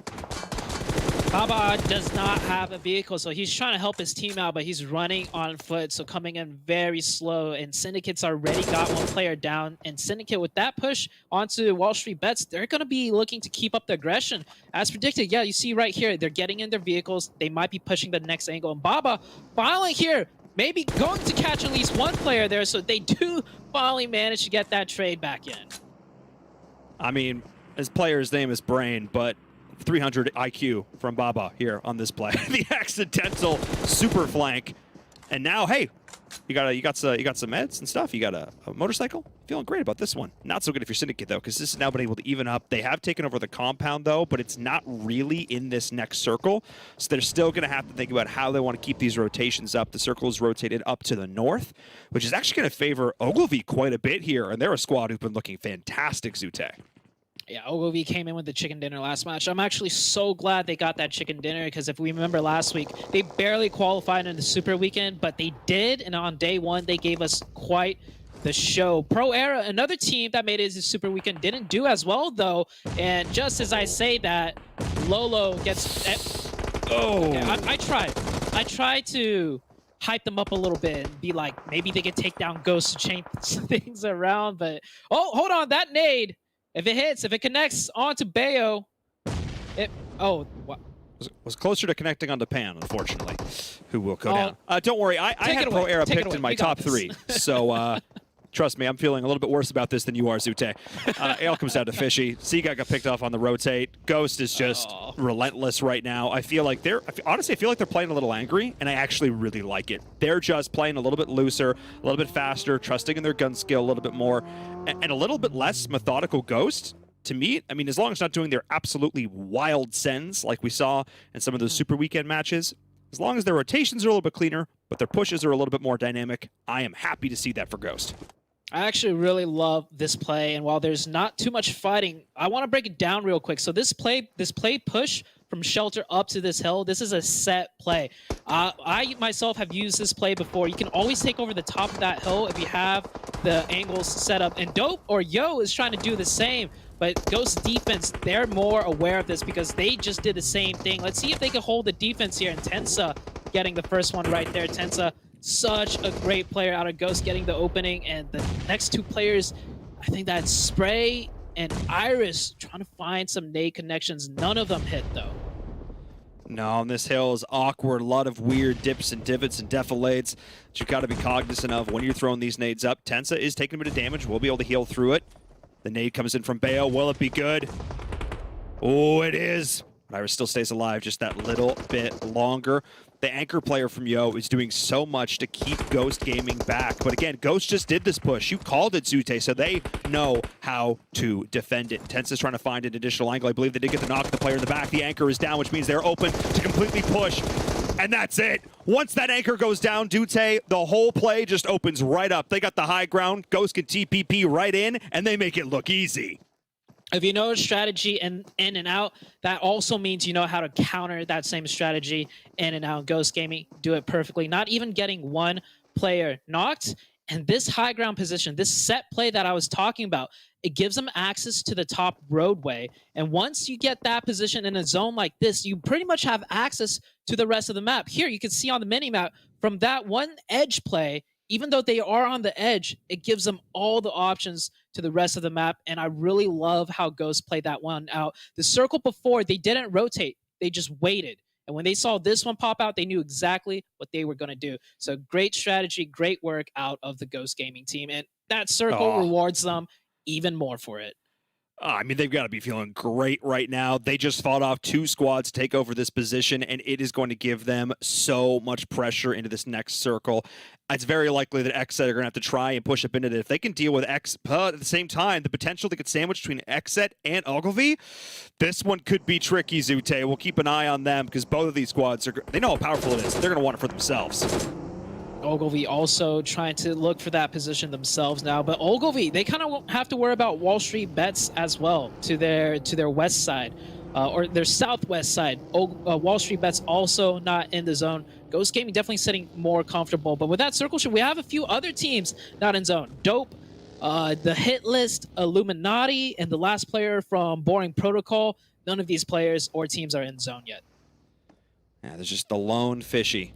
Baba does not have a vehicle, so he's trying to help his team out, but he's running on foot, so coming in very slow, and Syndicate's already got one player down, and Syndicate, with that push onto WallStreetBets, they're going to be looking to keep up the aggression. As predicted, yeah, you see right here, they're getting in their vehicles, they might be pushing the next angle, and Baba finally here, maybe going to catch at least one player there, so they do finally manage to get that trade back in. I mean, his player's name is Brain, but 300 IQ from Baba here on this play. The accidental super flank. And now, hey, you got some meds and stuff. You got a motorcycle. Feeling great about this one. Not so good if you're Syndicate, though, because this has now been able to even up. They have taken over the compound, though, but it's not really in this next circle. So they're still going to have to think about how they want to keep these rotations up. The circle is rotated up to the north, which is actually going to favor Ogilvy quite a bit here. And they're a squad who've been looking fantastic, Zute. Yeah, Ogilvy came in with the chicken dinner last match. I'm actually so glad they got that chicken dinner, because if we remember last week, they barely qualified in the Super Weekend, but they did, and on day one, they gave us quite the show. Pro Era, another team that made it to Super Weekend, didn't do as well, though, and just as I say that, Lolo gets... Oh! Yeah, I tried to hype them up a little bit and be like, maybe they could take down Ghost to change things around, but... Oh, hold on, that nade! If it hits, if it connects onto Bayo, what? Was closer to connecting onto Pan, unfortunately, who will go down. Don't worry, I had Pro Era picked in my top 3, so trust me, I'm feeling a little bit worse about this than you are, Zute. Ale comes down to Fishy. Seaguy got picked off on the rotate. Ghost is just relentless right now. I feel like honestly, I feel like they're playing a little angry, and I actually really like it. They're just playing a little bit looser, a little bit faster, trusting in their gun skill a little bit more, and a little bit less methodical Ghost. To me, I mean, as long as not doing their absolutely wild sends like we saw in some of those Super Weekend matches, as long as their rotations are a little bit cleaner, but their pushes are a little bit more dynamic, I am happy to see that for Ghost. I actually really love this play, and while there's not too much fighting, I want to break it down real quick. So this play push from shelter up to this hill, this is a set play. I myself have used this play before. You can always take over the top of that hill if you have the angles set up, and Dope or Yo is trying to do the same. But Ghost defense, they're more aware of this because they just did the same thing. Let's see if they can hold the defense here. And Tensa getting the first one right there. Tensa, such a great player out of Ghost getting the opening. And the next two players, I think that's Spray and Iris trying to find some nade connections. None of them hit, though. No, and this hill is awkward. A lot of weird dips and divots and defilades that you've got to be cognizant of when you're throwing these nades up. Tensa is taking a bit of damage. We'll be able to heal through it. The nade comes in from Bayo. Will it be good? Oh, it is. Iris still stays alive just that little bit longer. The anchor player from Yo is doing so much to keep Ghost Gaming back. But again, Ghost just did this push. You called it, Zute, so they know how to defend it. Tensa's trying to find an additional angle. I believe they did get the knock of the player in the back. The anchor is down, which means they're open to completely push. And that's it. Once that anchor goes down, Dute, the whole play just opens right up. They got the high ground. Ghost can TPP right in, and they make it look easy. If you know a strategy in and out, that also means you know how to counter that same strategy in and out. Ghost Gaming do it perfectly, not even getting one player knocked. And this high ground position, this set play that I was talking about, it gives them access to the top roadway. And once you get that position in a zone like this, you pretty much have access to the rest of the map. Here, you can see on the mini-map, from that one edge play, even though they are on the edge, it gives them all the options to the rest of the map. And I really love how Ghost played that one out. The circle before, they didn't rotate. They just waited. And when they saw this one pop out, they knew exactly what they were going to do. So great strategy, great work out of the Ghost Gaming team. And that circle rewards them even more for it. I mean, they've got to be feeling great right now. They just fought off 2 squads to take over this position, and it is going to give them so much pressure into this next circle. It's very likely that XSET are going to have to try and push up into it. If they can deal with XSET at the same time, the potential to get sandwiched between XSET and Ogilvy, this one could be tricky, Zute. We'll keep an eye on them because both of these squads, they know how powerful it is. They're going to want it for themselves. Ogilvy also trying to look for that position themselves now, but Ogilvy, they kind of have to worry about WallStreetBets as well to their west side, or their southwest side. WallStreetBets also not in the zone. Ghost Gaming definitely sitting more comfortable, but with that circle shoot, we have a few other teams not in zone. Dope, the Hitlist, Illuminati, and the last player from Boring Protocol. None of these players or teams are in zone yet. Yeah, there's just the lone fishy.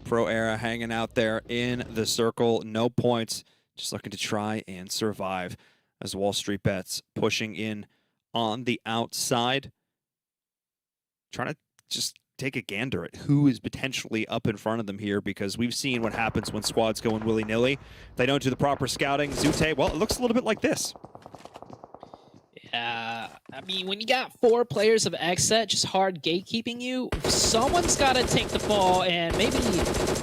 Pro Era hanging out there in the circle, no points, just looking to try and survive as WallStreetBets pushing in on the outside, trying to just take a gander at who is potentially up in front of them here, because we've seen what happens when squads go in willy-nilly. If they don't do the proper scouting, Zute, well, it looks a little bit like this. I mean, when you got 4 players of XSET just hard gatekeeping you, someone's got to take the fall, and maybe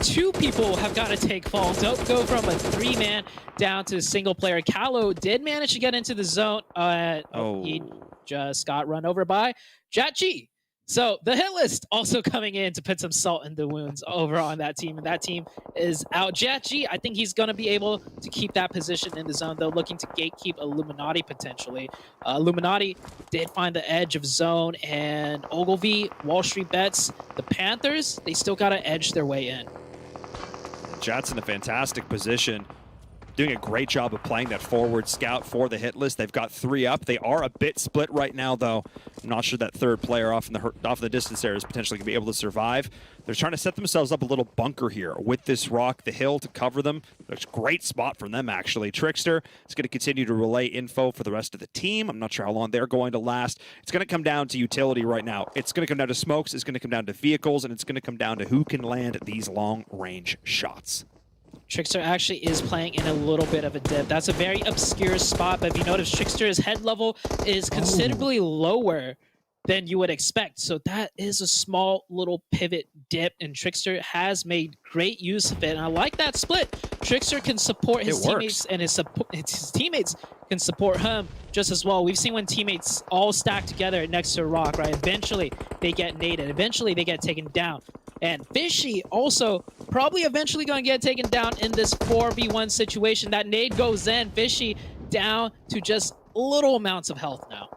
2 people have got to take fall. Don't go from a 3-man down to a single player. Callow did manage to get into the zone. He just got run over by JatG. So the Hitlist also coming in to put some salt in the wounds over on that team, and that team is out. JatG, I think he's going to be able to keep that position in the zone, though, looking to gatekeep Illuminati potentially. Illuminati did find the edge of zone, and Ogilvy, WallStreetBets, the Panthers, they still got to edge their way in. Jat's in a fantastic position, doing a great job of playing that forward scout for the Hitlist. They've got 3 up. They are a bit split right now, though. I'm not sure that third player off in the distance there is potentially going to be able to survive. They're trying to set themselves up a little bunker here with this rock, the hill, to cover them. It's a great spot from them, actually. Trickster is going to continue to relay info for the rest of the team. I'm not sure how long they're going to last. It's going to come down to utility right now. It's going to come down to smokes. It's going to come down to vehicles, and it's going to come down to who can land these long-range shots. Trickster actually is playing in a little bit of a dip. That's a very obscure spot, but if you notice, Trickster's head level is considerably lower than you would expect. So that is a small little pivot dip, and Trickster has made great use of it. And I like that split. Trickster can support his teammates, and his teammates can support him just as well. We've seen when teammates all stack together next to a rock, right? Eventually, they get naded. Eventually, they get taken down. And Fishy also probably eventually going to get taken down in this 4v1 situation. That nade goes in. Fishy down to just little amounts of health now.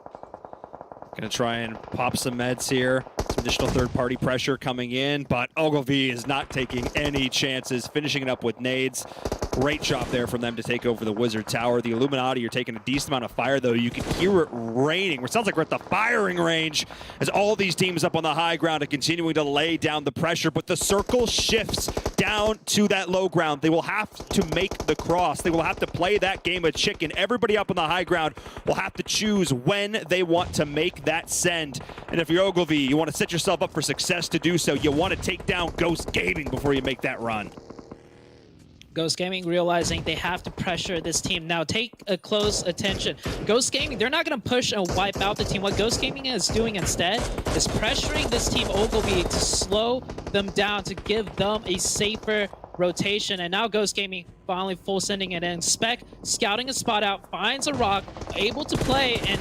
Going to try and pop some meds here. Some additional third-party pressure coming in, but Ogilvy is not taking any chances, finishing it up with nades. Great job there from them to take over the Wizard Tower. The Illuminati are taking a decent amount of fire, though. You can hear it raining. It sounds like we're at the firing range as all these teams up on the high ground are continuing to lay down the pressure, but the circle shifts down to that low ground. They will have to make the cross. They will have to play that game of chicken. Everybody up on the high ground will have to choose when they want to make that send. And if you're Ogilvy, you want to set yourself up for success to do so. You want to take down Ghost Gaming before you make that run. Ghost Gaming realizing they have to pressure this team. Now take a close attention. Ghost Gaming, they're not going to push and wipe out the team. What Ghost Gaming is doing instead is pressuring this team Ogilvy to slow them down, to give them a safer rotation. And now Ghost Gaming finally full sending it in. Spec scouting a spot out, finds a rock, able to play, and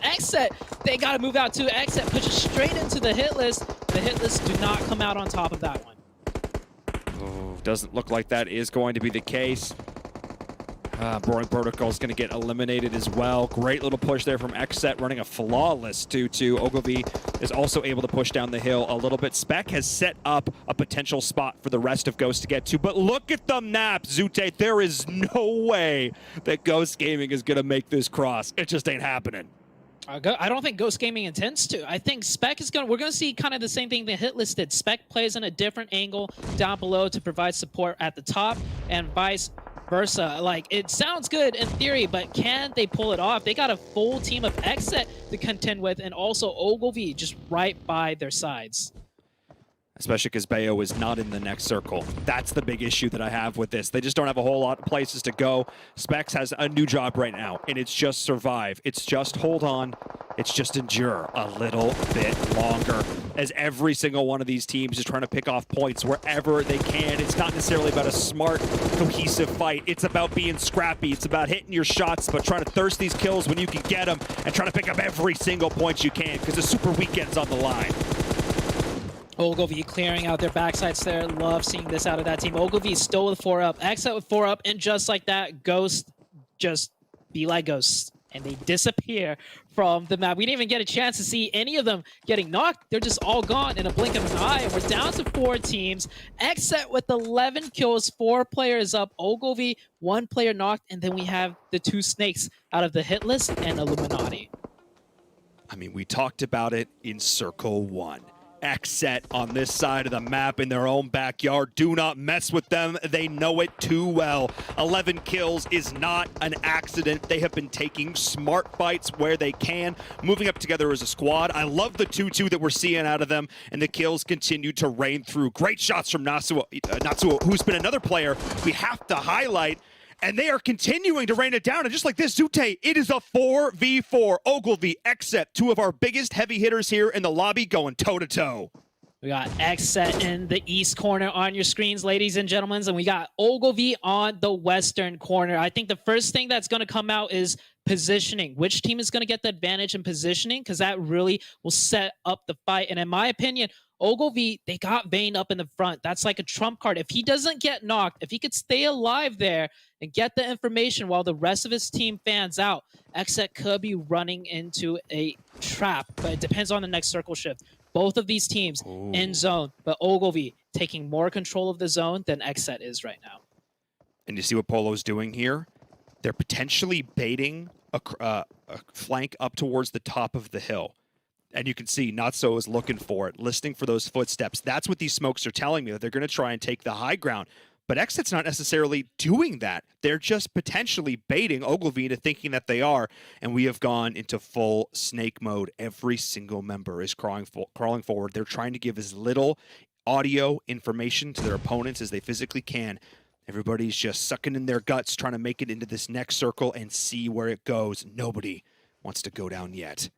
XSET, they got to move out too. XSET pushes straight into the hit list. The hit list do not come out on top of that one. Doesn't look like that is going to be the case. Boring Protocol is going to get eliminated as well. Great little push there from XSET, running a flawless 2-2. Ogilvy is also able to push down the hill a little bit. Spec has set up a potential spot for the rest of Ghost to get to, but look at the map, Zute. There is no way that Ghost Gaming is going to make this cross. It just ain't happening. I don't think Ghost Gaming intends to. I think Spec is we're going to see kind of the same thing the Hitlist did. Spec plays in a different angle down below to provide support at the top, and vice versa. Like, it sounds good in theory, but can they pull it off? They got a full team of XSET to contend with, and also Ogilvy just right by their sides. Especially because Bayo is not in the next circle. That's the big issue that I have with this. They just don't have a whole lot of places to go. Specs has a new job right now, and it's just survive. It's just hold on. It's just endure a little bit longer, as every single one of these teams is trying to pick off points wherever they can. It's not necessarily about a smart, cohesive fight. It's about being scrappy. It's about hitting your shots, but trying to thirst these kills when you can get them, and trying to pick up every single point you can, because the Super Weekend's on the line. Ogilvy clearing out their backsides there. Love seeing this out of that team. Ogilvy still with 4 up. XSET with 4 up. And just like that, Ghost just be like ghosts. And they disappear from the map. We didn't even get a chance to see any of them getting knocked. They're just all gone in a blink of an eye. And we're down to 4 teams. XSET with 11 kills, 4 players up. Ogilvy, 1 player knocked. And then we have the 2 snakes out of the hit list and Illuminati. I mean, we talked about it in Circle 1. XSET on this side of the map in their own backyard. Do not mess with them. They know it too well. 11 kills is not an accident. They have been taking smart fights where they can, moving up together as a squad. I love the 2-2 that we're seeing out of them, and the kills continue to rain through. Great shots from Natsuo, who's been another player we have to highlight. And they are continuing to rain it down. And just like this, Zute, it is a 4v4. Ogilvy, XSET, 2 of our biggest heavy hitters here in the lobby, going toe-to-toe. We got XSET in the east corner on your screens, ladies and gentlemen, and we got Ogilvy on the western corner. I think the first thing that's going to come out is positioning. Which team is going to get the advantage in positioning? Because that really will set up the fight. And in my opinion, Ogilvy, they got Vayne up in the front. That's like a trump card. If he doesn't get knocked, if he could stay alive there and get the information while the rest of his team fans out, XSET could be running into a trap, but it depends on the next circle shift. Both of these teams in zone, but Ogilvy taking more control of the zone than XSET is right now. And you see what Polo's doing here? They're potentially baiting a flank up towards the top of the hill. And you can see Natso is looking for it, listening for those footsteps. That's what these smokes are telling me, that they're going to try and take the high ground. But XSET's not necessarily doing that. They're just potentially baiting Ogilvy into thinking that they are. And we have gone into full snake mode. Every single member is crawling forward. They're trying to give as little audio information to their opponents as they physically can. Everybody's just sucking in their guts, trying to make it into this next circle and see where it goes. Nobody wants to go down yet.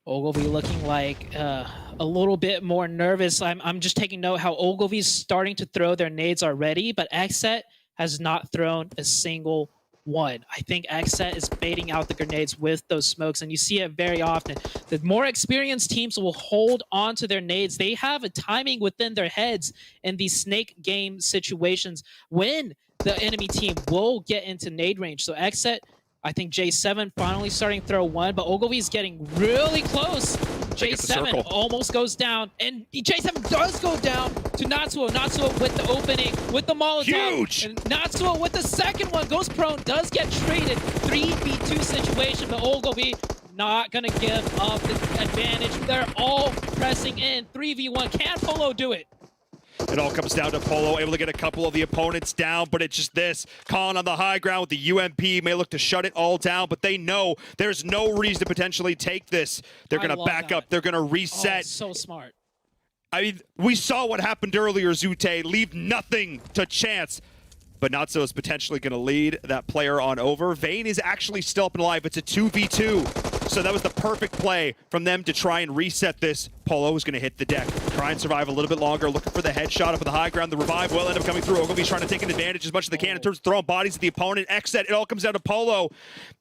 Ogilvy looking like a little bit more nervous. I'm just taking note how Ogilvy's starting to throw their nades already, but XSET has not thrown a single one. I think XSET is baiting out the grenades with those smokes, and you see it very often. The more experienced teams will hold on to their nades. They have a timing within their heads in these snake game situations when the enemy team will get into nade range. So XSET, I think J7 finally starting to throw one, but Ogilvy's getting really close. they get the J7 circle. almost goes down, and J7 does go down to Natsuo. Natsuo with the opening, with the Molotov. Huge! And Natsuo with the second one goes prone, does get traded. 3v2 situation, but Ogilvy not gonna give up the advantage. They're all pressing in. 3v1. Can Polo do it? It all comes down to Polo, able to get a couple of the opponents down, but it's just this. Khan on the high ground with the UMP may look to shut it all down, but they know there's no reason to potentially take this. They're going to back up. They're going to reset. Oh, so smart. I mean, we saw what happened earlier, Zute. Leave nothing to chance. But Natsuo is potentially going to lead that player on over. Vayne is actually still up and alive. It's a 2v2. So that was the perfect play from them to try and reset this. Polo is going to hit the deck. Try and survive a little bit longer. Looking for the headshot up on the high ground. The revive will end up coming through. Ogilvy's trying to take an advantage as much as they can in terms of throwing bodies at the opponent. XSET, it all comes down to Polo.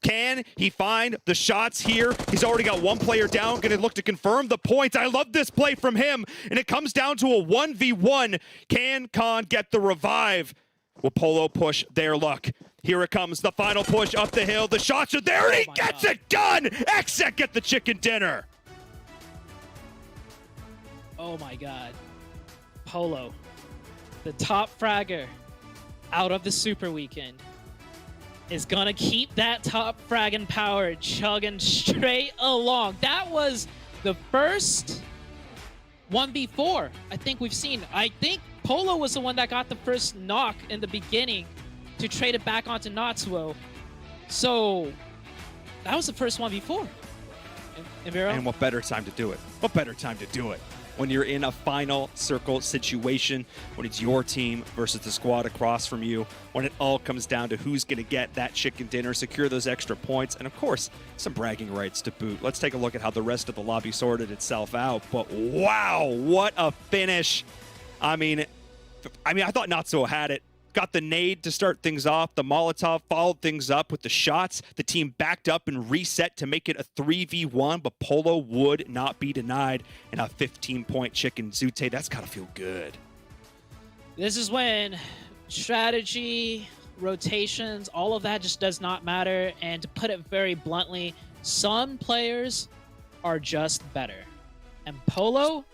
Can he find the shots here? He's already got one player down. Going to look to confirm the points. I love this play from him. And it comes down to a 1v1. Can Khan get the revive? Will Polo push their luck? Here it comes, the final push up the hill. The shots are there, and he gets it done! XSET get the chicken dinner! Oh my god. Polo, the top fragger out of the Super Weekend, is gonna keep that top fragging power chugging straight along. That was the first 1v4 I think we've seen. I think Polo was the one that got the first knock in the beginning to trade it back onto Natsuo. So that was the first 1v4. And what better time to do it? What better time to do it? When you're in a final circle situation, when it's your team versus the squad across from you, when it all comes down to who's going to get that chicken dinner, secure those extra points, and of course, some bragging rights to boot. Let's take a look at how the rest of the lobby sorted itself out. But wow, what a finish. I mean, I thought Natsuo had it. Got the nade to start things off. The Molotov followed things up with the shots. The team backed up and reset to make it a 3v1, but Polo would not be denied. And a 15-point chicken. Zute, that's got to feel good. This is when strategy, rotations, all of that just does not matter. And to put it very bluntly, some players are just better. And Polo,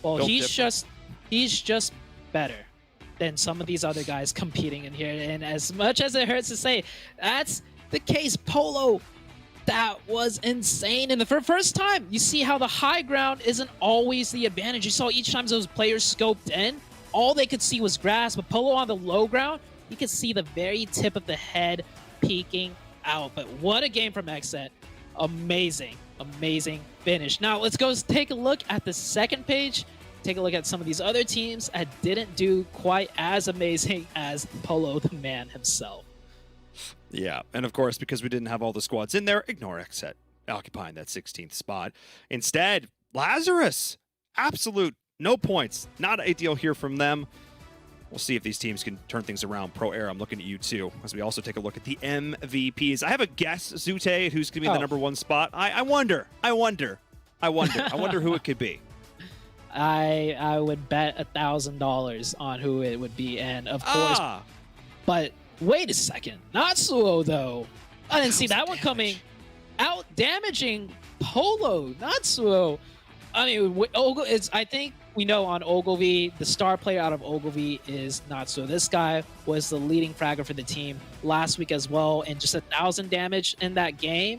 well, he's just better than some of these other guys competing in here. And as much as it hurts to say, that's the case. Polo, that was insane. And the first time, you see how the high ground isn't always the advantage. You saw each time those players scoped in, all they could see was grass. But Polo on the low ground, you could see the very tip of the head peeking out. But what a game from XSET. Amazing, amazing finish. Now let's go take a look at the second page. Take a look at some of these other teams that didn't do quite as amazing as Polo, the man himself. Yeah, and of course, because we didn't have all the squads in there, ignore XSET occupying that 16th spot. Instead, Lazarus, absolute no points. Not ideal here from them. We'll see if these teams can turn things around. Pro Air, I'm looking at you too, as we also take a look at the MVPs. I have a guess, Zute, who's going to be the number one spot. I wonder who it could be. I would bet $1,000 on who it would be, and of course. But wait a second, Natsuo though. I didn't see that one coming. Out damaging Polo, Natsuo. I mean, I think we know on Ogilvy, the star player out of Ogilvy is Natsuo. This guy was the leading fragger for the team last week as well, and just 1,000 damage in that game.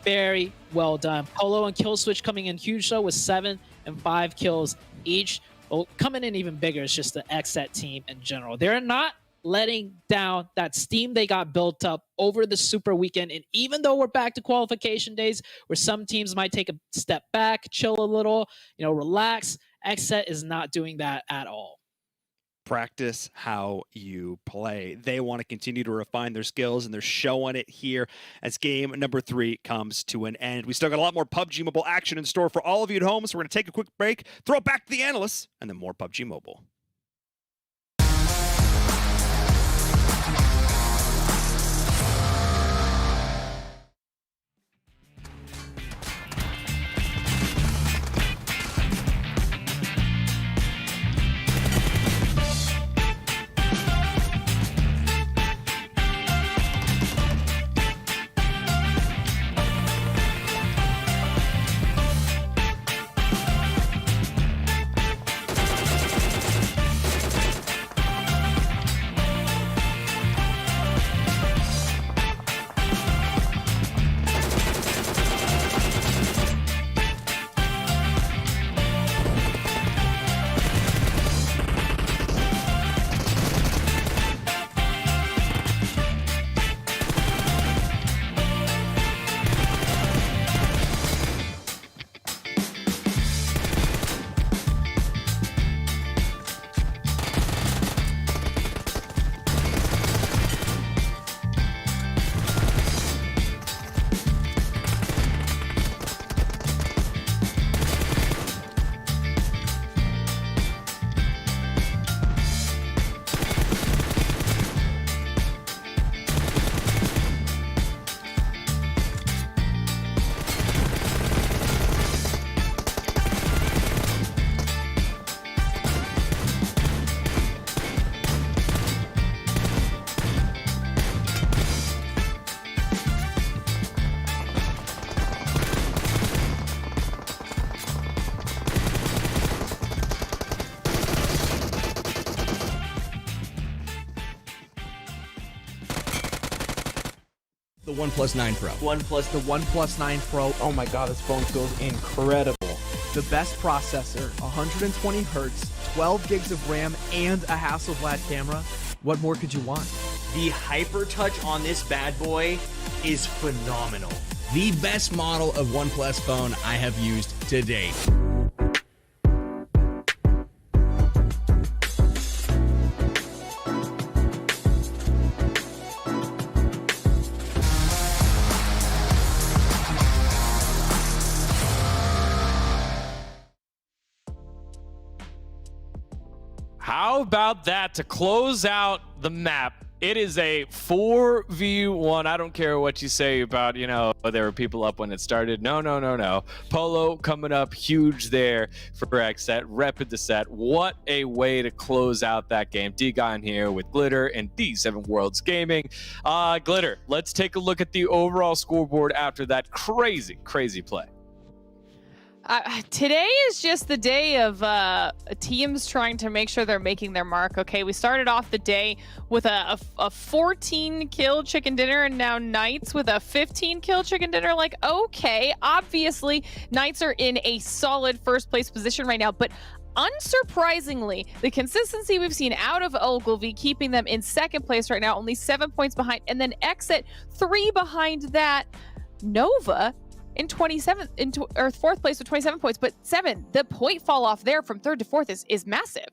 Very well done. Polo and Killswitch coming in huge though with 7 and 5 kills each. Well, coming in even bigger is just the XSET team in general. They're not letting down that steam they got built up over the Super Weekend. And even though we're back to qualification days where some teams might take a step back, chill a little, relax, XSET is not doing that at all. Practice how you play. They want to continue to refine their skills, and they're showing it here as game number 3 comes to an end. We still got a lot more PUBG Mobile action in store for all of you at home, so we're going to take a quick break, throw it back to the analysts, and then more PUBG Mobile. OnePlus 9 Pro. The OnePlus 9 Pro. Oh my god, this phone feels incredible. The best processor, 120 hertz, 12 gigs of RAM, and a Hasselblad camera. What more could you want? The Hyper Touch on this bad boy is phenomenal. The best model of OnePlus phone I have used to date. How about that to close out the map? It is a 4v1. I don't care what you say about, there were people up when it started. No. Polo coming up huge there for XSET, repping the set. What a way to close out that game. D-Gon here with Glitter and D7 Worlds Gaming. Glitter, let's take a look at the overall scoreboard after that crazy play. Today is just the day of teams trying to make sure they're making their mark. Okay, we started off the day with a 14 kill chicken dinner, and now Knights with a 15 kill chicken dinner. Like, okay, obviously Knights are in a solid first place position right now, but unsurprisingly, the consistency we've seen out of Ogilvy, keeping them in second place right now, only 7 points behind, and then XSET 3 behind that. Nova in 27 or fourth place with 27 points, but 7. The point fall off there from third to fourth is massive.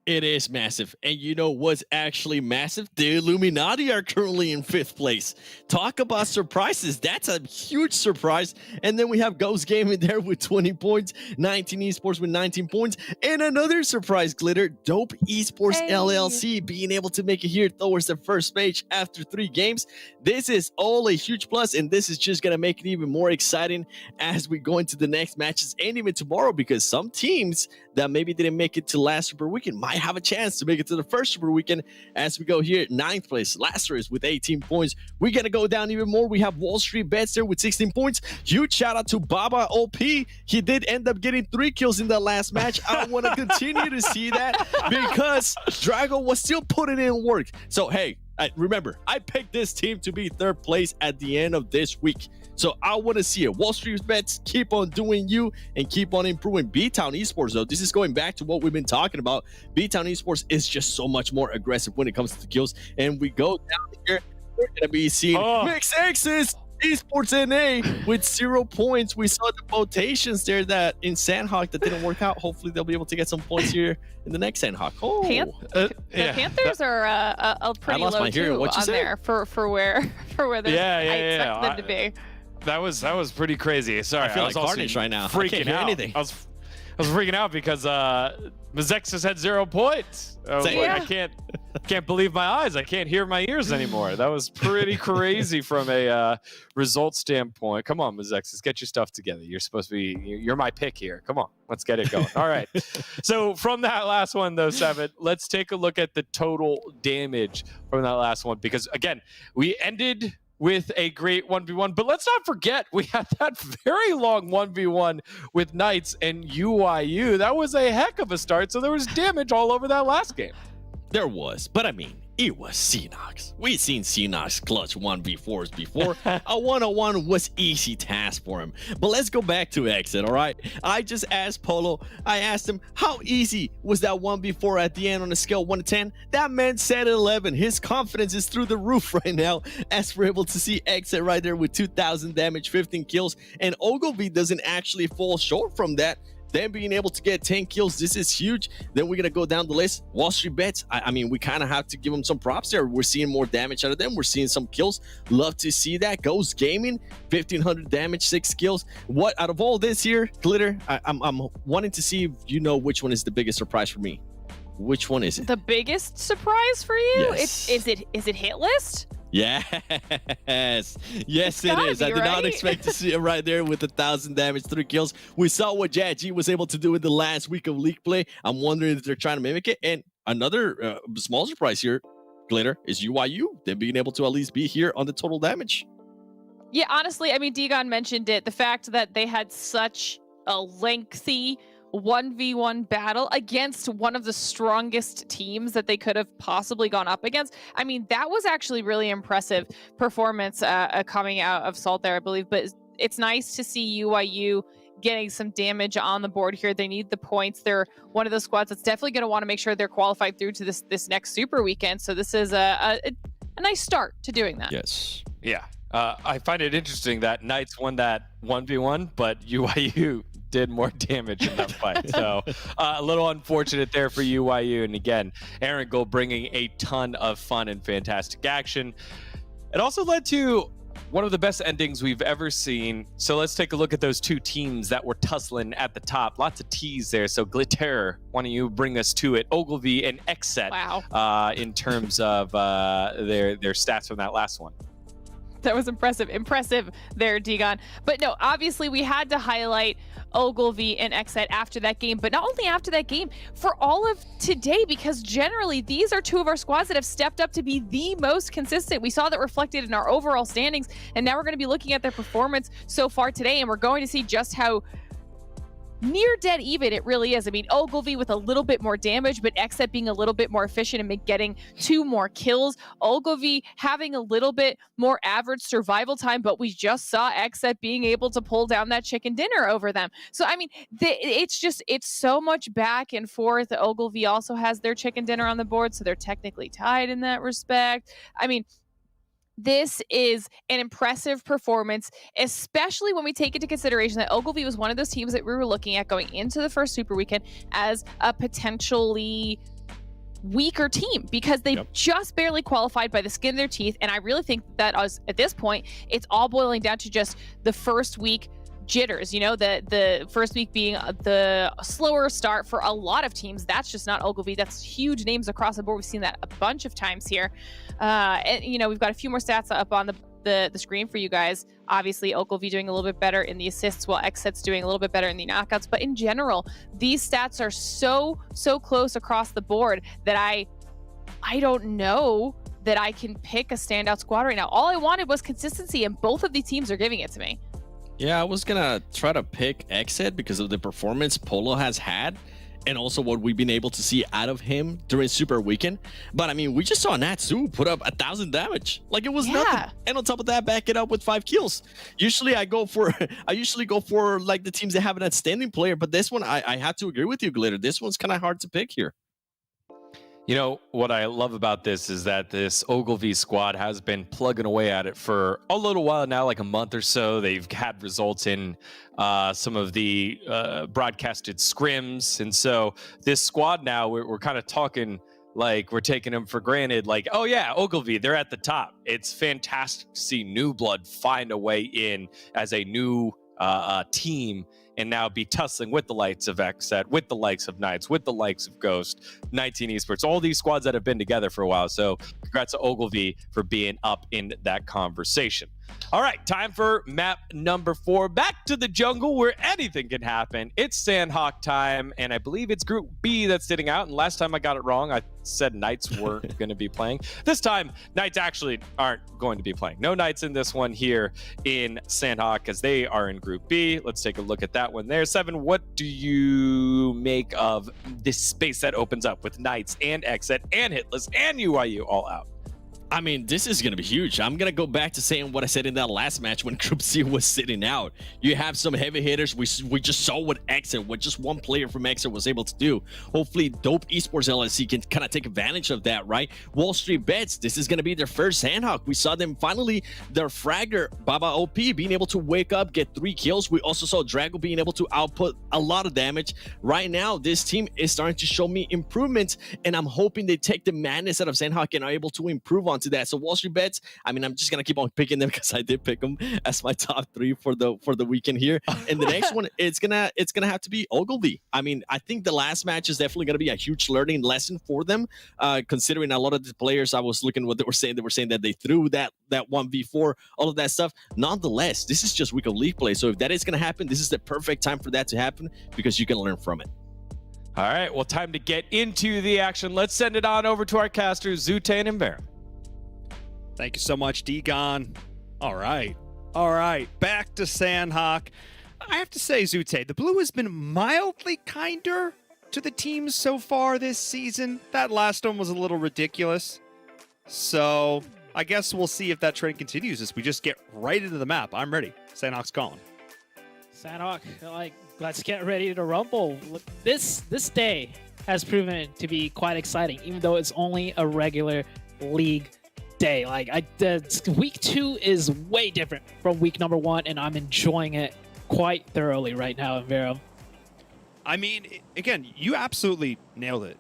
It is massive. And you know what's actually massive? The Illuminati are currently in 5th place. Talk about surprises. That's a huge surprise. And then we have Ghost Gaming there with 20 points, 19 Esports with 19 points, and another surprise, Glitter, Dope Esports LLC being able to make it here towards the first page after 3 games. This is all a huge plus, and this is just going to make it even more exciting as we go into the next matches and even tomorrow, because some teams that maybe didn't make it to last Super Weekend might have a chance to make it to the first Super Weekend as we go here at 9th place. Lazarus with 18 points. We're going to go down even more. We have WallStreetBets there with 16 points. Huge shout out to Baba OP. He did end up getting 3 kills in that last match. I want to continue to see that because Drago was still putting in work. So, hey, remember, I picked this team to be 3rd place at the end of this week. So I want to see it. WallStreetBets, keep on doing you and keep on improving. BTOWN Esports, though, this is going back to what we've been talking about. BTOWN Esports is just so much more aggressive when it comes to kills. And we go down here, we're going to be seeing Mezexis Esports NA with 0 points. We saw the rotations there that in Sanhok that didn't work out. Hopefully they'll be able to get some points here in the next Sanhok. The Panthers are a pretty low too on there for where I expect them to be. That was pretty crazy. Sorry, I feel like Carnage right now. Freaking out. Anything. I was freaking out because Mezexis had 0 points. I was like, I can't believe my eyes. I can't hear my ears anymore. That was pretty crazy from a result standpoint. Come on, Mezexis, get your stuff together. You're supposed to be. You're my pick here. Come on, let's get it going. All right. So from that last one, though, 7, let's take a look at the total damage from that last one, because again, we ended with a great 1v1, but let's not forget we had that very long 1v1 with Knights and UIU. That was a heck of a start, so there was damage all over that last game. There was, but I mean, it was Cnox. We've seen Cnox clutch 1v4s before. A 1-on-1 was easy task for him. But let's go back to XSET, all right? I just asked Polo, I asked him, how easy was that 1v4 at the end on a scale 1 to 10? That man said 11. His confidence is through the roof right now as we're able to see XSET right there with 2,000 damage, 15 kills. And Ogilvy doesn't actually fall short from that. Then being able to get 10 kills, this is huge. Then we're going to go down the list. WallStreetBets, I mean, we kind of have to give them some props there. We're seeing more damage out of them. We're seeing some kills. Love to see that. Ghost Gaming, 1,500 damage, 6 kills. What, out of all this here, Glitter, I'm wanting to see if you know which one is the biggest surprise for me. Which one is it? The biggest surprise for you? Yes. Is it Hitlist? Yes, it is. I did not expect to see it right there with 1,000 damage, 3 kills. We saw what JG was able to do in the last week of league play. I'm wondering if they're trying to mimic it. And another small surprise here, Glitter, is UIU. Them being able to at least be here on the total damage. Yeah, honestly, I mean, D-Gon mentioned it. The fact that they had such a lengthy 1v1 battle against one of the strongest teams that they could have possibly gone up against. I mean, that was actually really impressive performance coming out of Salt there, I believe. But it's nice to see UIU getting some damage on the board here. They need the points. They're one of those squads that's definitely going to want to make sure they're qualified through to this next Super Weekend. So this is a nice start to doing that. Yes. Yeah. I find it interesting that Knights won that 1v1, but UIU did more damage in that fight. So a little unfortunate there for UIU. And again, Erangel bringing a ton of fun and fantastic action. It also led to one of the best endings we've ever seen. So let's take a look at those two teams that were tussling at the top. Lots of T's there. So Glitter, why don't you bring us to it? Ogilvy and XSET. Wow. In terms of their stats from that last one. That was impressive there, Digon. But no, obviously we had to highlight Ogilvy and XSET after that game, but not only after that game, for all of today, because generally these are two of our squads that have stepped up to be the most consistent. We saw that reflected in our overall standings, and now we're going to be looking at their performance so far today, and we're going to see just how near dead even it really is. I mean, Ogilvy with a little bit more damage, but XSET being a little bit more efficient and getting 2 more kills. Ogilvy having a little bit more average survival time, but we just saw XSET being able to pull down that chicken dinner over them. So, I mean, it's so much back and forth. Ogilvy also has their chicken dinner on the board, so they're technically tied in that respect. I mean, this is an impressive performance, especially when we take into consideration that Ogilvy was one of those teams that we were looking at going into the first Super Weekend as a potentially weaker team because they just barely qualified by the skin of their teeth. And I really think that at this point, it's all boiling down to just the first week jitters, you know, the first week being the slower start for a lot of teams. That's just not Ogilvy. That's huge names across the board. We've seen that a bunch of times here. And, you know, we've got a few more stats up on the screen for you guys. Obviously, Ogilvy doing a little bit better in the assists while XSET's doing a little bit better in the knockouts. But in general, these stats are so close across the board that I don't know that I can pick a standout squad right now. All I wanted was consistency, and both of these teams are giving it to me. Yeah, I was gonna try to pick XSET because of the performance Polo has had and also what we've been able to see out of him during Super Weekend. But I mean, we just saw Natsu put up 1,000 damage. Like it was nothing. And on top of that, back it up with 5 kills. Usually I usually go for like the teams that have an outstanding player, but this one I have to agree with you, Glitter. This one's kind of hard to pick here. You know, what I love about this is that this Ogilvy squad has been plugging away at it for a little while now, like a month or so. They've had results in some of the broadcasted scrims. And so this squad now, we're kind of talking like we're taking them for granted. Like, oh yeah, Ogilvy, they're at the top. It's fantastic to see new blood find a way in as a new team and now be tussling with the likes of XSET, with the likes of Knights, with the likes of Ghost, 19 Esports, all these squads that have been together for a while. So congrats to Ogilvy for being up in that conversation. All right, time for map number 4. Back to the jungle where anything can happen. It's Sanhok time, and I believe it's Group B that's sitting out. And last time I got it wrong. I said Knights weren't going to be playing. This time, Knights actually aren't going to be playing. No Knights in this one here in Sanhok because they are in Group B. Let's take a look at that one there. Seven, what do you make of this space that opens up with Knights and XSET and Hitlist and UIU all out? I mean, this is going to be huge. I'm going to go back to saying what I said in that last match when Group C was sitting out. You have some heavy hitters. We just saw what just one player from XSET was able to do. Hopefully, Dope Esports LLC can kind of take advantage of that, right? WallStreetBets, this is going to be their first Sanhok. We saw them finally, their fragger, Baba OP, being able to wake up, get 3 kills. We also saw Drago being able to output a lot of damage. Right now, this team is starting to show me improvements, and I'm hoping they take the madness out of Sanhok and are able to improve on to that. So WallStreetBets, I mean, I'm just gonna keep on picking them because I did pick them as my top 3 for the weekend here. And the next one, it's gonna have to be Ogilvy. I mean, I think the last match is definitely gonna be a huge learning lesson for them, considering a lot of the players I was looking at what they were saying. They were saying that they threw that 1v4, all of that stuff. Nonetheless, this is just week of league play. So if that is gonna happen, this is the perfect time for that to happen because you can learn from it. All right, well, time to get into the action. Let's send it on over to our casters, Zutane and Baron. Thank you so much, Digon. All right. Back to Sanhok. I have to say, Zute, the blue has been mildly kinder to the teams so far this season. That last one was a little ridiculous. So I guess we'll see if that trend continues as we just get right into the map. I'm ready. Sanhok's calling. Sanhok, like, let's get ready to rumble. Look, this day has proven to be quite exciting, even though it's only a regular league day. Like, week 2 is way different from week number 1, and I'm enjoying it quite thoroughly right now in Vero. I mean, again, you absolutely nailed it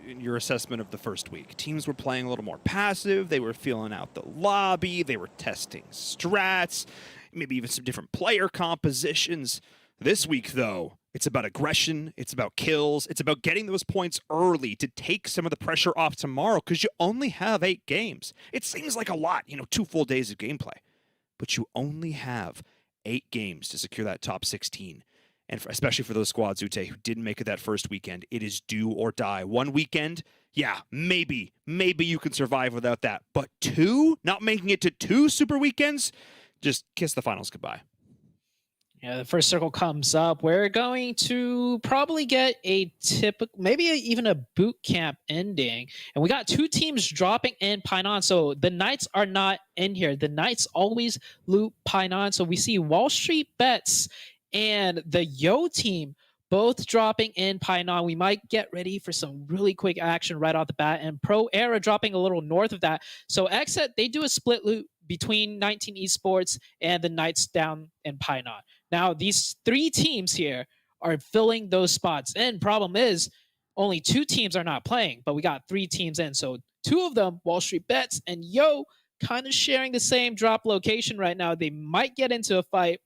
in your assessment of the first week. Teams were playing a little more passive. They were feeling out the lobby. They were testing strats, maybe even some different player compositions. This week, though, it's about aggression. It's about kills. It's about getting those points early to take some of the pressure off tomorrow because you only have 8 games. It seems like a lot, 2 full days of gameplay, but you only have 8 games to secure that top 16. And especially for those squads, Ute, who didn't make it that first weekend, it is do or die. 1 weekend, yeah, maybe you can survive without that. But 2, not making it to 2 super weekends, just kiss the finals goodbye. Yeah, the first circle comes up. We're going to probably get a typical, maybe even a boot camp ending. And we got 2 teams dropping in Painan. So the Knights are not in here. The Knights always loot Painan. So we see WallStreetBets and the Yo team both dropping in Painan. We might get ready for some really quick action right off the bat. And Pro Era dropping a little north of that. So XSET, they do a split loot between 19 Esports and the Knights down in Painan. Now, these 3 teams here are filling those spots. And problem is, only 2 teams are not playing, but we got 3 teams in. So 2 of them, WallStreetBets and Yo, kind of sharing the same drop location right now. They might get into a fight.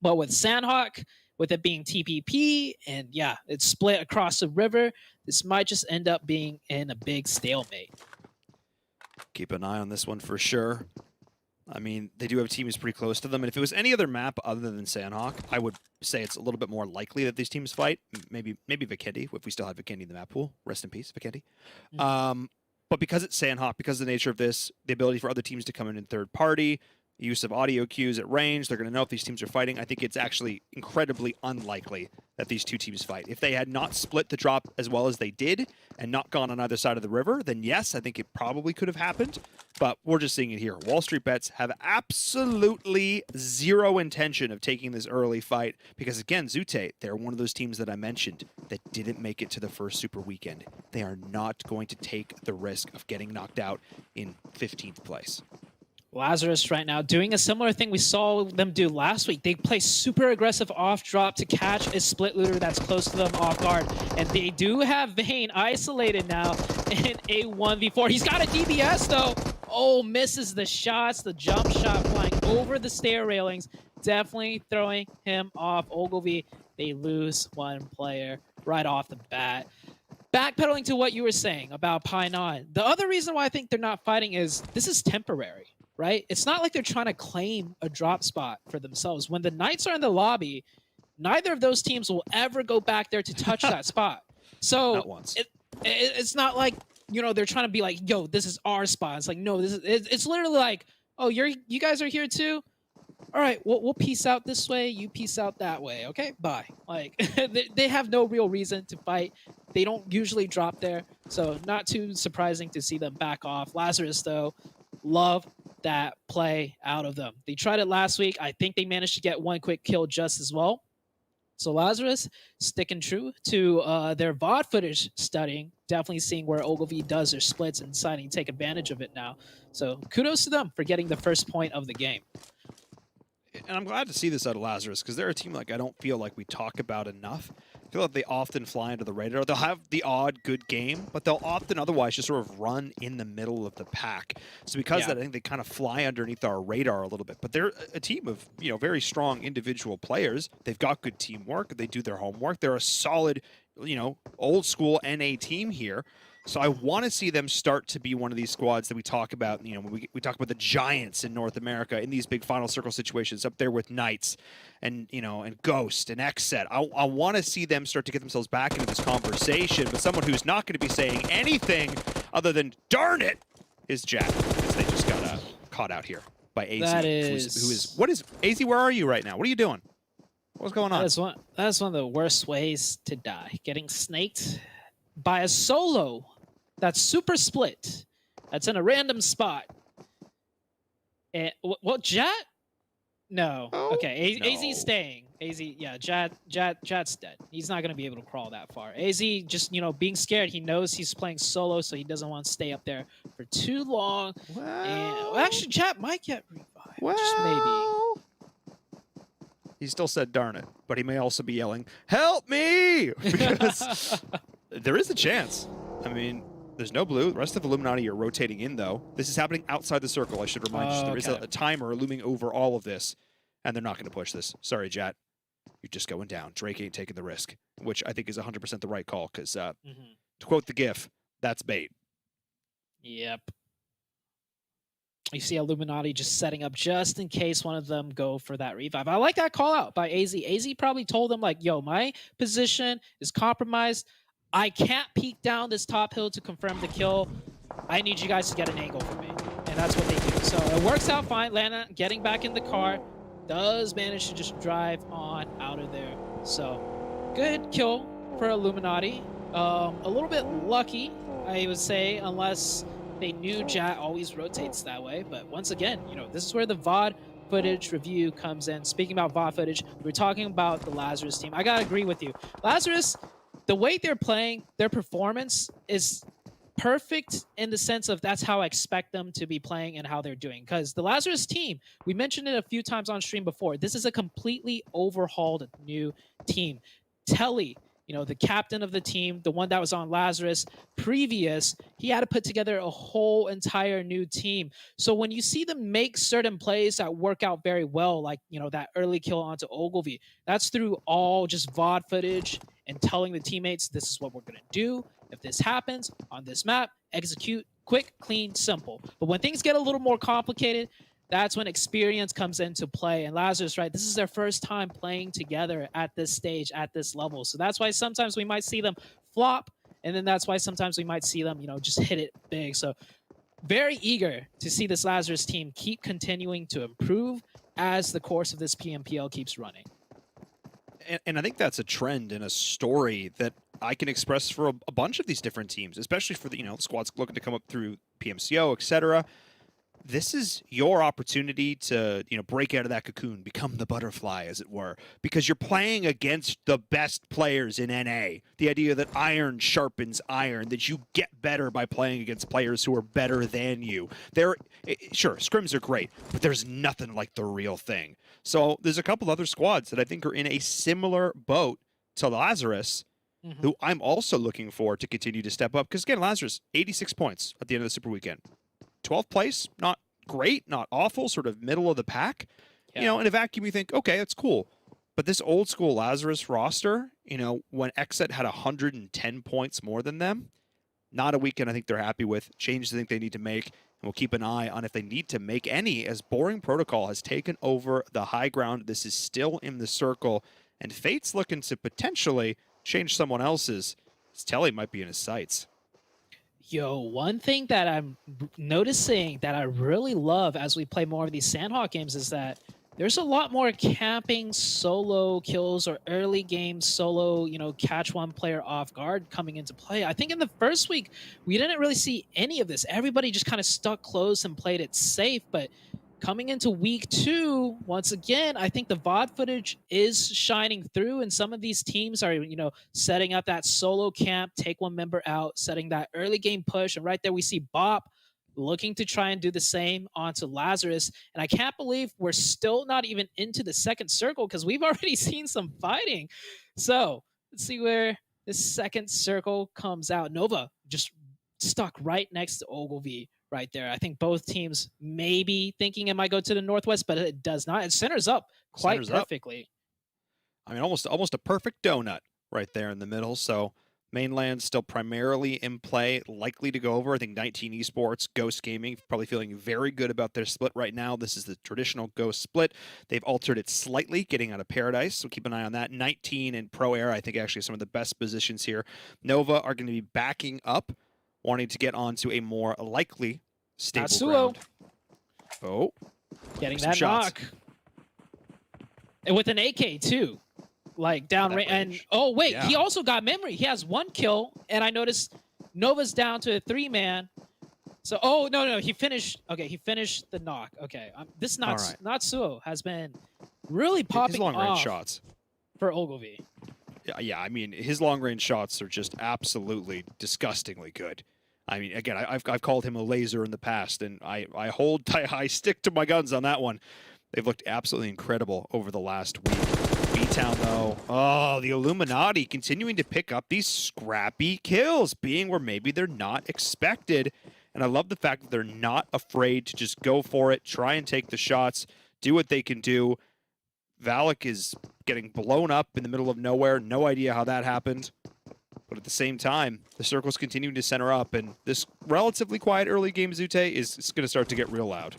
But with Sanhok, with it being TPP, and yeah, it's split across the river, this might just end up being in a big stalemate. Keep an eye on this one for sure. I mean, they do have teams pretty close to them, and if it was any other map other than Sanhok, I would say it's a little bit more likely that these teams fight. Maybe Vikendi, if we still have Vikendi in the map pool. Rest in peace, Vikendi. But because it's Sanhok, because of the nature of this, the ability for other teams to come in third party, use of audio cues at range, they're going to know if these teams are fighting. I think it's actually incredibly unlikely that these 2 teams fight. If they had not split the drop as well as they did and not gone on either side of the river, then yes, I think it probably could have happened. But we're just seeing it here. WallStreetBets have absolutely zero intention of taking this early fight because, again, Zute, they're one of those teams that I mentioned that didn't make it to the first super weekend. They are not going to take the risk of getting knocked out in 15th place. Lazarus right now doing a similar thing we saw them do last week. They play super aggressive off drop to catch a split looter that's close to them off guard. And they do have Vayne isolated now in a 1v4. He's got a DBS though. Oh, misses the shots, the jump shot flying over the stair railings. Definitely throwing him off. Ogilvy, they lose 1 player right off the bat. Backpedaling to what you were saying about Painan. The other reason why I think they're not fighting is this is temporary. Right? It's not like they're trying to claim a drop spot for themselves. When the Knights are in the lobby, neither of those teams will ever go back there to touch that spot. So not once. It's not like, they're trying to be like, yo, this is our spot. It's like, no, it's literally like, oh, you guys are here too? All right, we'll peace out this way. You peace out that way. Okay, bye. Like, they have no real reason to fight. They don't usually drop there. So not too surprising to see them back off. Lazarus, though, love that play out of them. They tried it last week. I think they managed to get 1 quick kill just as well. So Lazarus sticking true to their VOD footage studying, definitely seeing where Ogilvy does their splits and deciding to take advantage of it now. So kudos to them for getting the first point of the game. And I'm glad to see this out of Lazarus because they're a team like I don't feel like we talk about enough. I feel like they often fly under the radar. They'll have the odd good game, but they'll often otherwise just sort of run in the middle of the pack. So because of that, I think they kind of fly underneath our radar a little bit. But they're a team of, very strong individual players. They've got good teamwork. They do their homework. They're a solid, old school NA team here. So I want to see them start to be one of these squads that we talk about, when we talk about the giants in North America in these big final circle situations up there with Knights and, and Ghost and XSET. I want to see them start to get themselves back into this conversation, but someone who's not going to be saying anything other than darn it is Jack, because they just got caught out here by AZ. That is... What is AZ, where are you right now? What are you doing? What's going on? That's one of the worst ways to die. Getting snaked by a solo that's super split. That's in a random spot. And what Jet? No. Oh, okay, no. AZ's staying. AZ, yeah, Jet's dead. He's not gonna be able to crawl that far. AZ just, being scared. He knows he's playing solo, so he doesn't want to stay up there for too long. And actually, Jet might get revived. Just maybe. He still said darn it, but he may also be yelling, help me! Because there is a chance. I mean, there's no blue. The rest of Illuminati are rotating in, though. This is happening outside the circle, I should remind you. There is a timer looming over all of this, and they're not going to push this. Sorry, Jet. You're just going down. Drake ain't taking the risk, which I think is 100% the right call, because to quote the GIF, that's bait. Yep. You see Illuminati just setting up just in case one of them go for that revive. I like that call out by AZ. AZ probably told them, like, yo, my position is compromised. I can't peek down this top hill to confirm the kill. I need you guys to get an angle for me. And that's what they do. So it works out fine. Lana getting back in the car does manage to just drive on out of there. So good kill for Illuminati. A little bit lucky, I would say, unless they knew Jat always rotates that way. But once again, this is where the VOD footage review comes in. Speaking about VOD footage, we were talking about the Lazarus team. I gotta agree with you. Lazarus, the way they're playing, their performance is perfect in the sense of that's how I expect them to be playing and how they're doing. Because the Lazarus team, we mentioned it a few times on stream before, this is a completely overhauled new team. Telly, the captain of the team, the one that was on Lazarus previous, he had to put together a whole entire new team. So when you see them make certain plays that work out very well, like, that early kill onto Ogilvy, that's through all just VOD footage and telling the teammates, this is what we're going to do. If this happens on this map, execute quick, clean, simple. But when things get a little more complicated, that's when experience comes into play. And Lazarus, right, this is their first time playing together at this stage, at this level. So that's why sometimes we might see them flop, and then that's why sometimes we might see them, just hit it big. So very eager to see this Lazarus team keep continuing to improve as the course of this PMPL keeps running. And I think that's a trend and a story that I can express for a bunch of these different teams, especially for the squads looking to come up through PMCO, etc. This is your opportunity to, break out of that cocoon, become the butterfly, as it were, because you're playing against the best players in NA. The idea that iron sharpens iron, that you get better by playing against players who are better than you. Sure, scrims are great, but there's nothing like the real thing. So there's a couple other squads that I think are in a similar boat to Lazarus, who I'm also looking for to continue to step up. Because again, Lazarus, 86 points at the end of the Super Weekend. 12th place, not great, not awful, sort of middle of the pack. In a vacuum, you think, okay, that's cool. But this old school Lazarus roster, when XSET had 110 points more than them, not a weekend I think they're happy with. Changes I think they need to make. And we'll keep an eye on if they need to make any, as Boring Protocol has taken over the high ground. This is still in the circle. And Fate's looking to potentially change someone else's. Telly might be in his sights. Yo, one thing that I'm noticing that I really love as we play more of these Sanhok games is that there's a lot more camping solo kills or early game solo, catch one player off guard coming into play. I think in the first week, we didn't really see any of this. Everybody just kind of stuck close and played it safe. But coming into week 2, once again, I think the VOD footage is shining through, and some of these teams are, setting up that solo camp, take one member out, setting that early game push. And right there, we see Bop looking to try and do the same onto Lazarus. And I can't believe we're still not even into the second circle because we've already seen some fighting. So let's see where this second circle comes out. Nova just stuck right next to Ogilvy. Right there. I think both teams may be thinking it might go to the northwest, but it does not. It centers up quite perfectly. I mean, almost a perfect donut right there in the middle. So mainland still primarily in play, likely to go over. I think 19 Esports, Ghost Gaming, probably feeling very good about their split right now. This is the traditional Ghost split. They've altered it slightly, getting out of Paradise, so keep an eye on that. 19 and Pro Air, I think actually some of the best positions here. Nova are going to be backing up, wanting to get onto a more likely stable ground. Getting that knock. And with an AK too. like down range. And oh wait, Yeah. he also got memory. He has 1 kill, and I noticed Nova's down to a 3-man. So no, he finished. Okay, he finished the knock. Okay, this Natsuo has been really popping his long range off shots for Ogilvy. Yeah, I mean, his long range shots are just absolutely disgustingly good. I mean, again, I've called him a laser in the past, and I stick to my guns on that one. They've looked absolutely incredible over the last week. BTOWN, though, the Illuminati continuing to pick up these scrappy kills, being where maybe they're not expected. And I love the fact that they're not afraid to just go for it, try and take the shots, do what they can do. Valak is getting blown up in the middle of nowhere. No idea how that happened. But at the same time, the circle's continuing to center up, and this relatively quiet early game Zute is going to start to get real loud.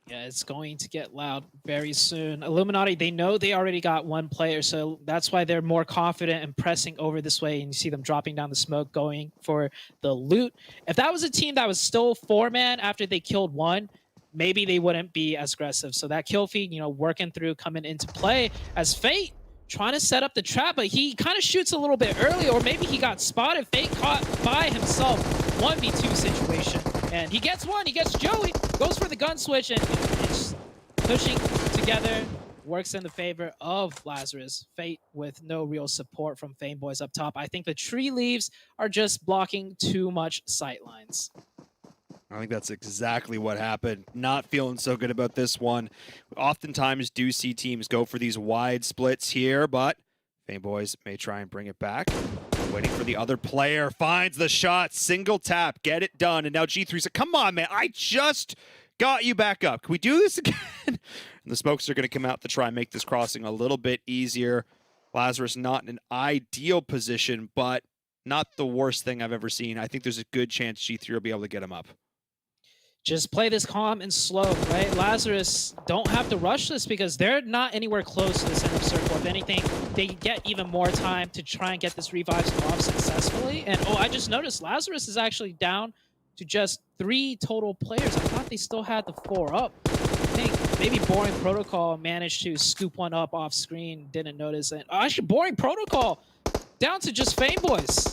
Yeah, it's going to get loud very soon. Illuminati, they know they already got 1 player, so that's why they're more confident in pressing over this way, and you see them dropping down the smoke, going for the loot. If that was a team that was still 4-man after they killed 1, maybe they wouldn't be as aggressive. So that kill feed, working through, coming into play as Fate trying to set up the trap, but he kind of shoots a little bit early, or maybe he got spotted. Fate caught by himself, 1v2 situation. And he gets 1, he gets Joey, goes for the gun switch, and it's pushing together, works in the favor of Lazarus. Fate with no real support from Fame Boys up top. I think the tree leaves are just blocking too much sightlines. I think that's exactly what happened. Not feeling so good about this one. Oftentimes do see teams go for these wide splits here, but Fame Boys may try and bring it back. Waiting for the other player, finds the shot, single tap, get it done. And now G3 said, come on, man, I just got you back up. Can we do this again? And the smokes are going to come out to try and make this crossing a little bit easier. Lazarus not in an ideal position, but not the worst thing I've ever seen. I think there's a good chance G3 will be able to get him up. Just play this calm and slow, right? Lazarus don't have to rush this because they're not anywhere close to the center circle. If anything, they get even more time to try and get this revives off successfully. And I just noticed Lazarus is actually down to just 3 total players. I thought they still had the 4 up. I think maybe Boring Protocol managed to scoop one up off screen, didn't notice it. Actually, Boring Protocol down to just Fame Boys.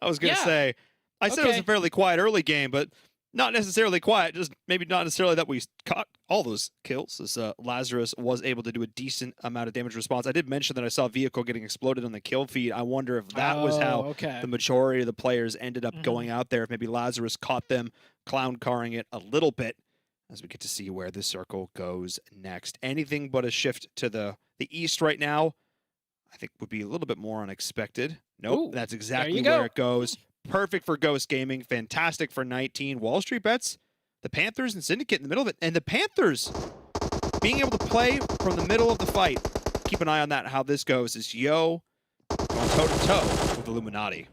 I was going to say, I said it was a fairly quiet early game, but not necessarily quiet, just maybe not necessarily that we caught all those kills, as Lazarus was able to do a decent amount of damage response. I did mention that I saw a vehicle getting exploded on the kill feed. I wonder if that was how the majority of the players ended up going out there, if maybe Lazarus caught them clown carring it a little bit, as we get to see where this circle goes next. Anything but a shift to the east right now, I think would be a little bit more unexpected. Nope, that's exactly where it goes. Perfect for Ghost Gaming, fantastic for 19. WallStreetBets, the Panthers and Syndicate in the middle of it. And the Panthers being able to play from the middle of the fight. Keep an eye on that, how this goes, is Yo going toe-to-toe with Illuminati.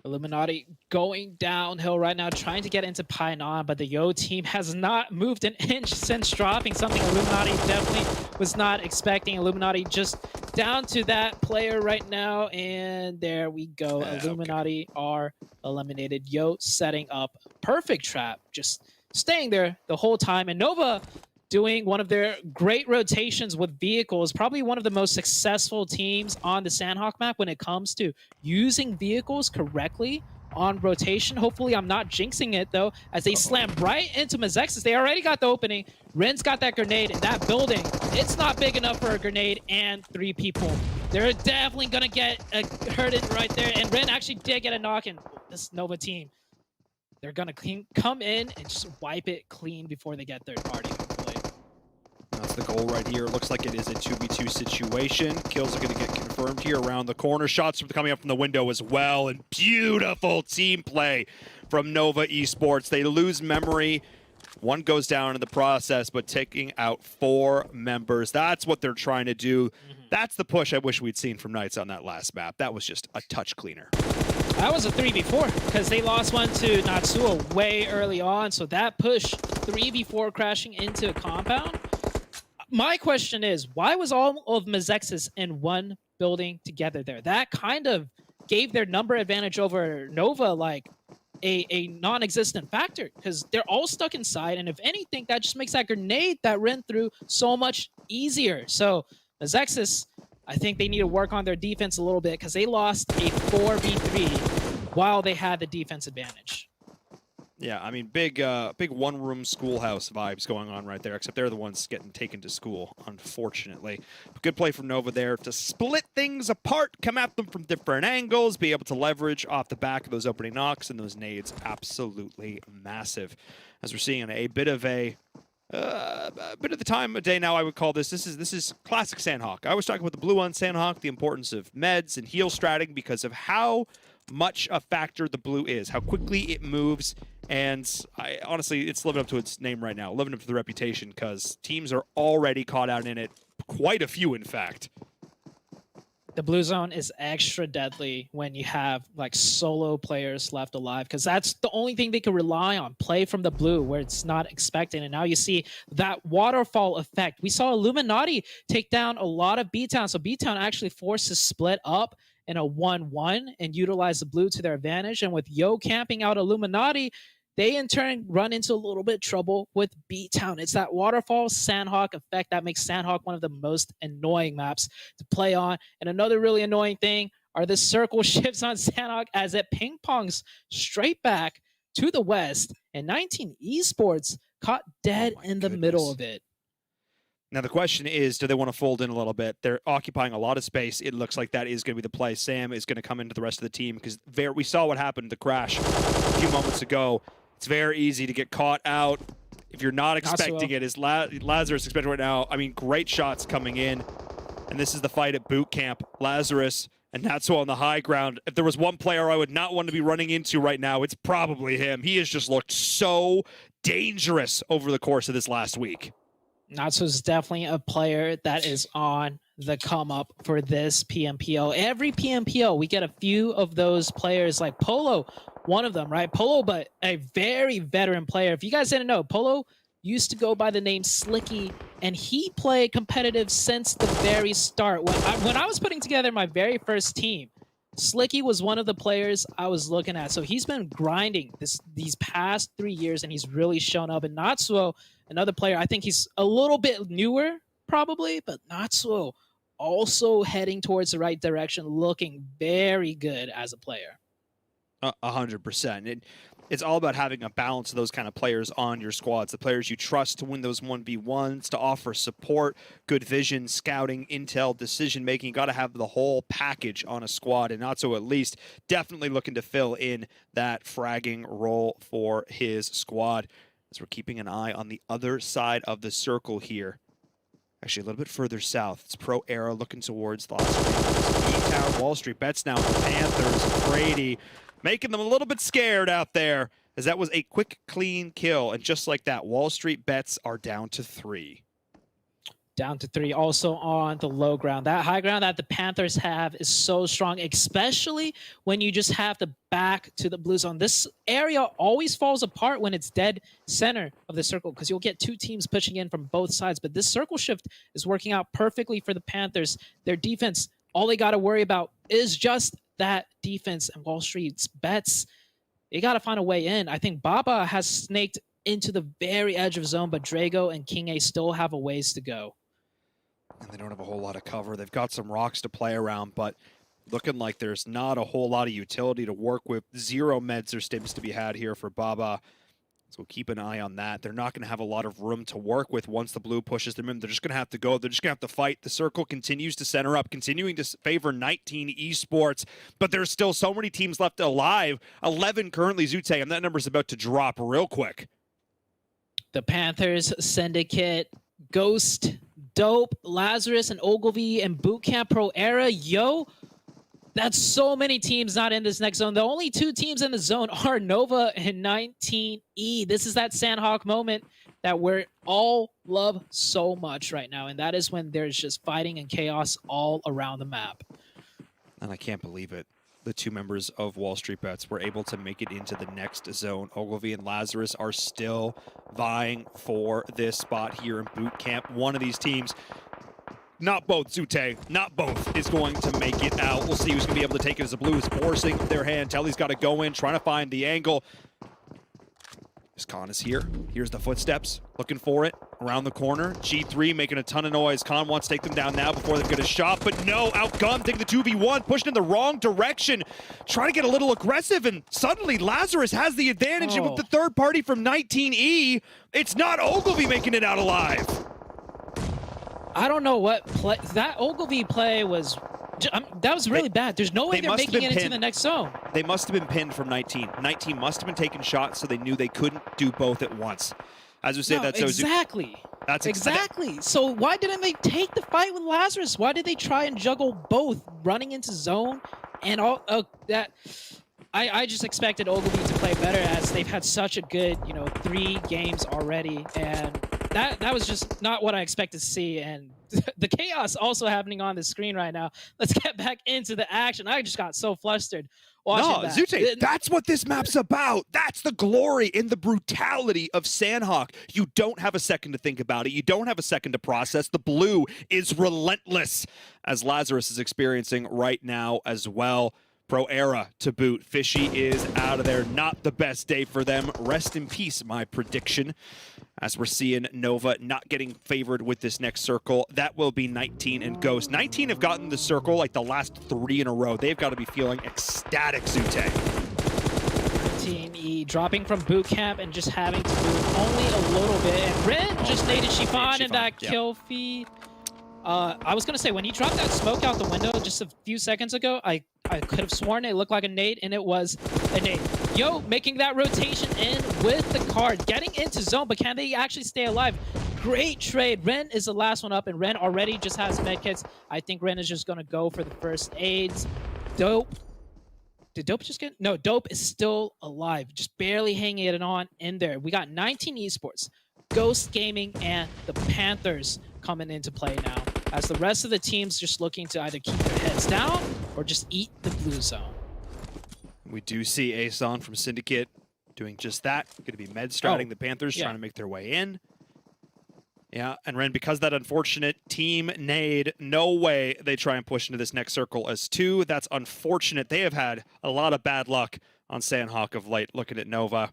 Illuminati going downhill right now, trying to get into Painan, but the Yo team has not moved an inch since dropping something Illuminati definitely was not expecting. Illuminati just down to that player right now, and there we go. Illuminati are eliminated. Yo setting up perfect trap, just staying there the whole time, and Nova doing one of their great rotations with vehicles, probably one of the most successful teams on the Sanhok map when it comes to using vehicles correctly on rotation. Hopefully I'm not jinxing it though, as they slam right into Mezexis. They already got the opening. Ren's got that grenade in that building. It's not big enough for a grenade and 3 people. They're definitely gonna get hurted right there, and Ren actually did get a knock in. This Nova team, they're gonna come in and just wipe it clean before they get third party. That's the goal right here. It looks like it is a 2v2 situation. Kills are going to get confirmed here around the corner. Shots are coming up from the window as well. And beautiful team play from Nova Esports. They lose memory. 1 goes down in the process, but taking out 4 members. That's what they're trying to do. That's the push I wish we'd seen from Knights on that last map. That was just a touch cleaner. That was a 3v4 because they lost one to Natsuo way early on. So that push, 3v4 crashing into a compound. My question is, why was all of Mezexis in one building together there? That kind of gave their number advantage over Nova like a non-existent factor, because they're all stuck inside, and if anything, that just makes that grenade that ran through so much easier. So Mezexis, I think they need to work on their defense a little bit because they lost a 4v3 while they had the defense advantage. Yeah, I mean, big one-room schoolhouse vibes going on right there, except they're the ones getting taken to school, unfortunately. But good play from Nova there to split things apart, come at them from different angles, be able to leverage off the back of those opening knocks, and those nades absolutely massive. As we're seeing a bit of the time of day now, I would call this is classic Sanhok. I was talking about the blue on Sanhok, the importance of meds and heal stratting because of how much a factor the blue is, how quickly it moves, and honestly, it's living up to its name right now, living up to the reputation, because teams are already caught out in it, quite a few, in fact. The blue zone is extra deadly when you have like solo players left alive, because that's the only thing they can rely on. Play from the blue where it's not expected. And now you see that waterfall effect. We saw Illuminati take down a lot of BTOWN. So BTOWN actually forced to split up in a 1-1 and utilize the blue to their advantage. And with Yo camping out Illuminati, they in turn run into a little bit of trouble with BTOWN. It's that waterfall Sanhok effect that makes Sanhok one of the most annoying maps to play on. And another really annoying thing are the circle shifts on Sanhok as it ping pongs straight back to the west. And 19 Esports caught dead in the middle of it. Now, the question is, do they want to fold in a little bit? They're occupying a lot of space. It looks like that is going to be the play. Sam is going to come into the rest of the team because we saw what happened in the crash a few moments ago. It's very easy to get caught out if you're not expecting it. Is Lazarus expecting right now? I mean, great shots coming in. And this is the fight at boot camp. Lazarus and Natsuo on the high ground. If there was one player I would not want to be running into right now, it's probably him. He has just looked so dangerous over the course of this last week. Natsuo is definitely a player that is on the come up for this PMPL. Every PMPL, we get a few of those players like Polo, one of them, right? Polo, but a very veteran player. If you guys didn't know, Polo used to go by the name Slicky, and he played competitive since the very start. When I was putting together my very first team, Slicky was one of the players I was looking at. So he's been grinding these past 3 years, and he's really shown up. And Natsuo, another player, I think he's a little bit newer, probably, but Natsuo also heading towards the right direction, looking very good as a player. 100%. It's all about having a balance of those kind of players on your squads, the players you trust to win those 1v1s, to offer support, good vision, scouting, intel, decision-making. You got to have the whole package on a squad, and Natsuo at least definitely looking to fill in that fragging role for his squad. As we're keeping an eye on the other side of the circle here. Actually, a little bit further south. It's Pro Era looking towards Las Vegas. WallStreetBets now. The Panthers, Brady, making them a little bit scared out there, as that was a quick, clean kill. And just like that, WallStreetBets are down to 3. Down to 3, also on the low ground. That high ground that the Panthers have is so strong, especially when you just have the back to the blue zone. This area always falls apart when it's dead center of the circle, because you'll get 2 teams pushing in from both sides. But this circle shift is working out perfectly for the Panthers. Their defense, all they got to worry about is just that defense. And WallStreetBets, they got to find a way in. I think Baba has snaked into the very edge of zone, but Drago and King A still have a ways to go. And they don't have a whole lot of cover. They've got some rocks to play around, but looking like there's not a whole lot of utility to work with. 0 meds or stims to be had here for Baba. So keep an eye on that. They're not going to have a lot of room to work with once the blue pushes them in. They're just going to have to go. They're just going to have to fight. The circle continues to center up, continuing to favor 19 Esports, but there's still so many teams left alive. 11 currently, Zute, and that number's about to drop real quick. The Panthers, Syndicate, Ghost, Dope, Lazarus, and Ogilvy, and Bootcamp Pro Era. Yo, that's so many teams not in this next zone. The only 2 teams in the zone are Nova and 19E. This is that Sanhok moment that we all love so much right now, and that is when there's just fighting and chaos all around the map. And I can't believe it. The 2 members of WallStreetBets were able to make it into the next zone. Ogilvy and Lazarus are still vying for this spot here in boot camp. One of these teams, not both, Zute, not both, is going to make it out. We'll see who's going to be able to take it as the blue is forcing their hand. Telly's got to go in, trying to find the angle. Khan is here. Here's the footsteps. Looking for it. Around the corner. G3 making a ton of noise. Khan wants to take them down now before they get a shot. But no, outgunned. Taking the 2v1. Pushed in the wrong direction. Trying to get a little aggressive. And suddenly Lazarus has the advantage. And with the third party from 19E, it's not Ogilvy making it out alive. I don't know what play. That Ogilvy play was... that was really bad. There's no way they're making it into the next zone. They must have been pinned from 19. 19 must have been taking shots, so they knew they couldn't do both at once. As we say, that's exactly. That's exactly. So why didn't they take the fight with Lazarus? Why did they try and juggle both, running into zone and all that? I just expected Ogilvy to play better, as they've had such a good, 3 games already, and that was just not what I expected to see. And the chaos also happening on the screen right now. Let's get back into the action. I just got so flustered watching that. Zute, that's what this map's about. That's the glory in the brutality of Sanhok. You don't have a second to think about it. You don't have a second to process. The blue is relentless, as Lazarus is experiencing right now as well. Pro Era to boot. Fishy is out of there. Not the best day for them. Rest in peace, my prediction. As we're seeing Nova not getting favored with this next circle. That will be 19 and Ghost. 19 have gotten the circle like the last 3 in a row. They've got to be feeling ecstatic, Zute. 19E dropping from boot camp and just having to do only a little bit. And Ren just naded Chiffon in that kill feed. I was going to say, when he dropped that smoke out the window just a few seconds ago, I could have sworn it looked like a nade, and it was a nade. Yo, making that rotation in with the card, getting into zone, but can they actually stay alive? Great trade. Ren is the last one up, and Ren already just has medkits. I think Ren is just going to go for the first aids. Dope. Did Dope just get... No, Dope is still alive, just barely hanging it on in there. We got 19 Esports, Ghost Gaming, and the Panthers coming into play now, as the rest of the teams just looking to either keep their heads down or just eat the blue zone. We do see Ason from Syndicate doing just that. Going to be med-stratting the Panthers, trying to make their way in. Yeah, and Ren, because that unfortunate team nade, no way they try and push into this next circle as 2. That's unfortunate. They have had a lot of bad luck on Sanhok of late, looking at Nova.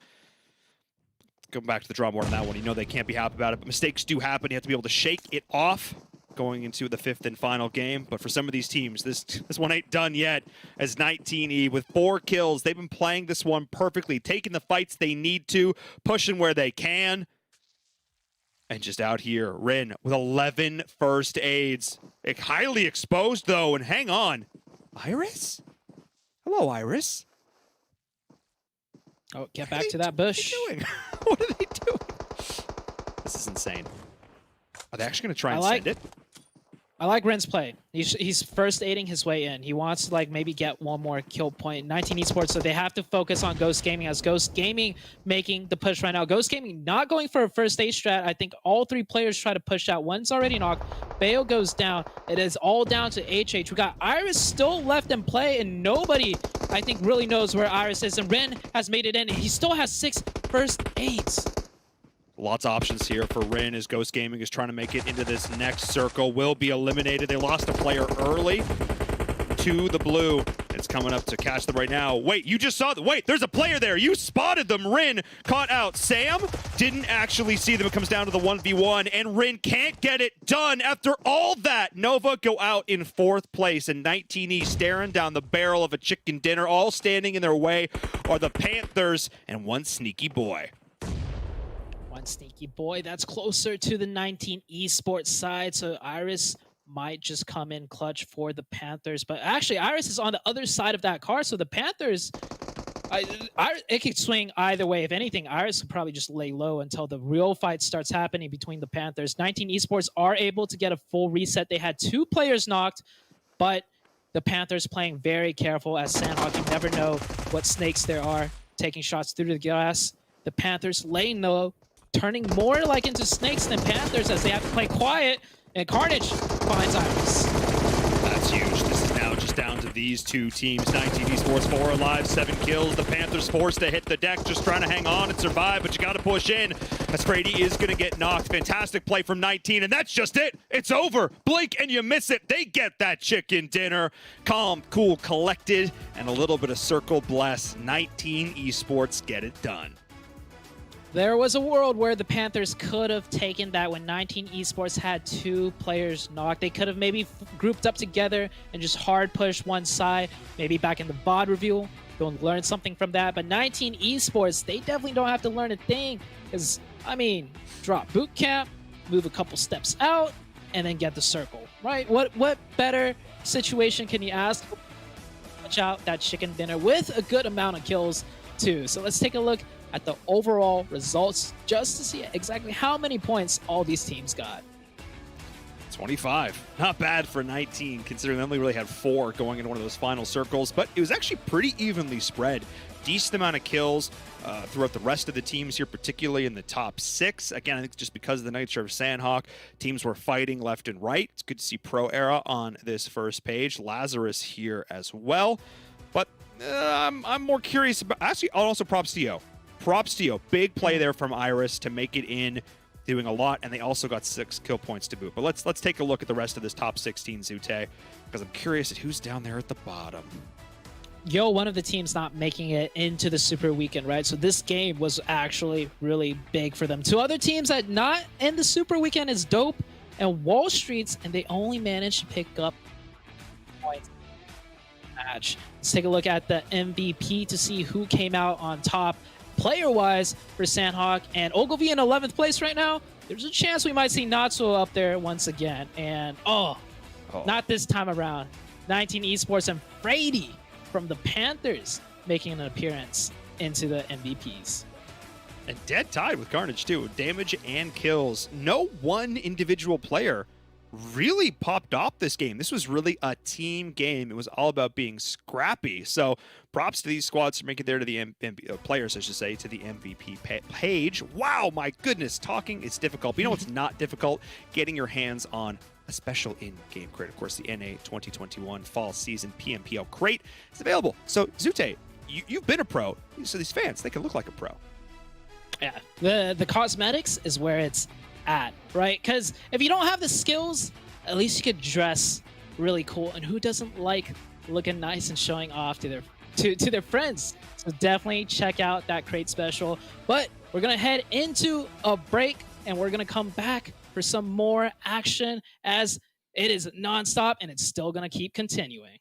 Going back to the drawing board on that one, they can't be happy about it, but mistakes do happen. You have to be able to shake it off going into the 5th and final game. But for some of these teams, this one ain't done yet, as 19E with 4 kills. They've been playing this one perfectly, taking the fights they need to, pushing where they can. And just out here, Rin with 11 first aids. Highly exposed, though, and hang on. Iris? Hello, Iris. Oh, get back to that bush. What are they doing? What are they doing? This is insane. Are they actually going to try and send it? I like Ren's play. He's first aiding his way in. He wants to maybe get one more kill point. 19 Esports, so they have to focus on Ghost Gaming, as Ghost Gaming making the push right now. Ghost Gaming not going for a first aid strat. I think all 3 players try to push out. One's already knocked. Bayo goes down. It is all down to HH. We got Iris still left in play, and nobody, I think, really knows where Iris is. And Ren has made it in, and he still has 6 first aids. Lots of options here for Rin, as Ghost Gaming is trying to make it into this next circle. Will be eliminated. They lost a player early to the blue. It's coming up to catch them right now. Wait, you just saw them. Wait, there's a player there. You spotted them. Rin caught out. Sam didn't actually see them. It comes down to the 1v1, and Rin can't get it done. After all that, Nova go out in 4th place, and 19E staring down the barrel of a chicken dinner. All standing in their way are the Panthers and one sneaky boy. Sneaky boy, that's closer to the 19 Esports side, so Iris might just come in clutch for the Panthers. But actually, Iris is on the other side of that car, so the Panthers, it could swing either way. If anything, Iris could probably just lay low until the real fight starts happening between the Panthers. 19 Esports are able to get a full reset. They had 2 players knocked, but the Panthers playing very careful, as Sanhok, you never know what snakes there are, taking shots through the glass. The Panthers laying low, turning more into snakes than Panthers, as they have to play quiet, and Carnage finds Iris. That's huge. This is now just down to these 2 teams. 19 Esports 4 alive, 7 kills. The Panthers forced to hit the deck, just trying to hang on and survive, but you got to push in, as Brady is going to get knocked. Fantastic play from 19, and that's just it. It's over. Blink and you miss it. They get that chicken dinner. Calm, cool, collected, and a little bit of circle bless. 19 Esports get it done. There was a world where the Panthers could have taken that when 19 Esports had 2 players knocked. They could have maybe grouped up together and just hard push one side. Maybe back in the VOD review, don't learn something from that. But 19 Esports, they definitely don't have to learn a thing. Because, I mean, drop boot camp, move a couple steps out, and then get the circle, right? What better situation can you ask? Watch out that chicken dinner with a good amount of kills, too. So let's take a look at the overall results just to see exactly how many points all these teams got. 25. Not bad for 19, considering they only really had 4 going into one of those final circles, but it was actually pretty evenly spread. Decent amount of kills throughout the rest of the teams here, particularly in the top 6. Again, I think just because of the nature of Sanhok, teams were fighting left and right. It's good to see Pro Era on this first page. Lazarus here as well. But I'm more curious about... Actually, also props to Yo. Props to Yo. Big play there from Iris to make it in, doing a lot, and they also got 6 kill points to boot. But let's take a look at the rest of this top 16 Zute, because I'm curious at who's down there at the bottom. Yo, one of the teams not making it into the Super Weekend, right? So this game was actually really big for them. 2 other teams that not in the Super Weekend is Dope and Wall Streets, and they only managed to pick up points match. Let's take a look at the MVP to see who came out on top player-wise for Sanhok and Ogilvy in 11th place right now. There's a chance we might see Natsuo up there once again. And not this time around. 19 Esports and Frady from the Panthers making an appearance into the MVPs. And dead tied with Carnage too. Damage and kills. No one individual player really popped off this game. This was really a team game. It was all about being scrappy. So props to these squads for making it there to the players, I should say, to the MVP page. Wow, my goodness, talking is difficult. But you know what's not difficult? Getting your hands on a special in-game crate. Of course, the NA 2021 Fall Season PMPL crate is available. So Zute, you've been a pro, so these fans, they can look like a pro. Yeah, the cosmetics is where it's at, right? Because if you don't have the skills, at least you could dress really cool. And who doesn't like looking nice and showing off to their friends? So definitely check out that crate special. But we're gonna head into a break, and we're gonna come back for some more action, as it is nonstop and it's still gonna keep continuing.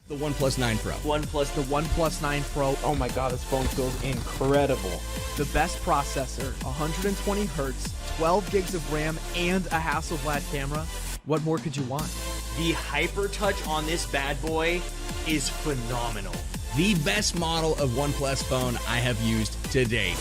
The OnePlus 9 Pro. The OnePlus 9 Pro. Oh my god, this phone feels incredible. The best processor, 120 hertz, 12 gigs of RAM, and a Hasselblad camera. What more could you want? The hyper touch on this bad boy is phenomenal. The best model of OnePlus phone I have used to date.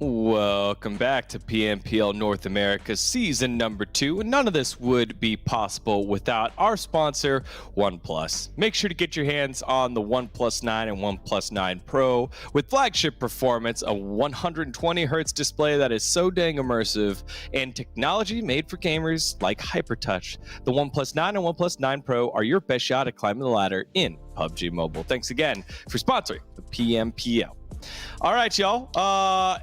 Welcome back to PMPL North America season number 2. And none of this would be possible without our sponsor, OnePlus. Make sure to get your hands on the OnePlus 9 and OnePlus 9 Pro with flagship performance, a 120 hertz display that is so dang immersive, and technology made for gamers like HyperTouch. The OnePlus 9 and OnePlus 9 Pro are your best shot at climbing the ladder in PUBG Mobile. Thanks again for sponsoring the PMPL. All right, y'all.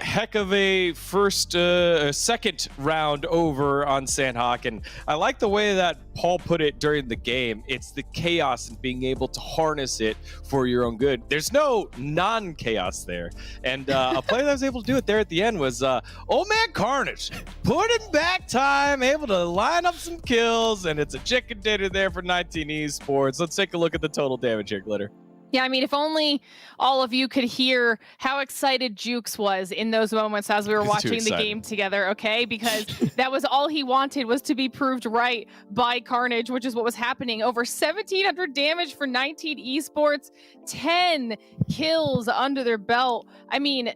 Heck of a second round over on Sanhok, and I like the way that Paul put it during the game. It's the chaos and being able to harness it for your own good. There's no non-chaos there, and a player that was able to do it there at the end was Old Man Carnage. Putting back time, able to line up some kills, and it's a chicken dinner there for 19 Esports. Let's take a look at the total damage here, Glitter. Yeah, I mean, if only all of you could hear how excited Jukes was in those moments as we were watching the game together, okay? Because that was all he wanted, was to be proved right by Carnage, which is what was happening. Over 1,700 damage for 19 Esports, 10 kills under their belt. I mean,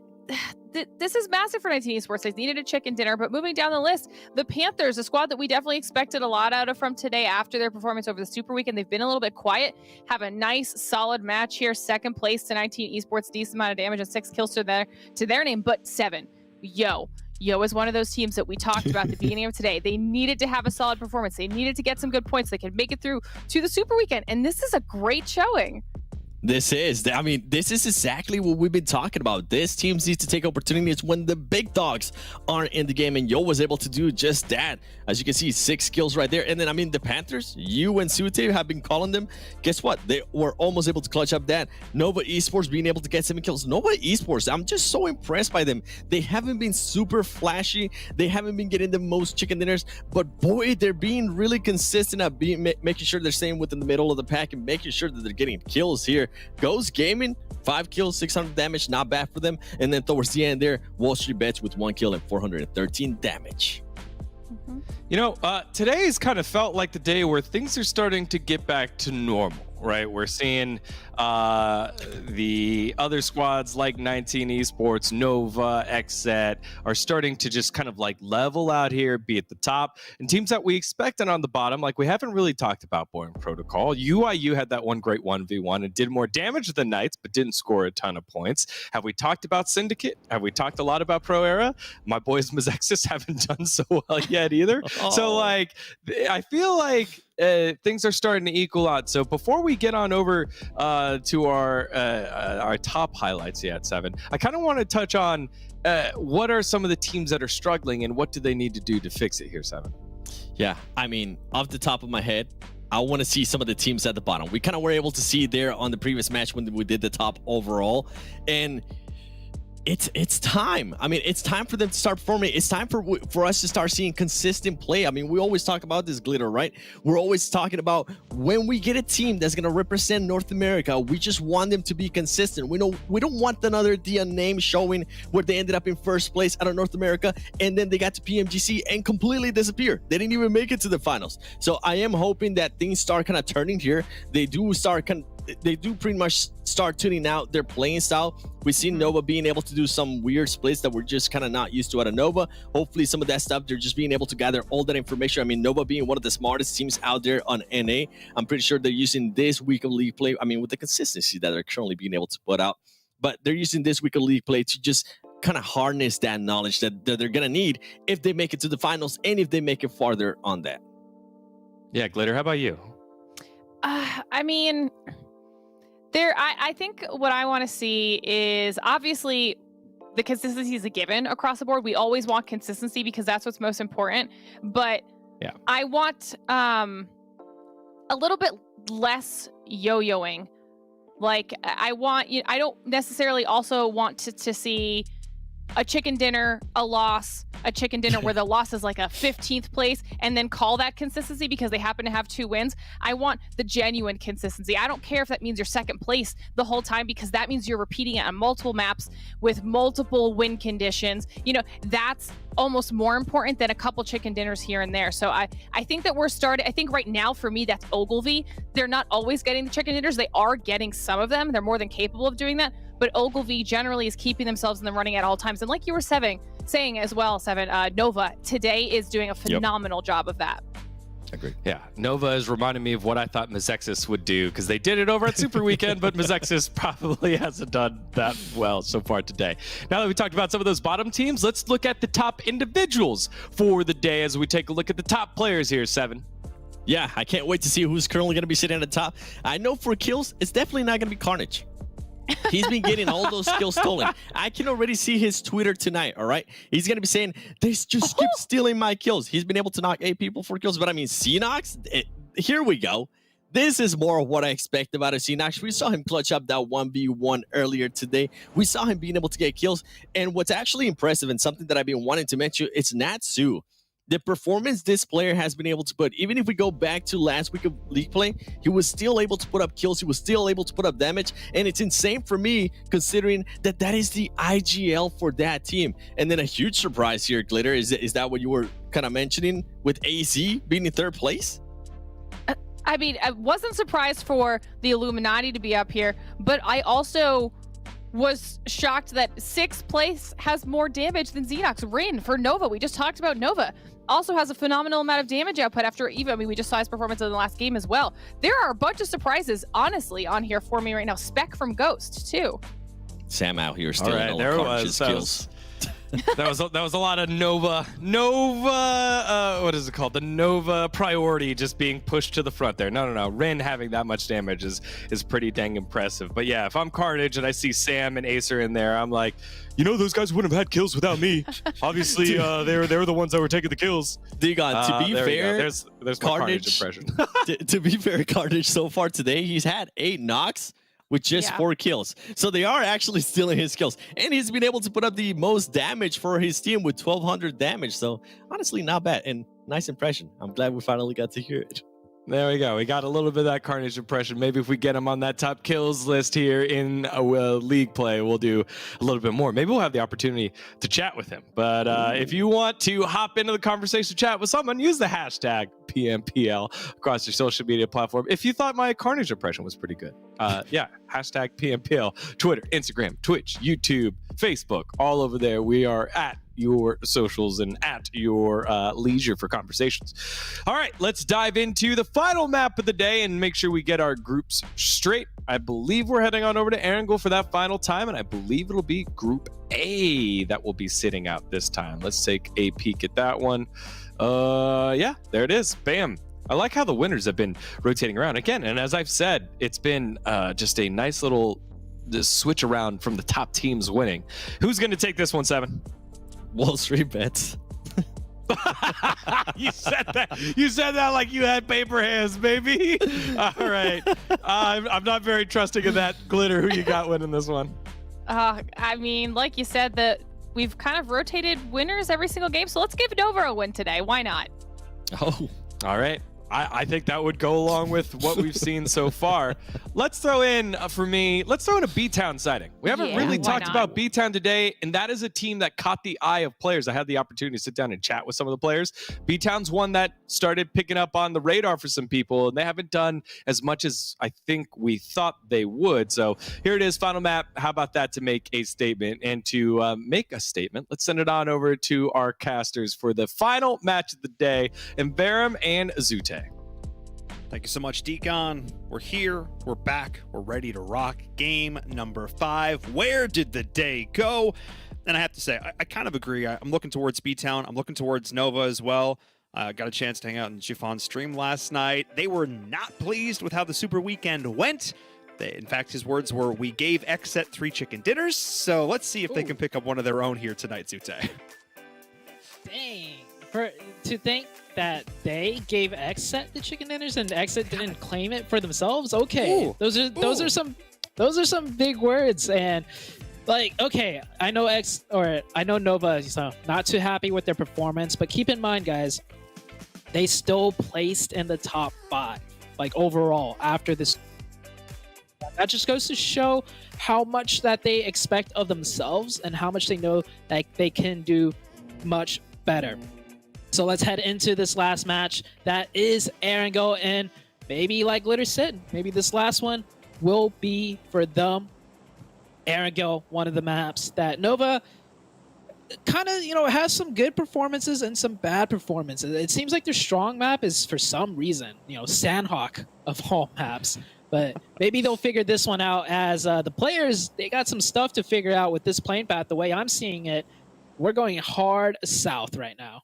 this is massive for 19 Esports. They needed a chicken dinner, but moving down the list, the Panthers, a squad that we definitely expected a lot out of from today after their performance over the Super Weekend. They've been a little bit quiet, have a nice, solid match here. Second place to 19 Esports, decent amount of damage and 6 kills to their name, but 7. Yo is one of those teams that we talked about at the beginning of today. They needed to have a solid performance. They needed to get some good points. They could make it through to the Super Weekend, and this is a great showing. This is exactly what we've been talking about. This team needs to take opportunities when the big dogs aren't in the game, and Yo was able to do just that. As you can see, 6 kills right there. And then, I mean, the Panthers, you and Sute have been calling them. Guess what? They were almost able to clutch up that. Nova Esports being able to get 7 kills. Nova Esports, I'm just so impressed by them. They haven't been super flashy. They haven't been getting the most chicken dinners, but boy, they're being really consistent at making sure they're staying within the middle of the pack and making sure that they're getting kills here. Ghost Gaming, 5 kills, 600 damage, not bad for them. And then towards the end there, WallStreetBets with 1 kill and 413 damage. You know, today's kind of felt like the day where things are starting to get back to normal, right? We're seeing the other squads like 19 Esports, Nova, XSET are starting to just kind of like level out here, be at the top. And teams that we expect and on the bottom, like we haven't really talked about Boeing Protocol. UIU had that one great 1v1 and did more damage than Knights, but didn't score a ton of points. Have we talked about Syndicate? Have we talked a lot about Pro Era? My boys Mezexis haven't done so well yet either. So like, I feel like things are starting to equal out. So before we get on over to our top highlights yet, 7, I kind of want to touch on what are some of the teams that are struggling and what do they need to do to fix it here, 7? Yeah, I mean, off the top of my head, I want to see some of the teams at the bottom. We kind of were able to see there on the previous match when we did the top overall, and it's time. I mean, it's time for them to start performing. It's time for us to start seeing consistent play. I mean, we always talk about this, Glitter, right? We're always talking about when we get a team that's going to represent North America, we just want them to be consistent. We don't want another name showing where they ended up in first place out of North America and then they got to PMGC and completely disappear. They didn't even make it to the finals. So I am hoping that things start kind of turning here. They do pretty much start tuning out their playing style. We've seen Nova being able to do some weird splits that we're just kind of not used to out of Nova. Hopefully some of that stuff, they're just being able to gather all that information. I mean, Nova being one of the smartest teams out there on NA, I'm pretty sure they're using this week of league play, I mean, with the consistency that they're currently being able to put out, but they're using this week of league play to just kind of harness that knowledge that they're going to need if they make it to the finals and if they make it farther on that. Yeah, Glitter, how about you? I mean, I think what I want to see is obviously the consistency is a given across the board. We always want consistency because that's what's most important. But yeah, I want a little bit less yo-yoing. Like I don't necessarily also want to see a chicken dinner, a loss, a chicken dinner where the loss is like a 15th place and then call that consistency because they happen to have 2 wins. I want the genuine consistency. I don't care if that means you're second place the whole time because that means you're repeating it on multiple maps with multiple win conditions. You know, that's almost more important than a couple chicken dinners here and there. So I think that I think right now for me, that's Ogilvy. They're not always getting the chicken dinners. They are getting some of them. They're more than capable of doing that. but Ogilvy generally is keeping themselves in the running at all times. And like you were saying as well, Seven, Nova today is doing a phenomenal job of that. Agree. Yeah, Nova is reminding me of what I thought Mezexis would do, because they did it over at Super Weekend, but Mezexis probably hasn't done that well so far today. Now that we talked about some of those bottom teams, let's look at the top individuals for the day as we take a look at the top players here, Seven. Yeah, I can't wait to see who's currently going to be sitting at the top. I know for kills, it's definitely not going to be Carnage. He's been getting all those kills stolen. I can already see his Twitter tonight, all right? He's going to be saying, they just keep stealing my kills. He's been able to knock 8 people for kills, but I mean, Xenox, here we go. This is more of what I expect about a Xenox. We saw him clutch up that 1v1 earlier today. We saw him being able to get kills. And what's actually impressive and something that I've been wanting to mention, it's Natsu. The performance this player has been able to put, even if we go back to last week of league play, he was still able to put up kills. He was still able to put up damage. And it's insane for me, considering that that is the IGL for that team. And then a huge surprise here, Glitter. Is that what you were kind of mentioning with AZ being in 3rd place? I mean, I wasn't surprised for the Illuminati to be up here, but I also was shocked that 6th place has more damage than Xenox. Rin for Nova. We just talked about Nova. Also has a phenomenal amount of damage output after even. I mean, we just saw his performance in the last game as well. There are a bunch of surprises, honestly, on here for me right now. Spec from Ghost, too. Sam out here stealing all there Carnage's kills. That was a lot of Nova, what is it called? The Nova priority just being pushed to the front there. No. Rin having that much damage is pretty dang impressive. But yeah, if I'm Carnage and I see Sam and Acer in there, I'm like, you know, those guys wouldn't have had kills without me. Obviously, they were the ones that were taking the kills. Digon, to be fair, there's my Carnage impression. to be fair, Carnage so far today, he's had 8 knocks with just 4 kills. So they are actually stealing his kills. And he's been able to put up the most damage for his team with 1,200 damage. So honestly, not bad. And nice impression. I'm glad we finally got to hear it. There we go. We got a little bit of that Carnage impression. Maybe if we get him on that top kills list here in league play, we'll do a little bit more. Maybe we'll have the opportunity to chat with him. But if you want to hop into the conversation, chat with someone, use the hashtag PMPL across your social media platform. If you thought my Carnage impression was pretty good, yeah, hashtag PMPL, Twitter, Instagram, Twitch, YouTube, Facebook, all over there. We are at your socials and at your leisure for conversations. All right, let's dive into the final map of the day and make sure we get our groups straight. I believe we're heading on over to Erangel for that final time, and I believe it'll be Group A that will be sitting out this time. Let's take a peek at that one. Yeah, there it is. Bam. I like how the winners have been rotating around again, and as I've said, it's been just a nice little switch around from the top teams winning. Who's going to take this one, Seven? WallStreetBets. You said that like you had paper hands, baby. All right. I'm not very trusting of that. Glitter, who you got winning this one? I mean, like you said, that we've kind of rotated winners every single game, so let's give Nova a win today. Why not? Oh, all right. I think that would go along with what we've seen so far. Let's throw in, for me, let's throw in a BTOWN sighting. We haven't really talked about BTOWN today, and that is a team that caught the eye of players. I had the opportunity to sit down and chat with some of the players. BTOWN's one that started picking up on the radar for some people, and they haven't done as much as I think we thought they would. So here it is, final map. How about that to make a statement? And to make a statement, let's send it on over to our casters for the final match of the day, Embaram and Azute. Thank you so much, Deacon. We're here. We're back. We're ready to rock. Game number 5. Where did the day go? And I have to say, I kind of agree. I'm looking towards BTOWN. I'm looking towards Nova as well. Got a chance to hang out in Chiffon's stream last night. They were not pleased with how the Super Weekend went. In fact, his words were, we gave XSET 3 chicken dinners. So let's see if they can pick up one of their own here tonight, Zute. Dang. To think that they gave XSET the chicken dinners and XSET didn't claim it for themselves. Okay, Ooh. those are some big words. And like, okay, I know Nova is not too happy with their performance, but keep in mind, guys, they still placed in the top 5, like overall after this. That just goes to show how much that they expect of themselves and how much they know that they can do much better. So let's head into this last match. That is Erangel, and maybe like Glitter said, maybe this last one will be for them. Erangel, one of the maps that Nova kind of, has some good performances and some bad performances. It seems like their strong map is, for some reason, Sanhok of all maps. But maybe they'll figure this one out as the players, they got some stuff to figure out with this playing path. The way I'm seeing it, we're going hard south right now.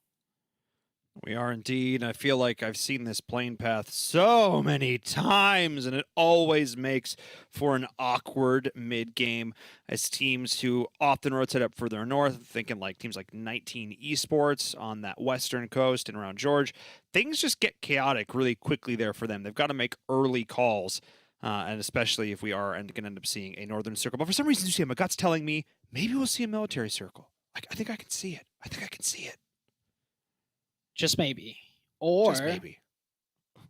We are indeed. I feel like I've seen this plane path so many times, and it always makes for an awkward mid-game as teams who often rotate up further north, thinking like teams like 19 Esports on that western coast and around George. Things just get chaotic really quickly there for them. They've got to make early calls, and especially if we are going to end up seeing a northern circle. But for some reason, my gut's telling me maybe we'll see a military circle. I think I can see it. I think I can see it. Just maybe. Or just maybe.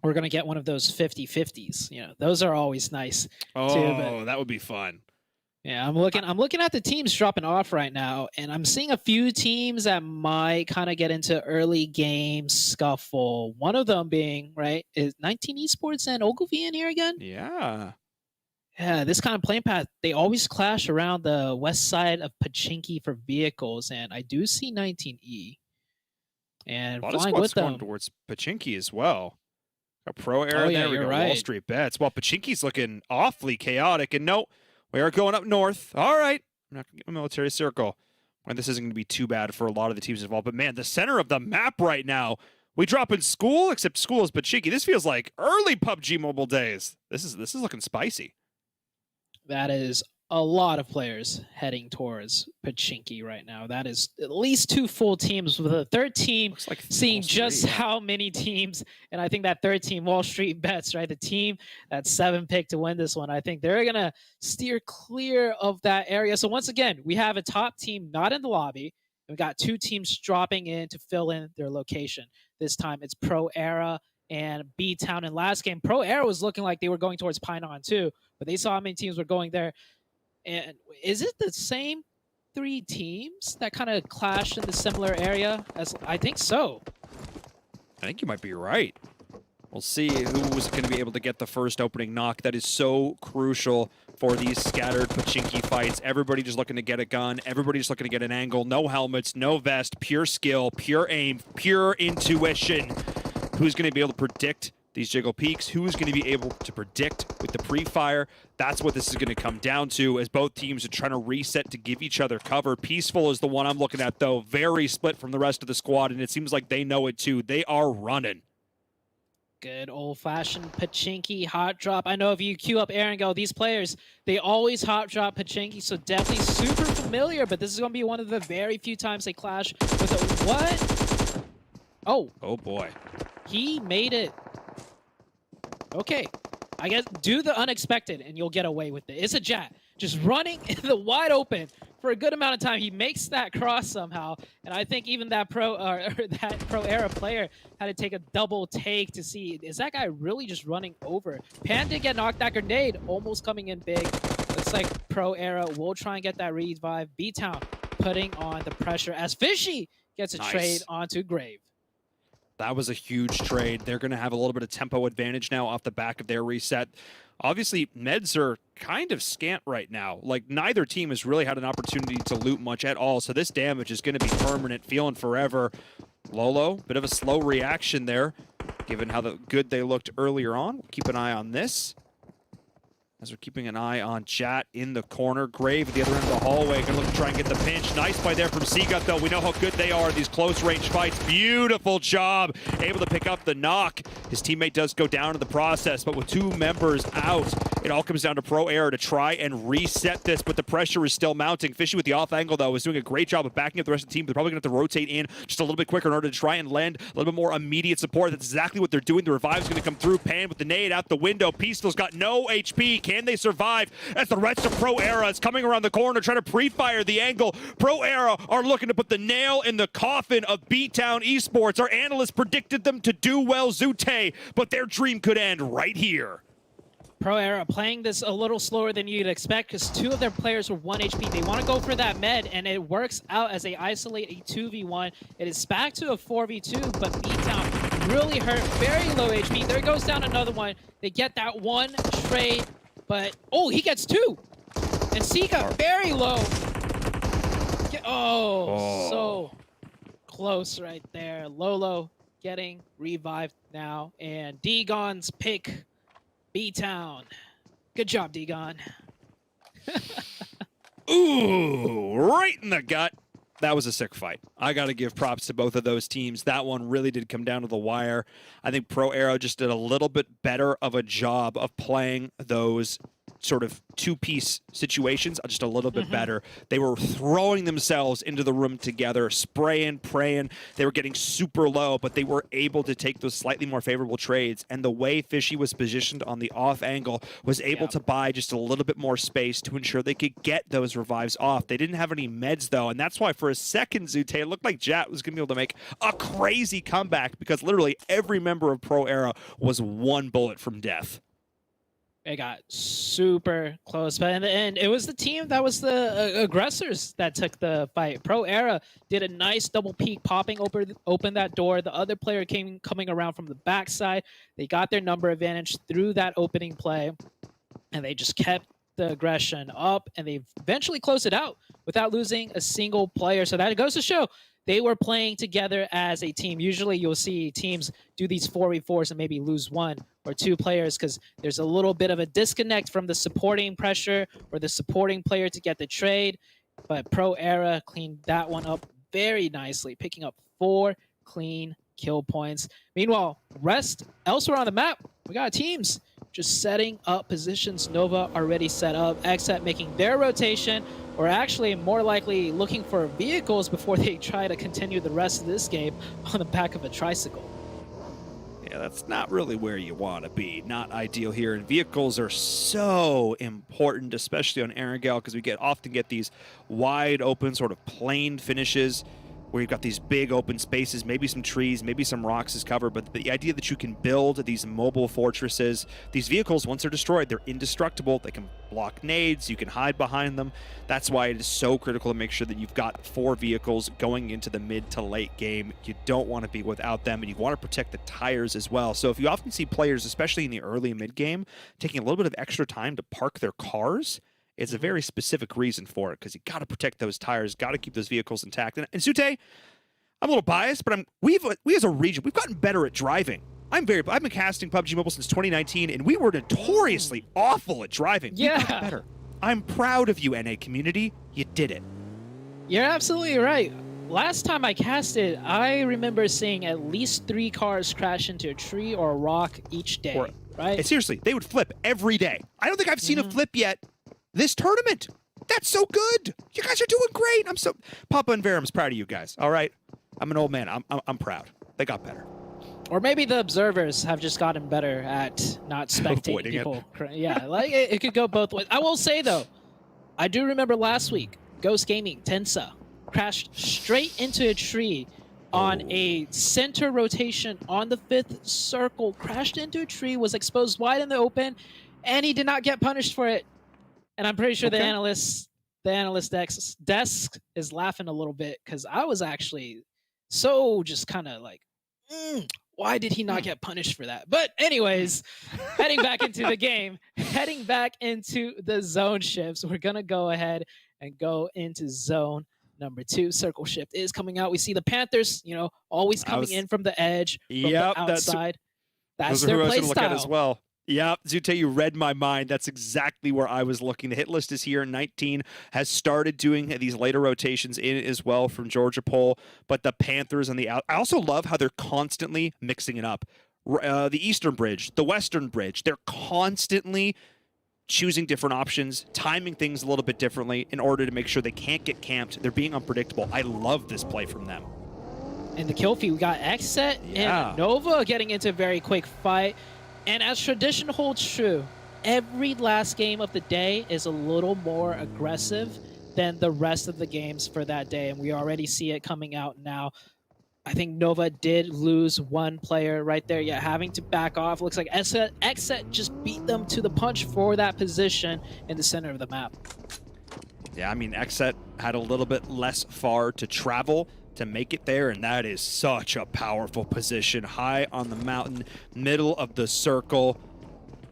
We're going to get one of those 50-50s. Those are always nice. Oh, too, but that would be fun. Yeah, I'm looking at the teams dropping off right now, and I'm seeing a few teams that might kind of get into early game scuffle. One of them being, is 19 Esports and Ogilvy in here again? Yeah. Yeah, this kind of playing path, they always clash around the west side of Pachinki for vehicles, and I do see 19E. And flying with them going towards Pachinki as well. A pro era there. We got WallStreetBets. Well, Pachinki's looking awfully chaotic. And no, we are going up north. All right. I'm not going to get a military circle. And this isn't going to be too bad for a lot of the teams involved. But man, the center of the map right now. We drop in school, except school is Pachinki. This feels like early PUBG mobile days. This is looking spicy. That is a lot of players heading towards Pachinki right now. That is at least 2 full teams, with a third team seeing just how many teams. And I think that third team, WallStreetBets, the team that's 7-pick to win this one, I think they're going to steer clear of that area. So once again, we have a top team not in the lobby. We've got 2 teams dropping in to fill in their location. This time it's Pro Era and BTOWN. In last game, Pro Era was looking like they were going towards Pinon too, but they saw how many teams were going there. And is it the same 3 teams that kind of clashed in the similar area? I think so. I think you might be right. We'll see who was going to be able to get the first opening knock. That is so crucial for these scattered Pachinki fights. Everybody just looking to get a gun. Everybody just looking to get an angle. No helmets, no vest, pure skill, pure aim, pure intuition. Who's going to be able to predict these jiggle peaks? Who's going to be able to predict with the pre-fire? That's what this is going to come down to, as both teams are trying to reset to give each other cover. Peaceful is the one I'm looking at, though. Very split from the rest of the squad, and it seems like they know it, too. They are running. Good old-fashioned Pachinki hot drop. I know if you queue up Erangel, these players, they always hot drop Pachinki, so definitely super familiar, but this is going to be one of the very few times they clash with a what? Oh, boy. He made it. Okay, I guess do the unexpected and you'll get away with it. It's a Jat just running in the wide open for a good amount of time. He makes that cross somehow, and I think even that Pro Era player had to take a double take to see, is that guy really just running over? Pan did get knocked. That grenade almost coming in big. Looks like Pro Era will try and get that revive. BTOWN putting on the pressure as Fishy gets a trade onto Grave. That was a huge trade. They're going to have a little bit of tempo advantage now off the back of their reset. Obviously, meds are kind of scant right now. Like, neither team has really had an opportunity to loot much at all, so this damage is going to be permanent, feeling forever. Lolo, bit of a slow reaction there, given how good they looked earlier on. We'll keep an eye on this, as we're keeping an eye on Chat in the corner. Grave at the other end of the hallway, gonna look to try and get the pinch. Nice play there from Seagut, though. We know how good they are in these close-range fights. Beautiful job, able to pick up the knock. His teammate does go down in the process, but with 2 members out, it all comes down to Pro Era to try and reset this, but the pressure is still mounting. Fishy with the off angle, though, is doing a great job of backing up the rest of the team. They're probably gonna have to rotate in just a little bit quicker in order to try and lend a little bit more immediate support. That's exactly what they're doing. The revive's gonna come through. Pan with the nade out the window. Peaceful's got no HP. Can they survive? As the rest of Pro Era is coming around the corner, trying to pre-fire the angle. Pro Era are looking to put the nail in the coffin of BTOWN Esports. Our analysts predicted them to do well, Zute, but their dream could end right here. Pro Era playing this a little slower than you'd expect because 2 of their players were 1 HP. They want to go for that med, and it works out as they isolate a 2v1. It is back to a 4v2, but BTOWN really hurt, very low HP. There goes down another one. They get that 1 trade, but oh, he gets 2. And Sika very low. Oh, so close right there. Lolo getting revived now. And D-Gon's pick BTOWN. Good job, D-Gon. Ooh, right in the gut. That was a sick fight. I got to give props to both of those teams. That one really did come down to the wire. I think Pro Aero just did a little bit better of a job of playing those sort of two-piece situations just a little bit better. They were throwing themselves into the room together, spraying, praying. They were getting super low, but they were able to take those slightly more favorable trades. And the way Fishy was positioned on the off angle was able to buy just a little bit more space to ensure they could get those revives off. They didn't have any meds, though, and that's why for a second, Zute, it looked like Jat was going to be able to make a crazy comeback because literally every member of Pro Era was one bullet from death. It got super close, but in the end, it was the team that was the aggressors that took the fight. Pro Era did a nice double peek, popping open that door. The other player coming around from the backside. They got their number advantage through that opening play, and they just kept the aggression up, and they eventually closed it out without losing a single player. So that goes to show they were playing together as a team. Usually you'll see teams do these 4v4s and maybe lose one or two players because there's a little bit of a disconnect from the supporting pressure or the supporting player to get the trade. But Pro Era cleaned that one up very nicely, picking up 4 clean kill points. Meanwhile, rest elsewhere on the map, we got teams just setting up positions. Nova already set up, XSET making their rotation, or actually more likely looking for vehicles before they try to continue the rest of this game on the back of a tricycle. Yeah, that's not really where you want to be. Not ideal here. And vehicles are so important, especially on Erangel, because we often get these wide open sort of planed finishes where you've got these big open spaces, maybe some trees, maybe some rocks as cover, but the idea that you can build these mobile fortresses, these vehicles, once they're destroyed, they're indestructible. They can block nades, you can hide behind them. That's why it is so critical to make sure that you've got 4 vehicles going into the mid to late game. You don't want to be without them, and you want to protect the tires as well. So if you often see players, especially in the early mid game, taking a little bit of extra time to park their cars, it's a very specific reason for it, because you got to protect those tires, got to keep those vehicles intact. And Sute, I'm a little biased, but we as a region, we've gotten better at driving. I've been casting PUBG Mobile since 2019, and we were notoriously awful at driving. Yeah. We got better. I'm proud of you, NA community. You did it. You're absolutely right. Last time I casted, I remember seeing at least 3 cars crash into a tree or a rock each day, right? Seriously, they would flip every day. I don't think I've seen a flip yet this tournament. That's so good. You guys are doing great. Papa and Veram's proud of you guys. All right. I'm an old man. I'm proud. They got better. Or maybe the observers have just gotten better at not spectating people. Yeah, like it could go both ways. I will say though, I do remember last week, Ghost Gaming, Tensa, crashed straight into a tree on a center rotation on the 5th circle, crashed into a tree, was exposed wide in the open, and he did not get punished for it. And I'm pretty sure the analyst desk is laughing a little bit because I was actually so just kind of like, why did he not get punished for that? But anyways, heading back into the game, heading back into the zone shifts, we're going to go ahead and go into zone number 2. Circle shift is coming out. We see the Panthers, always coming in from the edge, from the outside. That's their play style. Look at as well. Yeah, Zute, you read my mind. That's exactly where I was looking. The Hitlist is here. 19 has started doing these later rotations in as well from Georgia Pole, but the Panthers on the out. I also love how they're constantly mixing it up. The Eastern Bridge, the Western Bridge, they're constantly choosing different options, timing things a little bit differently in order to make sure they can't get camped. They're being unpredictable. I love this play from them. In the kill feed, we got XSET and Nova getting into a very quick fight. And as tradition holds true, every last game of the day is a little more aggressive than the rest of the games for that day. And we already see it coming out now. I think Nova did lose one player right there, yet having to back off. Looks like XSET just beat them to the punch for that position in the center of the map. Yeah, I mean, XSET had a little bit less far to travel to make it there, and that is such a powerful position. High on the mountain, middle of the circle.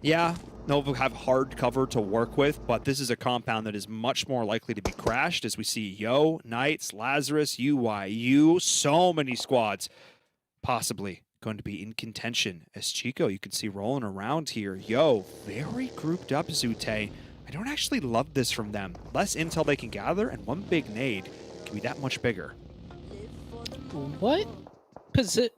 Yeah, Nova have hard cover to work with, but this is a compound that is much more likely to be crashed as we see Yo, Knights, Lazarus, UYU, so many squads possibly going to be in contention. As Chico, you can see rolling around here. Yo, very grouped up, Zute. I don't actually love this from them. Less intel they can gather, and one big nade can be that much bigger. What?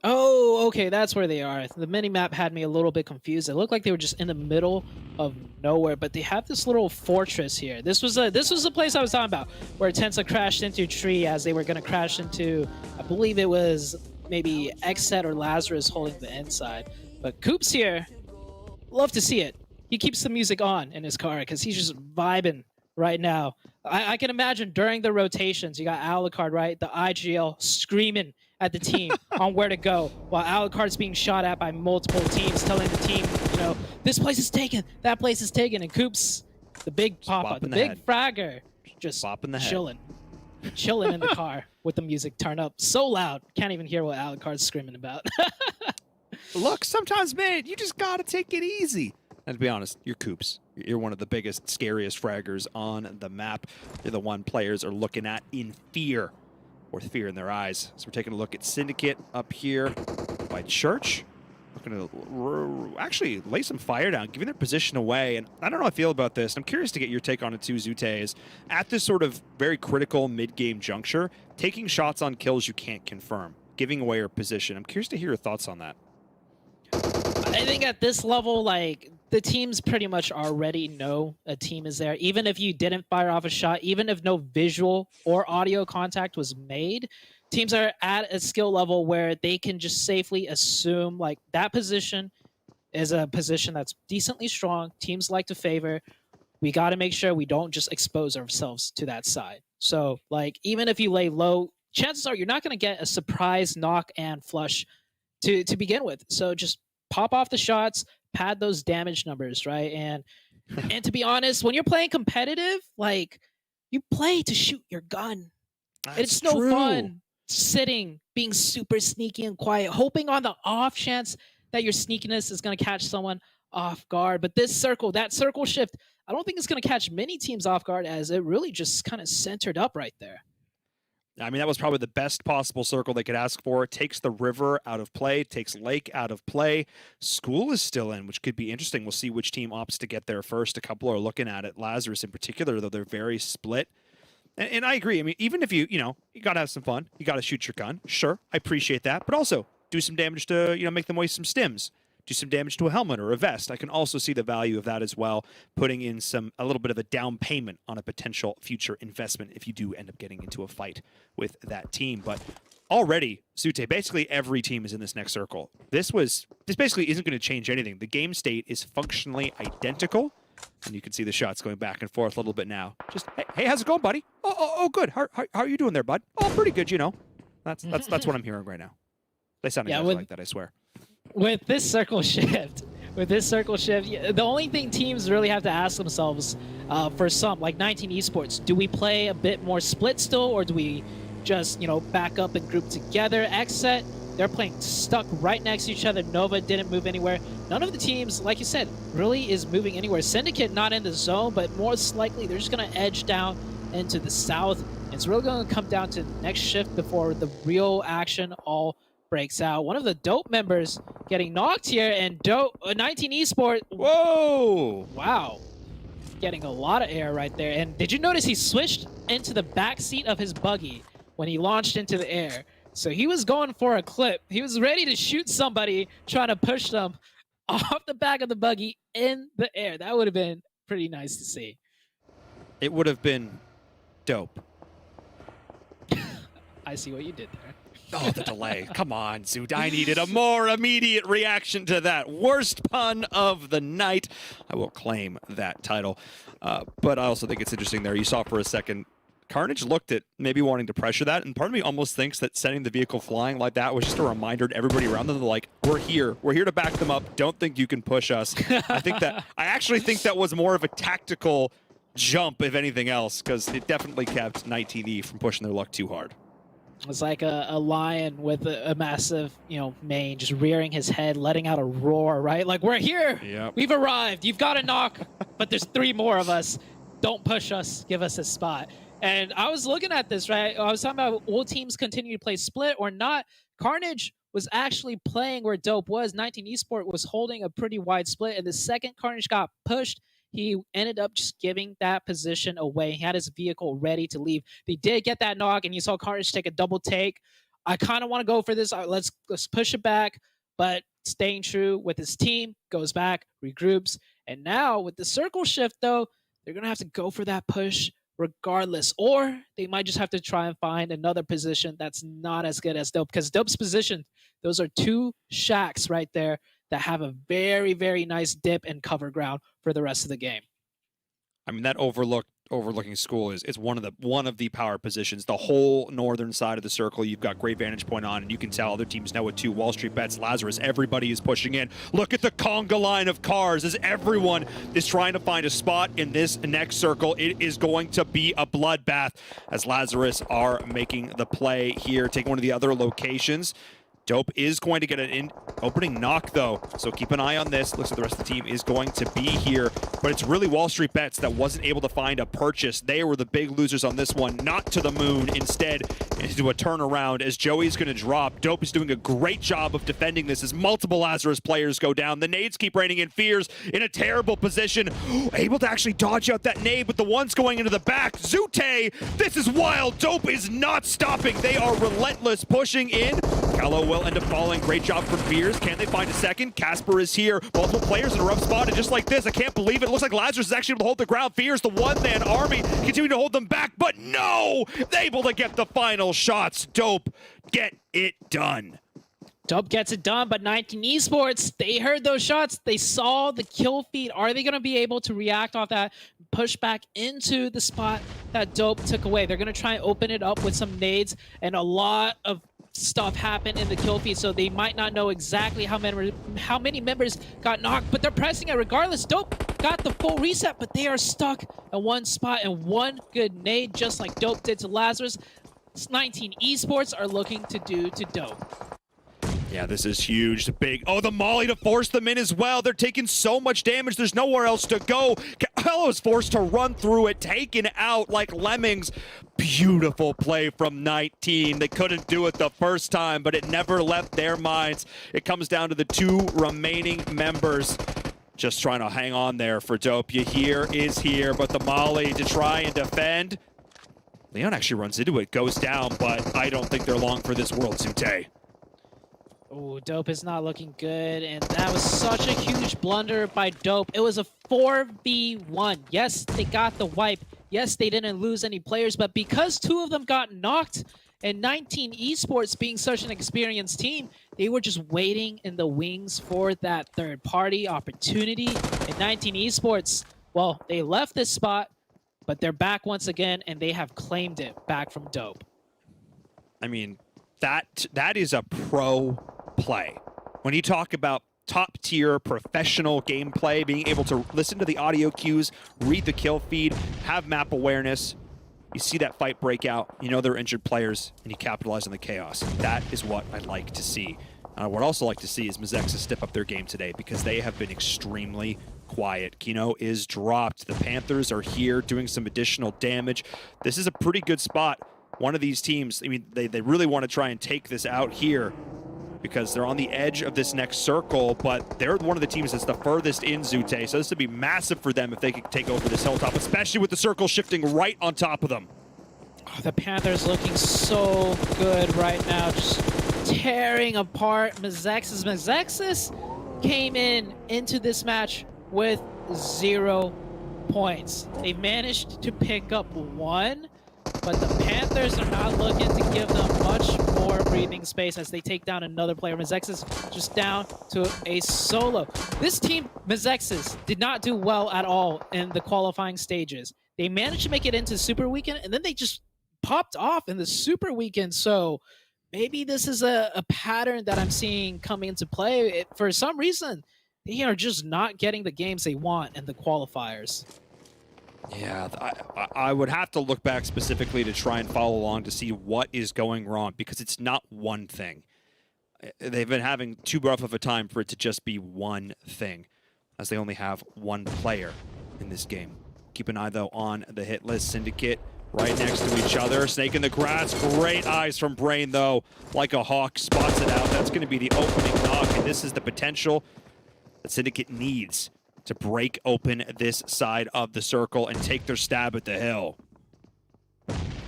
Oh, okay, that's where they are. The mini-map had me a little bit confused. It looked like they were just in the middle of nowhere, but they have this little fortress here. This was the place I was talking about, where Tensa crashed into a tree as they were going to crash into, I believe it was maybe XSET or Lazarus holding the inside. But Coop's here. Love to see it. He keeps the music on in his car because he's just vibing right now. I can imagine during the rotations, you got Alucard, right? The IGL screaming at the team on where to go, while Alucard's being shot at by multiple teams, telling the team, you know, this place is taken, that place is taken, and Coop's the big pop-up, the big fragger, just chilling in the car with the music turned up so loud, can't even hear what Alucard's screaming about. Look, sometimes, man, you just gotta take it easy. And to be honest, you're Coops. You're one of the biggest, scariest fraggers on the map. You're the one players are looking at in fear, or fear in their eyes. So we're taking a look at Syndicate up here by Church. Looking to actually lay some fire down, giving their position away. And I don't know how I feel about this. I'm curious to get your take on it too, Zute, is at this sort of very critical mid-game juncture, taking shots on kills you can't confirm, giving away your position. I'm curious to hear your thoughts on that. I think at this level, like, the teams pretty much already know a team is there. Even if you didn't fire off a shot, even if no visual or audio contact was made, teams are at a skill level where they can just safely assume like that position is a position that's decently strong. Teams like to favor. We got to make sure we don't just expose ourselves to that side. So like, even if you lay low, chances are you're not going to get a surprise knock and flush to begin with. So just pop off the shots, pad those damage numbers, right? And to be honest, when you're playing competitive, like, you play to shoot your gun. It's no fun sitting, being super sneaky and quiet, hoping on the off chance that your sneakiness is going to catch someone off guard. But this circle, that circle shift, I don't think it's going to catch many teams off guard, as it really just kind of centered up right there. I mean, that was probably the best possible circle they could ask for. It takes the river out of play, takes lake out of play. School is still in, which could be interesting. We'll see which team opts to get there first. A couple are looking at it. Lazarus in particular, though, they're very split. And I agree. I mean, even if you got to have some fun. You got to shoot your gun. Sure, I appreciate that. But also, do some damage to, make them waste some stims. Do some damage to a helmet or a vest. I can also see the value of that as well, putting in a little bit of a down payment on a potential future investment if you do end up getting into a fight with that team. But already, Sute, basically every team is in this next circle. This basically isn't going to change anything. The game state is functionally identical, and you can see the shots going back and forth a little bit now. Just, hey, how's it going, buddy? Oh, good. How are you doing there, bud? Oh, pretty good, That's what I'm hearing right now. They sound exactly like that, I swear. With this circle shift, the only thing teams really have to ask themselves, for some, like 19 Esports, do we play a bit more split still, or do we just, back up and group together? XSET, they're playing stuck right next to each other. Nova didn't move anywhere. None of the teams, like you said, really is moving anywhere. Syndicate not in the zone, but most likely they're just going to edge down into the south. It's really going to come down to the next shift before the real action all breaks out. One of the Dope members getting knocked here, and 19 Esports. Whoa! Wow. Getting a lot of air right there. And did you notice he switched into the back seat of his buggy when he launched into the air? So he was going for a clip. He was ready to shoot somebody, trying to push them off the back of the buggy in the air. That would have been pretty nice to see. It would have been dope. I see what you did there. Oh, the delay. Come on, Zoot. I needed a more immediate reaction to that. Worst pun of the night. I will claim that title. But I also think it's interesting there. You saw for a second, Carnage looked at maybe wanting to pressure that, and part of me almost thinks that sending the vehicle flying like that was just a reminder to everybody around them, like, we're here to back them up. Don't think you can push us. I actually think that was more of a tactical jump, if anything else, because it definitely kept 19E from pushing their luck too hard. It's like a lion with a massive, mane, just rearing his head, letting out a roar, right? Like, we're here. Yep. We've arrived. You've got to knock, but there's 3 more of us. Don't push us. Give us a spot. And I was looking at this, right? I was talking about will teams continue to play split or not. Carnage was actually playing where Dope was. 19 Esports was holding a pretty wide split, and the second Carnage got pushed, he ended up just giving that position away. He had his vehicle ready to leave. They did get that knock, and you saw Carnage take a double take. I kind of want to go for this. Let's push it back, but staying true with his team, goes back, regroups. And now with the circle shift, though, they're going to have to go for that push regardless, or they might just have to try and find another position that's not as good as Dope, because Dope's position, those are 2 shacks right there that have a very, very nice dip and cover ground for the rest of the game. I mean, that overlooking school is one of the power positions. The whole northern side of the circle, you've got great vantage point on, and you can tell other teams know it too. WallStreetBets, Lazarus, everybody is pushing in. Look at the conga line of cars as everyone is trying to find a spot in this next circle. It is going to be a bloodbath as Lazarus are making the play here, taking one of the other locations. Dope is going to get an opening knock, though, so keep an eye on this. Looks like the rest of the team is going to be here, but it's really WallStreetBets that wasn't able to find a purchase. They were the big losers on this one, not to the moon, instead into a turnaround as Joey's going to drop. Dope is doing a great job of defending this as multiple Lazarus players go down. The nades keep raining in. Fears in a terrible position, able to actually dodge out that nade, but the one's going into the back. Zute, this is wild. Dope is not stopping. They are relentless, pushing in. Callow will end up falling. Great job from Fears. Can they find a second? Casper is here. Multiple players in a rough spot, and just like this, I can't believe it. It looks like Lazarus is actually able to hold the ground. Fears, the one-man army, continue to hold them back, but no! They're able to get the final shots. Dope, get it done. Dope gets it done, but 19 Esports, they heard those shots. They saw the kill feed. Are they going to be able to react off that, push back into the spot that Dope took away? They're going to try and open it up with some nades, and a lot of stuff happened in the kill feed, so they might not know exactly how many members got knocked, but they're pressing it regardless. Dope got the full reset, but they are stuck in one spot, and one good nade, just like Dope did to Lazarus, 19 Esports are looking to do to Dope. Yeah, this is huge. The big, the molly to force them in as well. They're taking so much damage. There's nowhere else to go. Hello is forced to run through it, taken out like lemmings. Beautiful play from 19. They couldn't do it the first time, but it never left their minds. It comes down to the 2 remaining members just trying to hang on there for Dope. Yahir is here, but the molly to try and defend. Leon actually runs into it, goes down, but I don't think they're long for this world, Zute. Oh, Dope is not looking good, and that was such a huge blunder by Dope. It was a 4v1. Yes, they got the wipe. Yes, they didn't lose any players, but because 2 of them got knocked, and 19 Esports being such an experienced team, they were just waiting in the wings for that third-party opportunity. And 19 Esports, well, they left this spot, but they're back once again, and they have claimed it back from Dope. I mean, that is a pro play. When you talk about top-tier professional gameplay, being able to listen to the audio cues, read the kill feed, have map awareness, you see that fight break out, you know they're injured players, and you capitalize on the chaos. That is what I'd like to see. What I'd also like to see is Mezexis step up their game today because they have been extremely quiet. Kino is dropped. The Panthers are here doing some additional damage. This is a pretty good spot. One of these teams, I mean, they really want to try and take this out here because they're on the edge of this next circle, but they're one of the teams that's the furthest in Zute, so this would be massive for them if they could take over this hilltop, especially with the circle shifting right on top of them. Oh, the Panthers looking so good right now, just tearing apart Mezexis. Mezexis came into this match with 0 points. They managed to pick up 1, but the Panthers are not looking to give them much more breathing space as they take down another player. Mezexis just down to a solo. This team, Mezexis, did not do well at all in the qualifying stages. They managed to make it into Super Weekend, and then they just popped off in the Super Weekend. So maybe this is a pattern that I'm seeing coming into play. For some reason, they are just not getting the games they want in the qualifiers. Yeah, I would have to look back specifically to try and follow along to see what is going wrong, because it's not one thing. They've been having too rough of a time for it to just be one thing, as they only have one player in this game. Keep an eye, though, on the hit list. Syndicate right next to each other. Snake in the grass. Great eyes from Brain, though. Like a hawk, spots it out. That's going to be the opening knock, and this is the potential that Syndicate needs to break open this side of the circle and take their stab at the hill.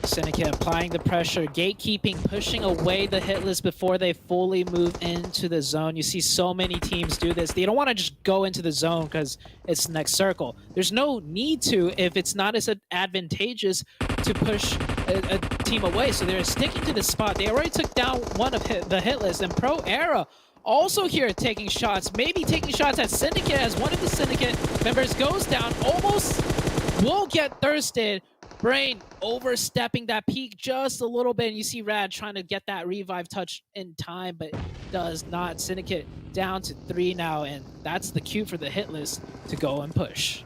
Syndicate applying the pressure, gatekeeping, pushing away the hit list before they fully move into the zone. You see so many teams do this. They don't want to just go into the zone because it's the next circle. There's no need to if it's not as advantageous to push a team away. So they're sticking to the spot. They already took down one of the hit list, and Pro Era also here taking shots, maybe taking shots at Syndicate as one of the Syndicate members goes down, almost will get thirsted. Brain overstepping that peak just a little bit, and you see Rad trying to get that revive touch in time, but does not. Syndicate down to 3 now, and that's the cue for the hit list to go and push.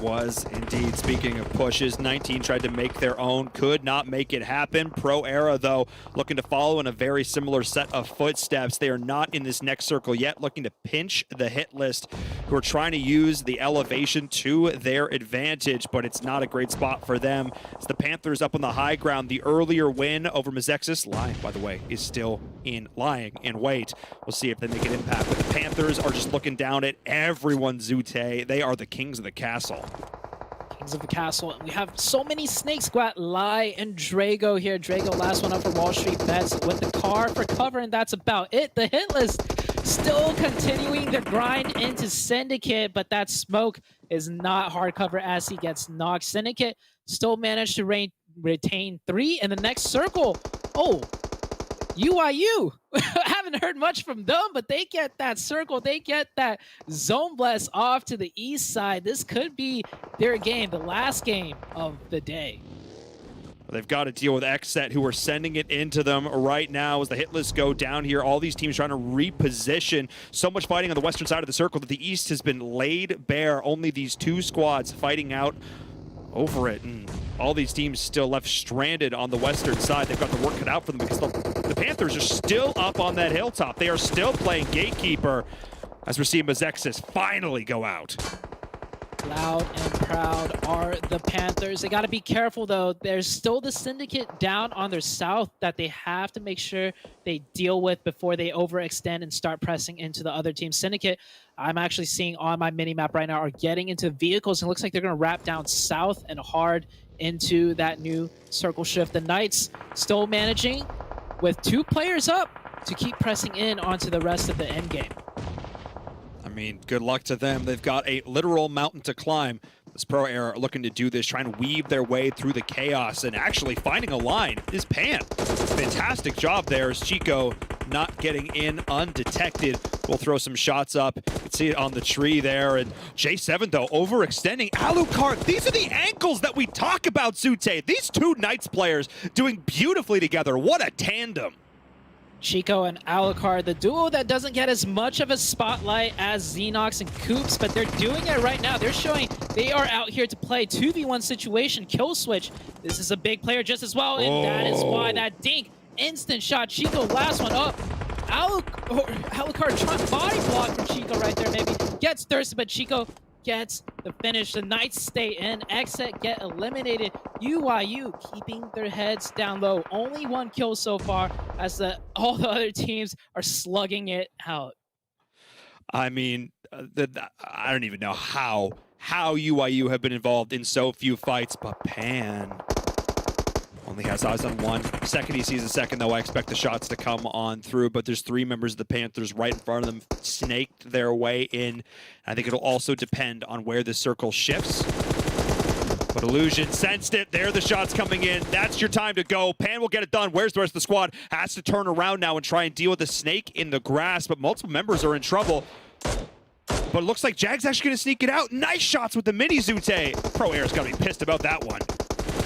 Was indeed. Speaking of pushes, 19 tried to make their own, could not make it happen. Pro Era, though, looking to follow in a very similar set of footsteps. They are not in this next circle yet, looking to pinch the hit list, who are trying to use the elevation to their advantage, but it's not a great spot for them. As the Panthers up on the high ground, the earlier win over Mezexis, lying, by the way, is still lying in wait. We'll see if they make an impact, but the Panthers are just looking down at everyone, Zute. They are the kings of the castle. Kings of the castle. And we have so many snakes. Got Lai and Drago here. Drago last one up for WallStreetBets with the car for cover, and that's about it. The hit list still continuing the grind into Syndicate, but that smoke is not hard cover as he gets knocked. Syndicate still managed to retain 3 in the next circle. Oh, UIU. I haven't heard much from them, but they get that circle. They get that zone bless off to the east side. This could be their game, the last game of the day. They've got to deal with XSET, who are sending it into them right now as the hit lists go down here. All these teams trying to reposition. So much fighting on the western side of the circle that the east has been laid bare. Only these 2 squads fighting out over it, and all these teams still left stranded on the western side. They've got the work cut out for them because the Panthers are still up on that hilltop. They are still playing gatekeeper as we're seeing Mezexis finally go out. Loud and proud are the Panthers. They got to be careful, though. There's still the Syndicate down on their south that they have to make sure they deal with before they overextend and start pressing into the other team. Syndicate, I'm actually seeing on my mini-map right now, are getting into vehicles, and it looks like they're going to wrap down south and hard into that new circle shift. The Knights still managing with 2 players up to keep pressing in onto the rest of the end game. I mean, good luck to them. They've got a literal mountain to climb. This Pro Era are looking to do this, trying to weave their way through the chaos, and actually finding a line is Pan. Fantastic job there as Chico not getting in undetected. We'll throw some shots up. You can see it on the tree there. And J7, though, overextending. Alucard, these are the ankles that we talk about, Zute. These 2 Knights players doing beautifully together. What a tandem. Chico and Alucard, the duo that doesn't get as much of a spotlight as Xenox and Coops, but they're doing it right now. They're showing they are out here to play 2v1 situation, kill switch. This is a big player just as well, and that is why that dink, instant shot. Chico, last one up. Alucard trying body block from Chico right there, maybe. Gets thirsty, but Chico gets the finish. The Knights stay in. XSET get eliminated. UIU keeping their heads down low. Only 1 kill so far as all the other teams are slugging it out. I mean, I don't even know how UIU have been involved in so few fights, but Pan only has eyes on 1. Second he sees a second, though, I expect the shots to come on through, but there's 3 members of the Panthers right in front of them, snaked their way in. I think it'll also depend on where the circle shifts. But Illusion sensed it. There are the shots coming in. That's your time to go. Pan will get it done. Where's the rest of the squad? Has to turn around now and try and deal with the snake in the grass, but multiple members are in trouble. But it looks like Jag's actually going to sneak it out. Nice shots with the mini Zute. Pro Air's got to be pissed about that one.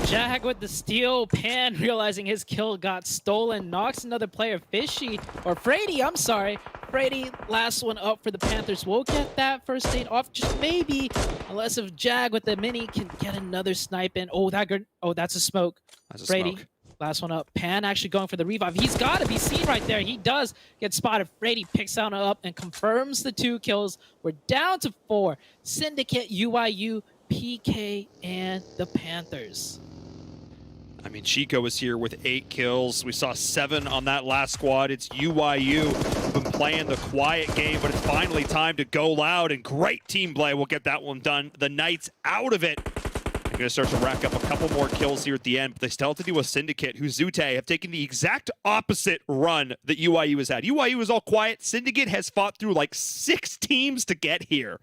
Jag with the steal. Pan realizing his kill got stolen. Knocks another player, Frady, I'm sorry. Brady, last one up for the Panthers. We'll get that first aid off, just maybe, unless if Jag with the mini can get another snipe in. Oh, that's a smoke. That's a Brady, smoke. last one up. Pan actually going for the revive. He's got to be seen right there. He does get spotted. Brady picks out up and confirms the 2 kills. We're down to 4. Syndicate, UIU, PK, and the Panthers. I mean, Chico was here with 8 kills. We saw 7 on that last squad. It's UIU been playing the quiet game, but it's finally time to go loud, and great team play. We'll get that one done. The Knights out of it. They're going to start to rack up a couple more kills here at the end, but they still have to deal with Syndicate, who Zute have taken the exact opposite run that UIU has had. UIU was all quiet. Syndicate has fought through like 6 teams to get here.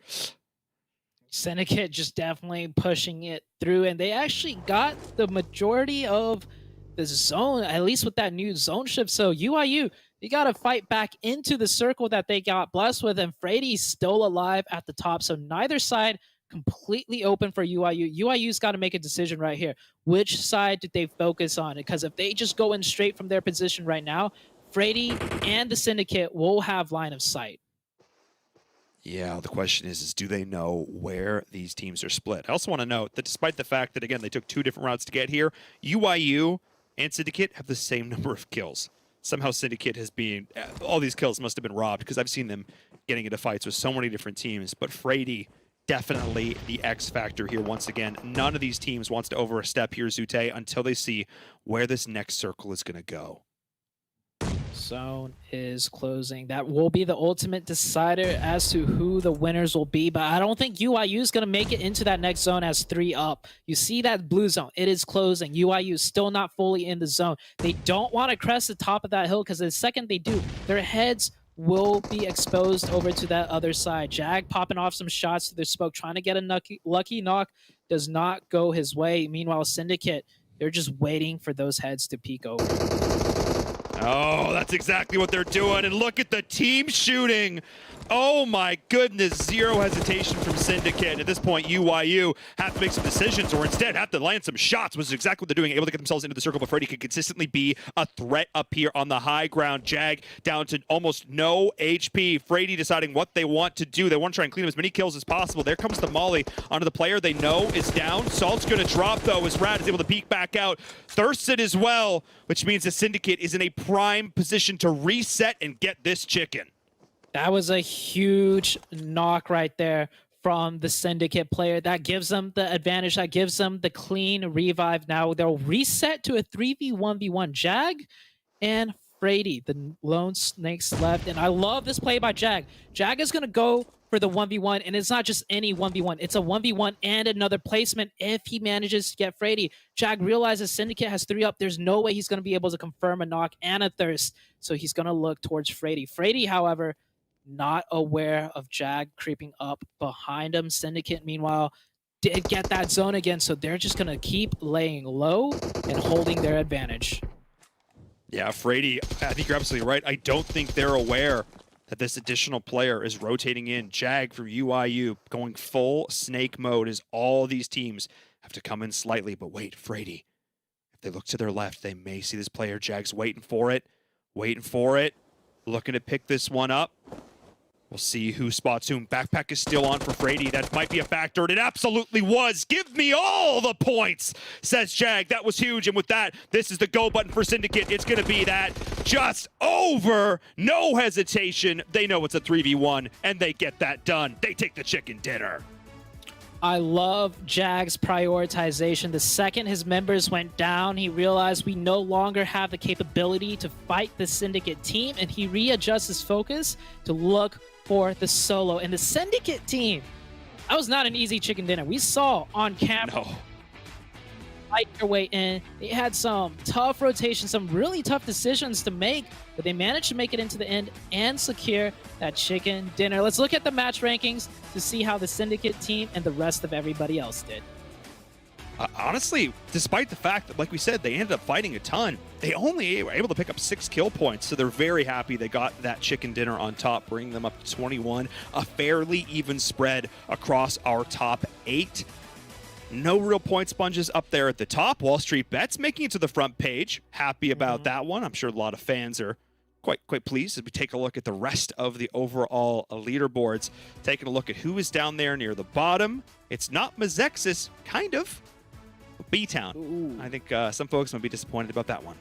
Syndicate just definitely pushing it through, and they actually got the majority of the zone, at least with that new zone shift. So UIU, you got to fight back into the circle that they got blessed with, and Frady's still alive at the top. So neither side completely open for UIU. UIU's got to make a decision right here. Which side did they focus on? Because if they just go in straight from their position right now, Frady and the Syndicate will have line of sight. Yeah, the question is do they know where these teams are split? I also want to note that despite the fact that, again, they took 2 different routes to get here, UIU and Syndicate have the same number of kills. Somehow Syndicate has been, all these kills must have been robbed, because I've seen them getting into fights with so many different teams. But Frady, definitely the X factor here once again. None of these teams wants to overstep here, Zute, until they see where this next circle is going to go. Zone is closing. That will be the ultimate decider as to who the winners will be, but I don't think UIU is going to make it into that next zone as 3 up. You see that blue zone, it is closing. UIU is still not fully in the zone. They don't want to crest the top of that hill, because the second they do, their heads will be exposed over to that other side. Jag popping off some shots to their smoke, trying to get a lucky knock, does not go his way. Meanwhile, Syndicate, they're just waiting for those heads to peek over. Oh, that's exactly what they're doing. And look at the team shooting. Oh my goodness, 0 hesitation from Syndicate. At this point, UIU have to make some decisions, or instead have to land some shots, which is exactly what they're doing, able to get themselves into the circle, but Frady can consistently be a threat up here on the high ground. Jag down to almost no HP. Frady deciding what they want to do. They want to try and clean up as many kills as possible. There comes the molly onto the player they know is down. Salt's going to drop, though, as Rad is able to peek back out. Thirsted as well, which means the Syndicate is in a prime position to reset and get this chicken. That was a huge knock right there from the Syndicate player. That gives them the advantage. That gives them the clean revive. Now they'll reset to a 3v1v1. Jag and Frady, the lone snakes left. And I love this play by Jag. Jag is going to go for the 1v1, and it's not just any 1v1. It's a 1v1 and another placement if he manages to get Frady. Jag realizes Syndicate has 3 up. There's no way he's going to be able to confirm a knock and a thirst. So he's going to look towards Frady. Frady, however, not aware of Jag creeping up behind him. Syndicate, meanwhile, did get that zone again, so they're just going to keep laying low and holding their advantage. Yeah, Frady, I think you're absolutely right. I don't think they're aware that this additional player is rotating in. Jag from UIU going full snake mode as all these teams have to come in slightly. But wait, Frady, if they look to their left, they may see this player. Jag's waiting for it, looking to pick this one up. We'll see who spots whom. Backpack is still on for Frady. That might be a factor, and it absolutely was. Give me all the points, says Jag. That was huge, and with that, this is the go button for Syndicate. It's going to be that just over. No hesitation. They know it's a 3v1, and they get that done. They take the chicken dinner. I love Jag's prioritization. The second his members went down, he realized we no longer have the capability to fight the Syndicate team, and he readjusts his focus to look for the solo. And the Syndicate team, that was not an easy chicken dinner. We saw on camera fight their way in. They had some tough rotations, some really tough decisions to make, but they managed to make it into the end and secure that chicken dinner. Let's look at the match rankings to see how the Syndicate team and the rest of everybody else did. Honestly, despite the fact that, like we said, they ended up fighting a ton, they only were able to pick up 6 kill points, so they're very happy they got that chicken dinner on top, bringing them up to 21. A fairly even spread across our top 8. No real point sponges up there at the top. WallStreetBets making it to the front page. Happy about that one. I'm sure a lot of fans are quite pleased as we take a look at the rest of the overall leaderboards. Taking a look at who is down there near the bottom. It's not Mezexis, kind of. BTOWN. I think some folks might be disappointed about that one.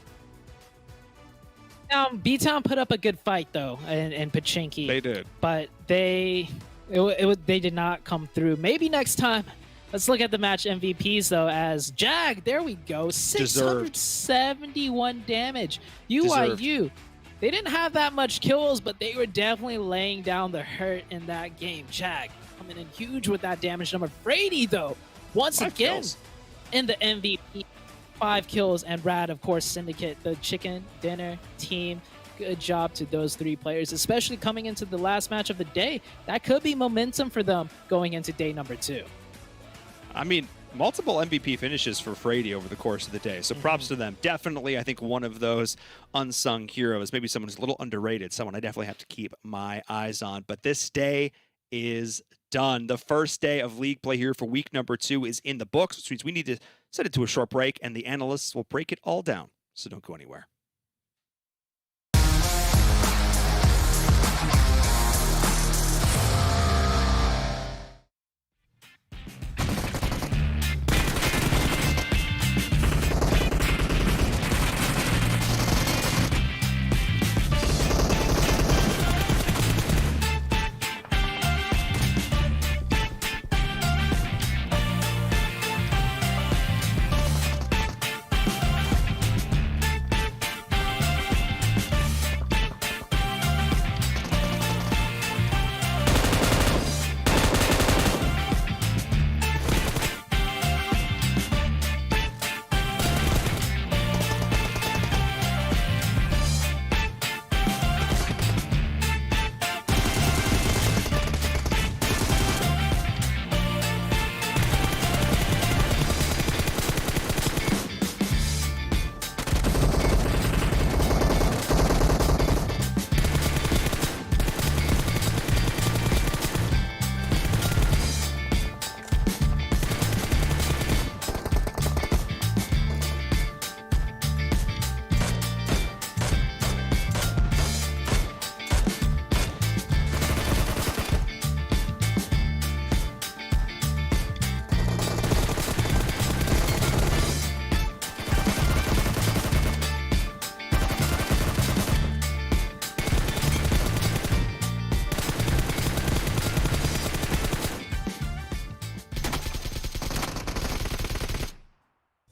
BTOWN put up a good fight though, and Pachinki. They did, but they did not come through. Maybe next time. Let's look at the match MVPs though. As Jag, there we go, 671 damage. UIU, they didn't have that much kills, but they were definitely laying down the hurt in that game. Jag coming in huge with that damage number. Brady though, once again in the MVP. 5 kills, and Brad, of course, Syndicate, the chicken dinner team. Good job to those 3 players, especially coming into the last match of the day. That could be momentum for them going into day number 2. I mean, multiple MVP finishes for Frady over the course of the day, so props to them. Definitely, I think one of those unsung heroes, maybe someone who's a little underrated, someone I definitely have to keep my eyes on. But this day is done. The first day of league play here for week number 2 is in the books, which means we need to set it to a short break, and the analysts will break it all down. So don't go anywhere.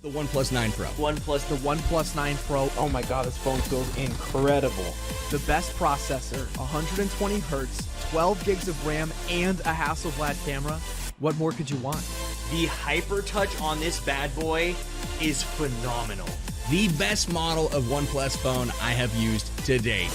The OnePlus 9 Pro. The OnePlus 9 Pro. Oh my god, this phone feels incredible. The best processor, 120 hertz, 12 gigs of RAM, and a Hasselblad camera. What more could you want? The hyper touch on this bad boy is phenomenal. The best model of OnePlus phone I have used to date.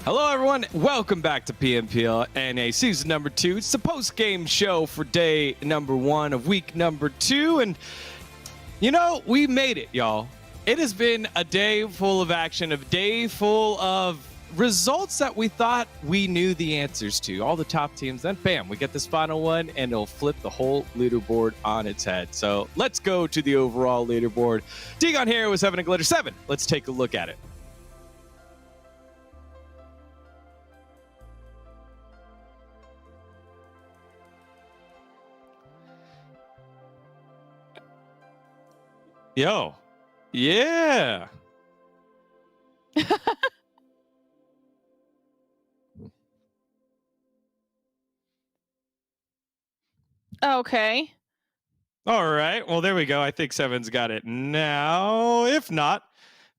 Hello, everyone. Welcome back to PMPL NA season number 2. It's the post-game show for day number 1 of week number 2. And, you know, we made it, y'all. It has been a day full of action, a day full of results that we thought we knew the answers to. All the top teams. Then, bam, we get this final one, and it'll flip the whole leaderboard on its head. So let's go to the overall leaderboard. Digon here with 7 and Glitter 7. Let's take a look at it. Yo, yeah. Okay. All right. Well, there we go. I think Seven's got it now. If not,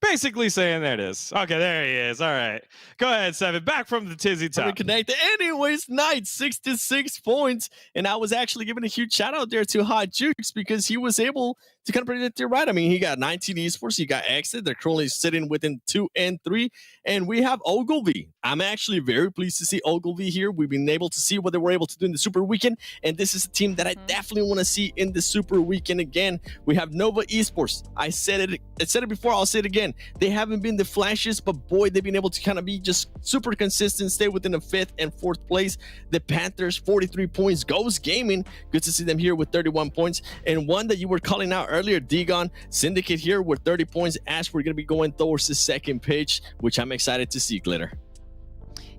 Basically saying there it is. Okay, there he is. All right. Go ahead, Seven. Back from the tizzy top. Connected. Anyways, Knight, 66 points. And I was actually giving a huge shout out there to Hot Jukes because he was able to kind of predict it right. I mean, he got 19 esports. He got XSET. They're currently sitting within 2 and 3. And we have Ogilvy. I'm actually very pleased to see Ogilvy here. We've been able to see what they were able to do in the Super Weekend. And this is a team that I definitely want to see in the Super Weekend again. We have Nova Esports. I said it before. I'll say it again. They haven't been the flashiest, but boy, they've been able to kind of be just super consistent, stay within the 5th and 4th place. The Panthers, 43 points. Ghost Gaming, good to see them here with 31 points. And one that you were calling out earlier, D-Gon, Syndicate here with 30 points. As we're going to be going towards the second page, which I'm excited to see, Glitter.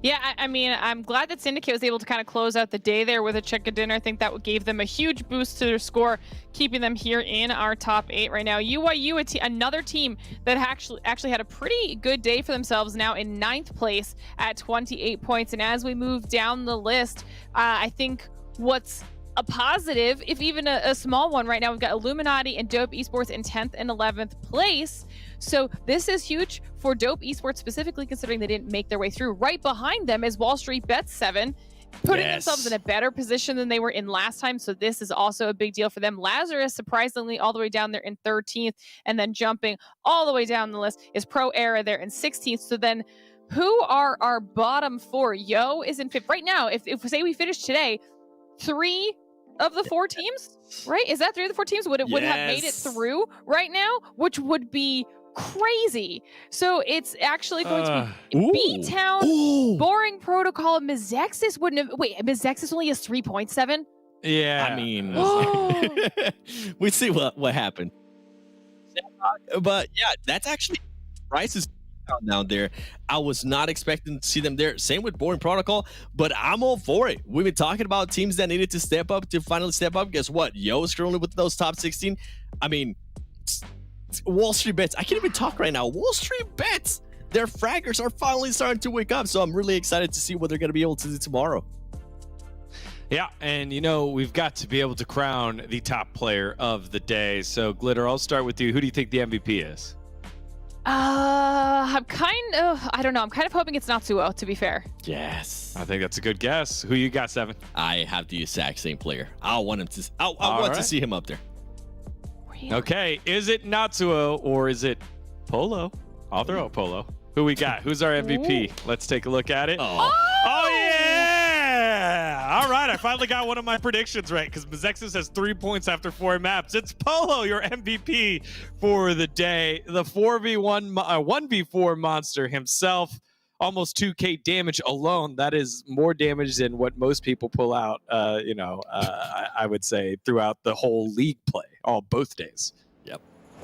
Yeah, I mean, I'm glad that Syndicate was able to kind of close out the day there with a chicken dinner. I think that gave them a huge boost to their score, keeping them here in our top 8 right now. UYU, another team that actually had a pretty good day for themselves, now in 9th place at 28 points. And as we move down the list, I think what's a positive, if even a small one right now, we've got Illuminati and Dope Esports in 10th and 11th place. So this is huge for Dope Esports specifically, considering they didn't make their way through. Right behind them is WallStreetBets 7, putting themselves in a better position than they were in last time. So this is also a big deal for them. Lazarus, surprisingly, all the way down there in 13th, and then jumping all the way down the list is Pro Era there in 16th. So then who are our bottom 4? Yo is in 5th. Right now, if say we finish today, 3 of the 4 teams, right? Is that 3 of the 4 teams would have made it through right now, which would be crazy. So it's actually going to be BTOWN, Boring Protocol, Mezexis wouldn't have. Wait, Mezexis only has 3.7. Yeah, I mean, we see what happened. But yeah, that's actually prices down there. I was not expecting to see them there. Same with Boring Protocol, but I'm all for it. We've been talking about teams that needed to step up to finally step up. Guess what? Yo is currently with those top 16. I mean, WallStreetBets. I can't even talk right now. WallStreetBets. Their fraggers are finally starting to wake up. So I'm really excited to see what they're going to be able to do tomorrow. Yeah, and you know, we've got to be able to crown the top player of the day. So Glitter, I'll start with you. Who do you think the MVP is? I don't know. I'm kind of hoping it's Natsuo, to be fair. Yes. I think that's a good guess. Who you got, Seven? I have the exact same player. I want to see him up there. Really? Okay, is it Natsuo or is it Polo? I'll throw out Polo. Who we got? Who's our MVP? Ooh. Let's take a look at it. Oh yeah! All right, I finally got one of my predictions right because Mezexis has 3 points after 4 maps. It's Polo, your MVP for the day. The 1v4 monster himself. Almost 2k damage alone. That is more damage than what most people pull out, I would say, throughout the whole league play, both days. Yep.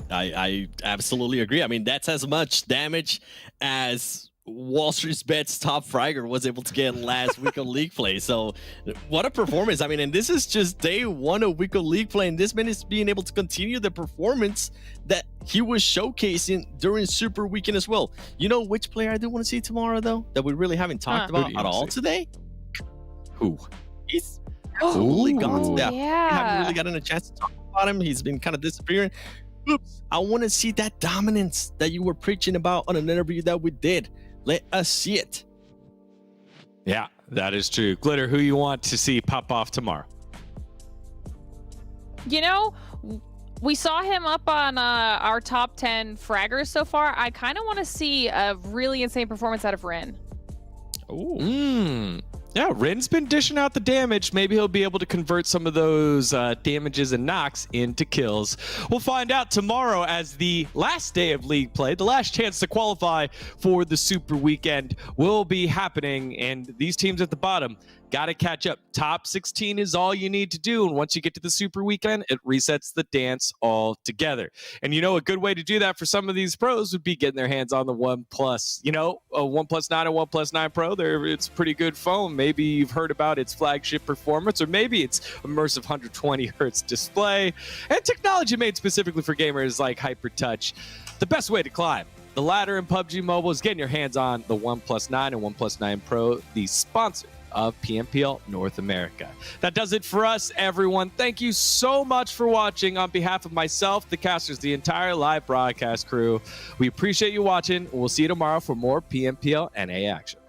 I absolutely agree. I mean, that's as much damage as WallStreetBets top fragger was able to get last week of league play. So what a performance. I mean, and this is just day 1 of week of league play, and this man is being able to continue the performance that he was showcasing during Super Weekend as well. You know which player I do want to see tomorrow, though, that we really haven't talked about at all today? Who? He's absolutely gone. Yeah. We haven't really gotten a chance to talk about him. He's been kind of disappearing. Oops. I want to see that dominance that you were preaching about on an interview that we did. Let us see it. Yeah, that is true. Glitter, who you want to see pop off tomorrow? You know, we saw him up on our top 10 fraggers so far. I kind of want to see a really insane performance out of Rin. Ooh. Yeah, Rin's been dishing out the damage. Maybe he'll be able to convert some of those damages and knocks into kills. We'll find out tomorrow as the last day of league play, the last chance to qualify for the Super Weekend will be happening. And these teams at the bottom got to catch up. Top 16 is all you need to do. And once you get to the Super Weekend, it resets the dance all together. And you know, a good way to do that for some of these pros would be getting their hands on the OnePlus. You know, a OnePlus 9 and OnePlus 9 Pro, it's pretty good phone. Maybe you've heard about its flagship performance, or maybe its immersive 120 hertz display and technology made specifically for gamers like HyperTouch. The best way to climb the ladder in PUBG Mobile is getting your hands on the OnePlus 9 and OnePlus 9 Pro, the sponsor of PMPL North America. That does it for us, everyone. Thank you so much for watching. On behalf of myself, the casters, the entire live broadcast crew, we appreciate you watching. We'll see you tomorrow for more PMPL NA action.